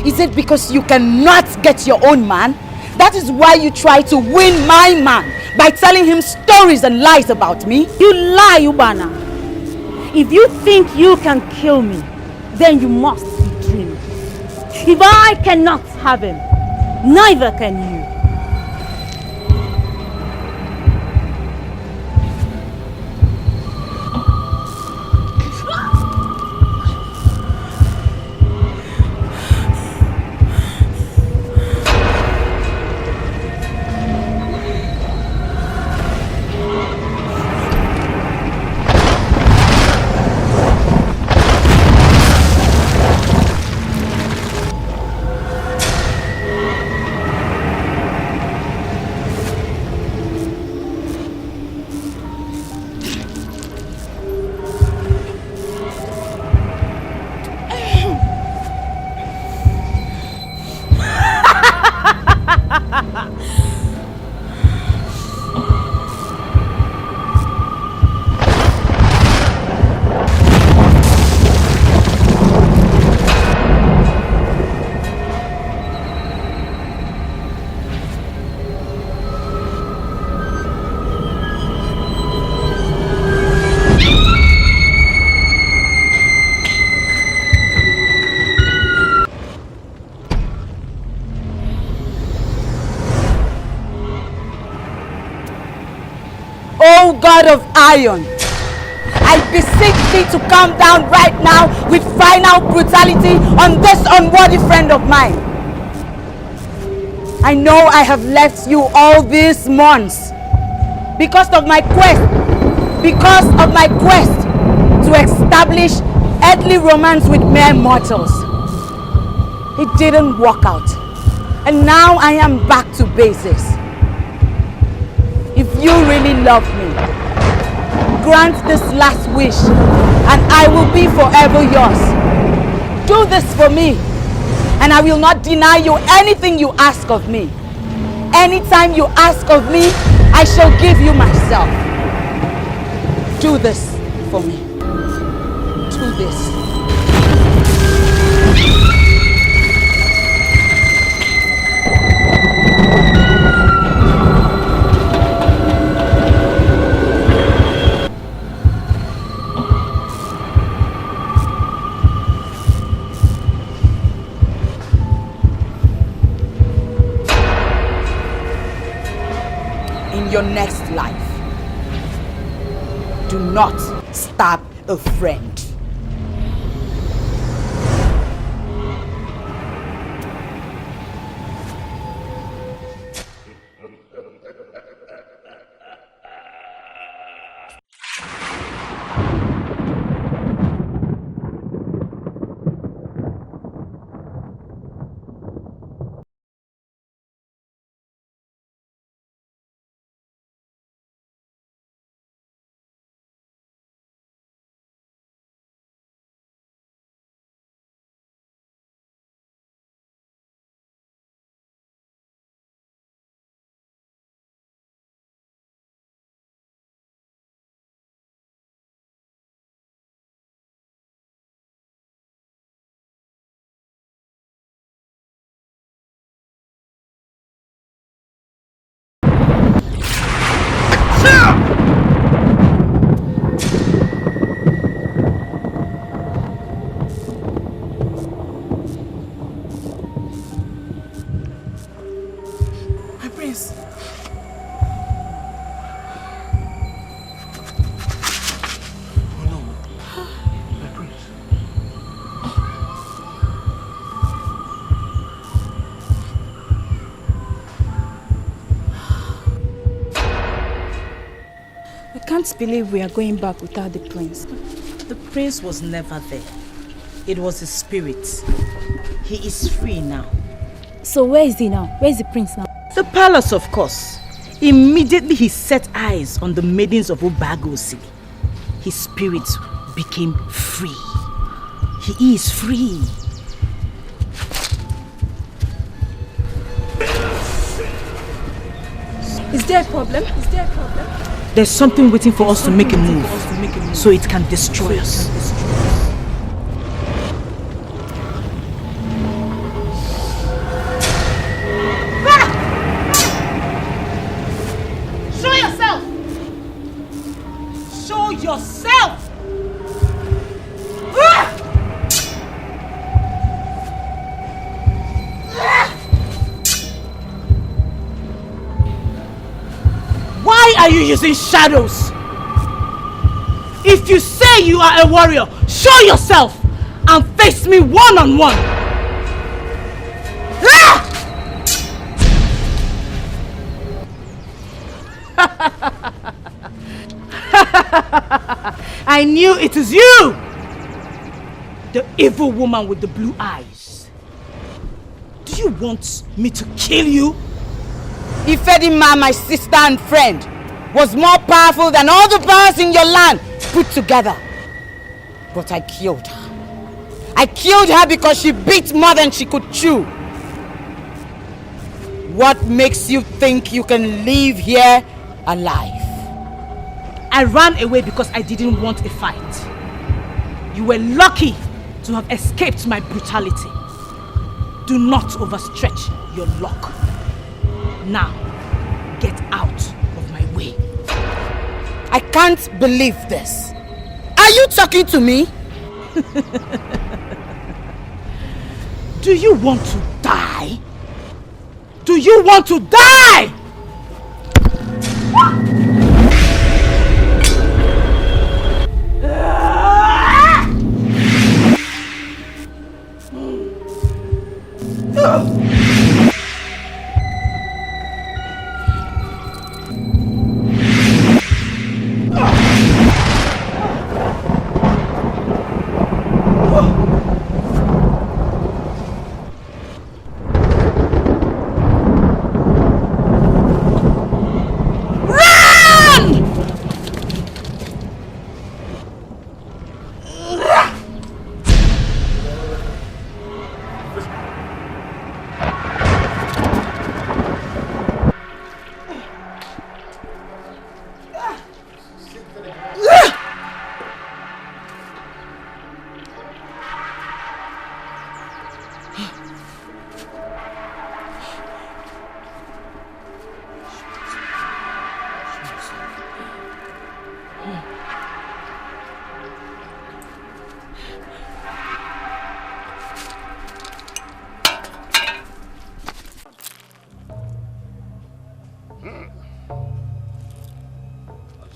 Is it because you cannot get your own man? That is why you try to win my man by telling him stories and lies about me? You lie, Ubana. If you think you can kill me, then you must be dreaming. If I cannot have him, neither can you. God of iron, I beseech thee to come down right now with final brutality on this unworthy friend of mine. I know I have left you all these months because of my quest to establish earthly romance with mere mortals. It didn't work out, and now I am back to basics. If you really love me, grant this last wish and I will be forever yours. Do this for me and I will not deny you anything you ask of me. Anytime you ask of me, I shall give you myself. Do this for me. Do this. Your next life, do not stab a friend. I can't believe we are going back without the prince. The prince was never there. It was his spirit. He is free now. So where is he now? Where is the prince now? The palace, of course. Immediately he set eyes on the maidens of Obago. His spirit became free. He is free. Is there a problem? Is there a problem? There's something waiting for us to make a move, so it can destroy us. Show yourself! Show yourself! Why are you using shadows? If you say you are a warrior, show yourself and face me one-on-one. I knew it is you! The evil woman with the blue eyes. Do you want me to kill you? Ifedima, my sister and friend, was more powerful than all the powers in your land put together. But I killed her. I killed her because she bit more than she could chew. What makes you think you can live here alive? I ran away because I didn't want a fight. You were lucky to have escaped my brutality. Do not overstretch your luck. Now, get out of my way. I can't believe this. Are you talking to me? Do you want to die? Do you want to die?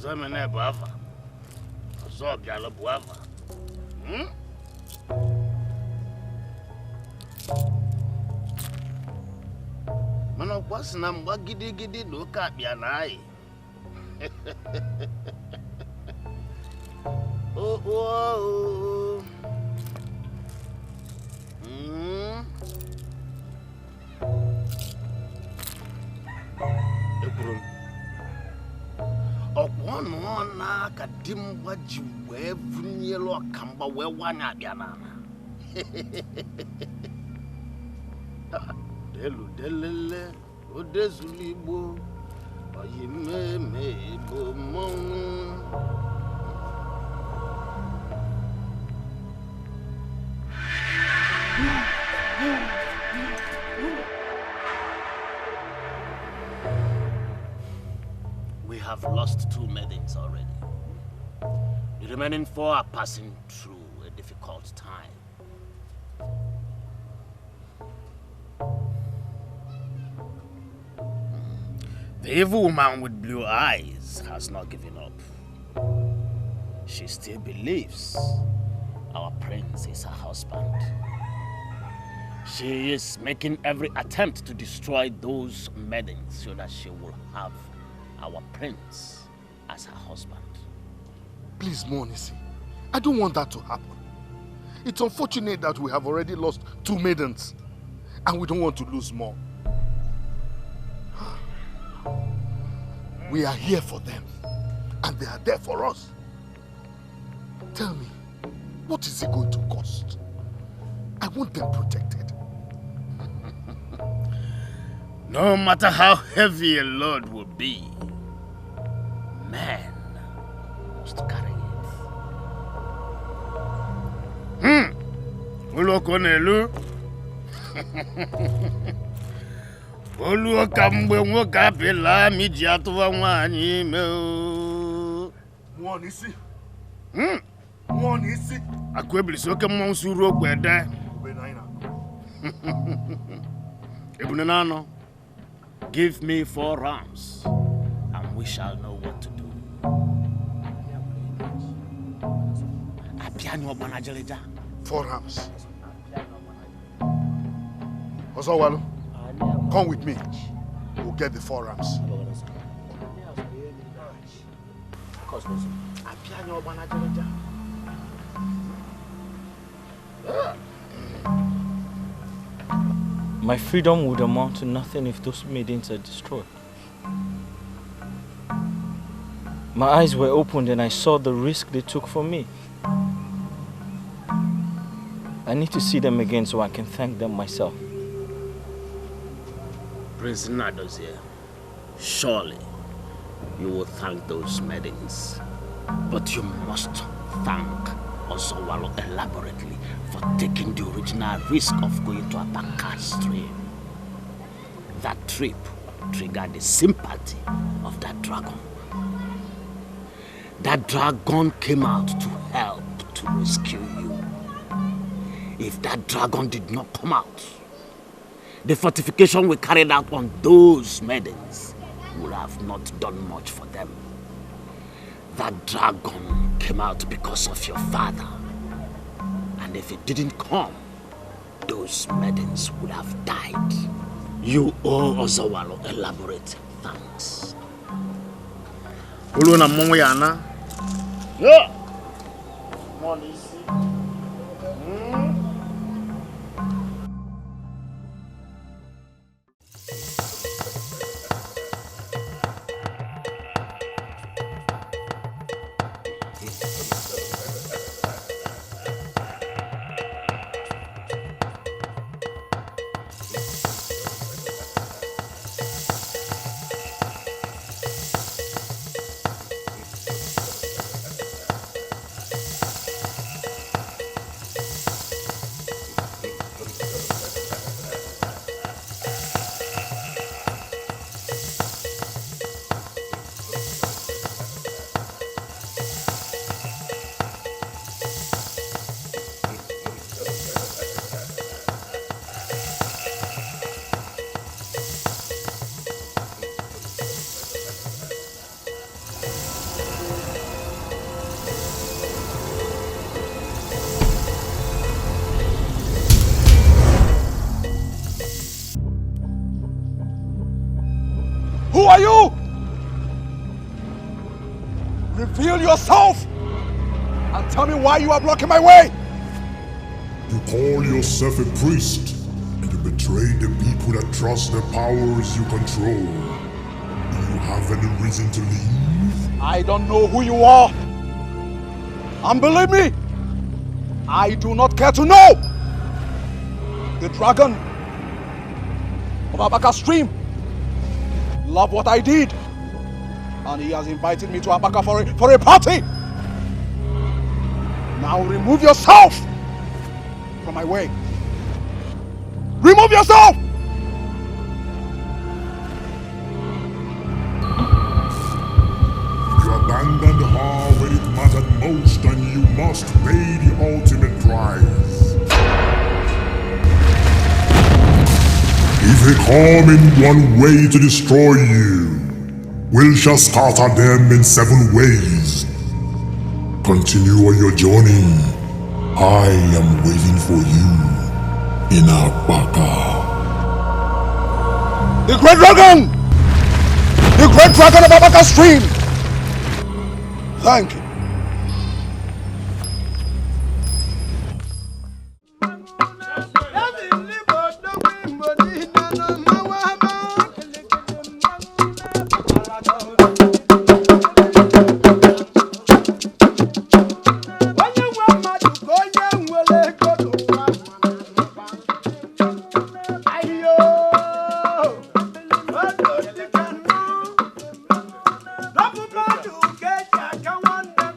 Zamene Bava. Zobjala Buava. Mano kwasina mwa gidi do kapya naye. Oh. Ekuru. Okwono na kadim waji we vunyelo kamba we wanya bianana. Delu delele odezulibo oyimeme bomon. We have lost 2 maidens already. The remaining 4 are passing through a difficult time. The evil woman with blue eyes has not given up. She still believes our prince is her husband. She is making every attempt to destroy those maidens so that she will have our prince as her husband. Please, Monisi, I don't want that to happen. It's unfortunate that we have already lost 2 maidens, and we don't want to lose more. We are here for them, and they are there for us. Tell me, what is it going to cost? I want them protected. No matter how heavy a load will be, man must carry it. Ulokonelu. Olu kambe nwoka pela miji atuwa nwanyi me o. Monisi. Monisi. Akwebili soke monsuru ogbede. Ebunenano. Give me 4 rams, and we shall know what to do. Apiano Banajaleja. 4 rams. Ozowalu, come with me. We'll get the 4 rams. Apiano Banajaleja. My freedom would amount to nothing if those maidens are destroyed. My eyes were opened and I saw the risk they took for me. I need to see them again so I can thank them myself. Prince Nadozie, surely you will thank those maidens, but you must thank Osowalo elaborately for taking the original risk of going to Abaka stream. That trip triggered the sympathy of that dragon. That dragon came out to help to rescue you. If that dragon did not come out, the fortification we carried out on those maidens would have not done much for them. That dragon came out because of your father. And if it didn't come, those maidens would have died. You owe Ozawalo elaborate thanks. Uluna Momoyana? Yeah! Money. Who are you? Reveal yourself and tell me why you are blocking my way. You call yourself a priest and you betray the people that trust the powers you control. Do you have any reason to leave? I don't know who you are. And believe me, I do not care to know. The dragon of Abaka Stream loved what I did, and he has invited me to Abaka for a party. Now remove yourself from my way. Remove yourself! You abandoned her when it mattered most, and you must pay the ultimate price. If they come in one way to destroy you, we shall scatter them in 7 ways. Continue on your journey. I am waiting for you in Abaka. The Great Dragon! The Great Dragon of Abaka Stream! Thank you. One day.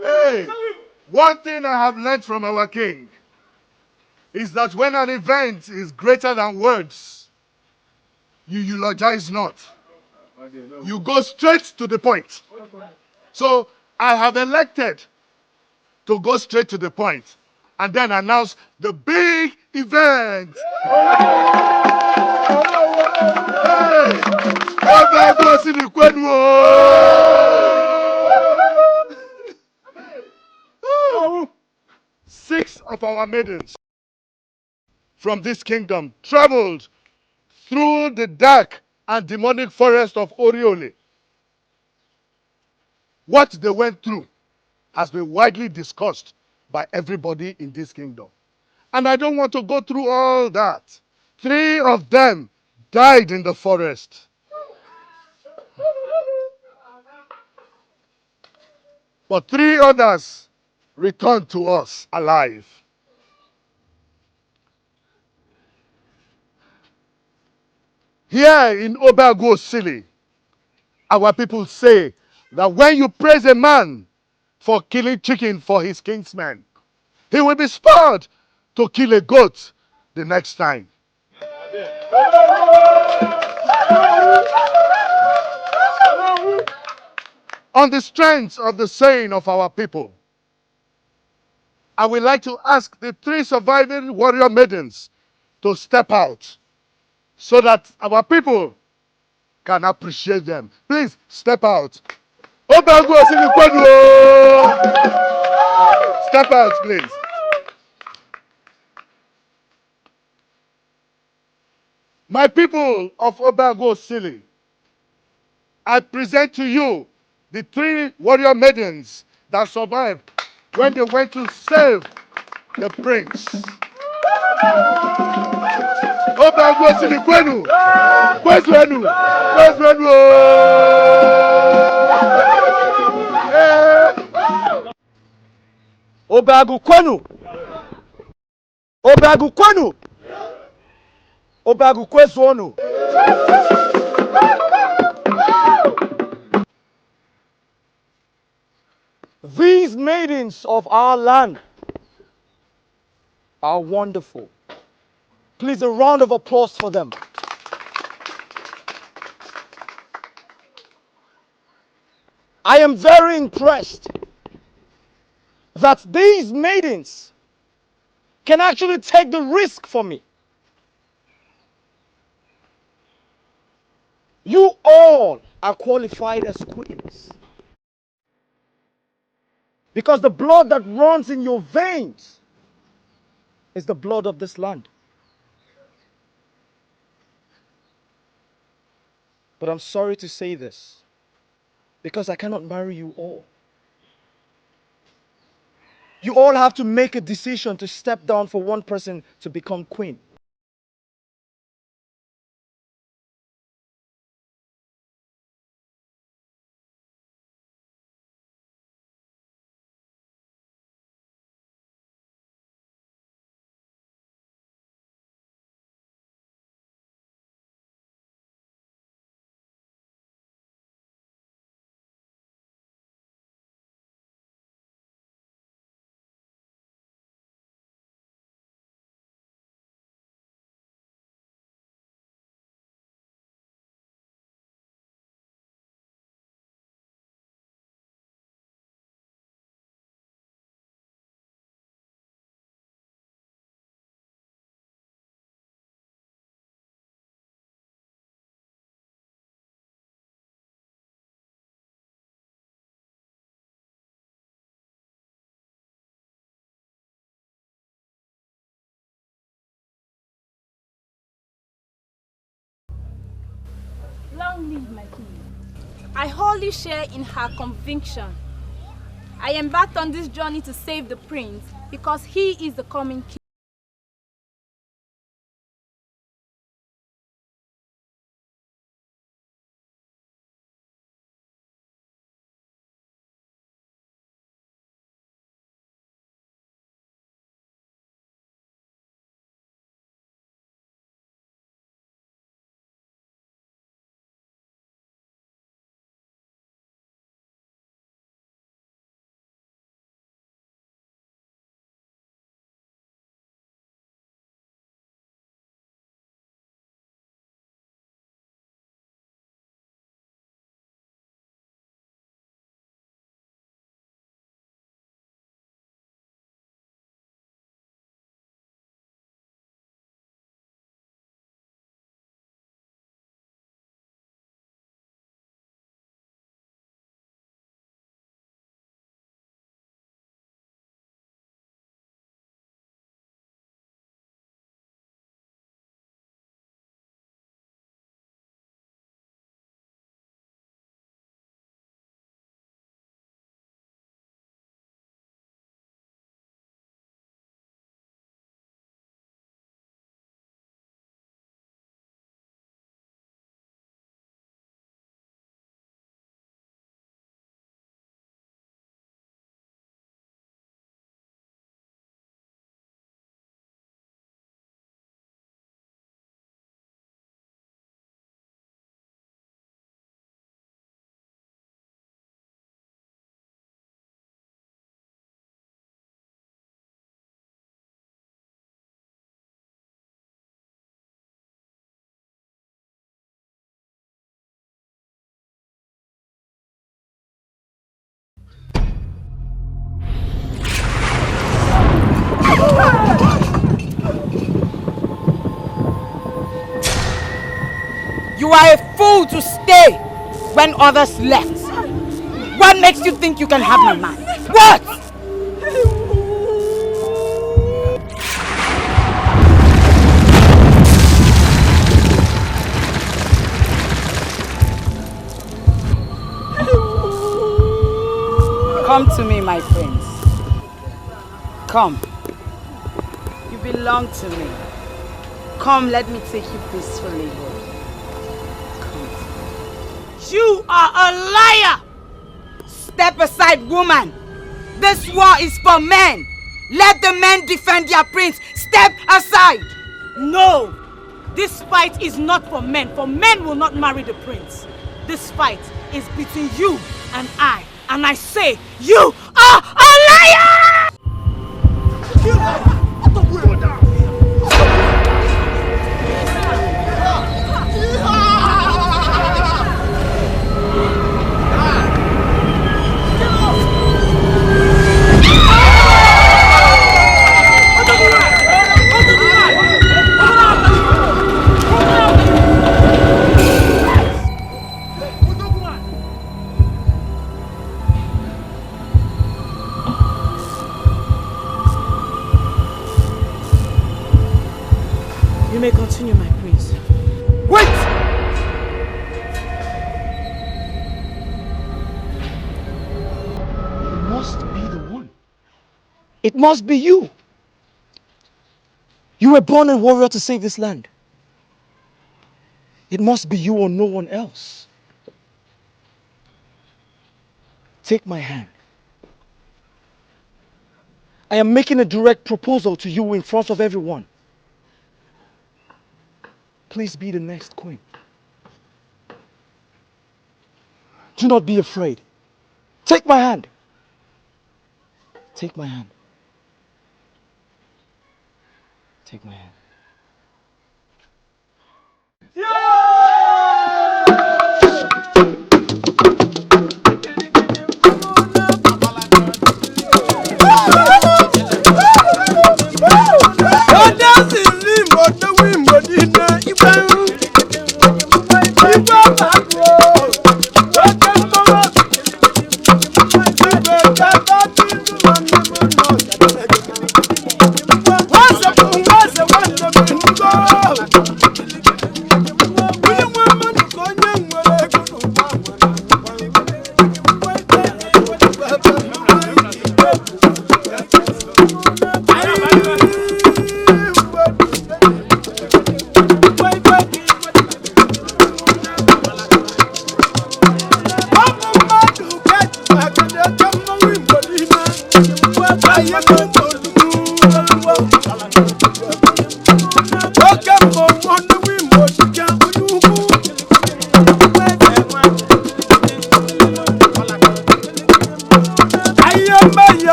Hey, one thing I have learned from our king is that when an event is greater than words, you eulogize not. You go straight to the point. So I have elected to go straight to the point and then announce the big event. Six of our maidens from this kingdom traveled through the dark and demonic forest of Oriole. What they went through has been widely discussed by everybody in this kingdom. And I don't want to go through all that. 3 of them died in the forest. But 3 others returned to us alive. Here in Obagosili, our people say that when you praise a man for killing chicken for his kinsmen, he will be spared to kill a goat the next time. On the strength of the saying of our people, I would like to ask the 3 surviving warrior maidens to step out so that our people can appreciate them. Please step out. Step out, please. My people of Obago Sili, I present to you the 3 warrior maidens that survived when they went to save the prince. Obago Sili Kwenu! Kwenu! Kwenu! Obagu Kwenu! Obagu Kwenu! Obagu Kwezwonu! These maidens of our land are wonderful. Please, a round of applause for them. I am very impressed that these maidens can actually take the risk for me. You all are qualified as queens. Because the blood that runs in your veins is the blood of this land. But I'm sorry to say this, because I cannot marry you all. You all have to make a decision to step down for one person to become queen. Long live my king. I wholly share in her conviction. I embarked on this journey to save the prince because he is the coming king. You are a fool to stay when others left. What makes you think you can have my man? What? Come to me, my friends. Come. You belong to me. Come, let me take you peacefully home. Come. You are a liar! Step aside, woman. This war is for men. Let the men defend their prince. Step aside. No! This fight is not for men. For men will not marry the prince. This fight is between you and I. And I say, you are a liar! You may continue, my prince. Wait! It must be the one. It must be you. You were born a warrior to save this land. It must be you or no one else. Take my hand. I am making a direct proposal to you in front of everyone. Please be the next queen. Do not be afraid. Take my hand. Take my hand. Take my hand.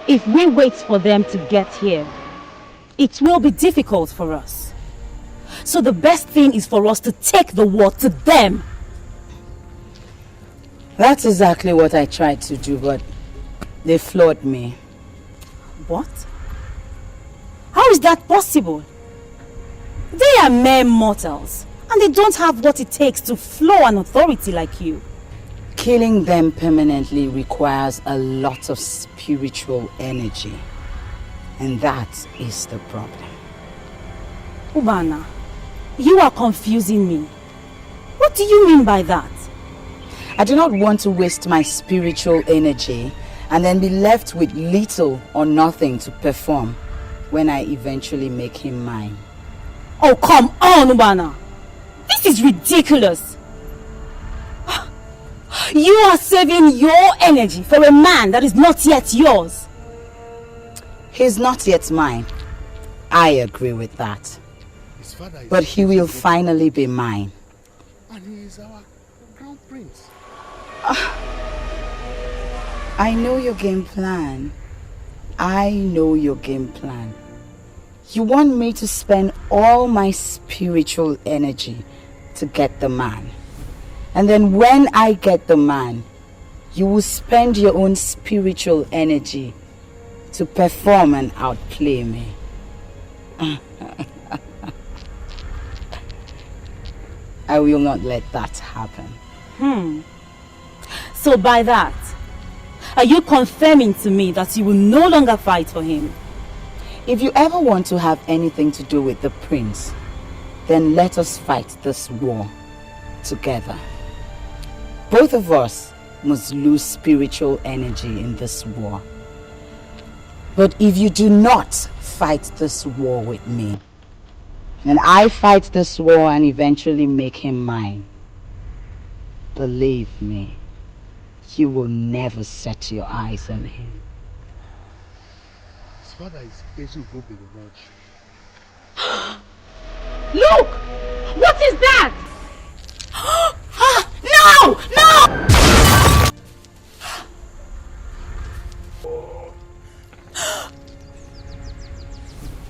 If we wait for them to get here, it will be difficult for us. So the best thing is for us to take the war to them. That's exactly what I tried to do, but they floored me. What? How is that possible? They are mere mortals, and they don't have what it takes to floor an authority like you. Killing them permanently requires a lot of spiritual energy. And that is the problem. Ubana, you are confusing me. What do you mean by that? I do not want to waste my spiritual energy and then be left with little or nothing to perform when I eventually make him mine. Oh, come on, Ubana. This is ridiculous. You are saving your energy for a man that is not yet yours. He's not yet mine. I agree with that. But he will finally be mine. And he is our crown prince. I know your game plan. I know your game plan. You want me to spend all my spiritual energy to get the man. And then when I get the man, you will spend your own spiritual energy to perform and outplay me. I will not let that happen. So by that, are you confirming to me that you will no longer fight for him? If you ever want to have anything to do with the prince, then let us fight this war together. Both of us must lose spiritual energy in this war. But if you do not fight this war with me, and I fight this war and eventually make him mine, believe me, you will never set your eyes on him. His father is Ezugo Begonachi. Look! What is that? No! No!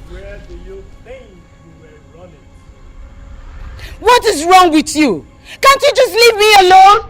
Where do you think you were running? What is wrong with you? Can't you just leave me alone?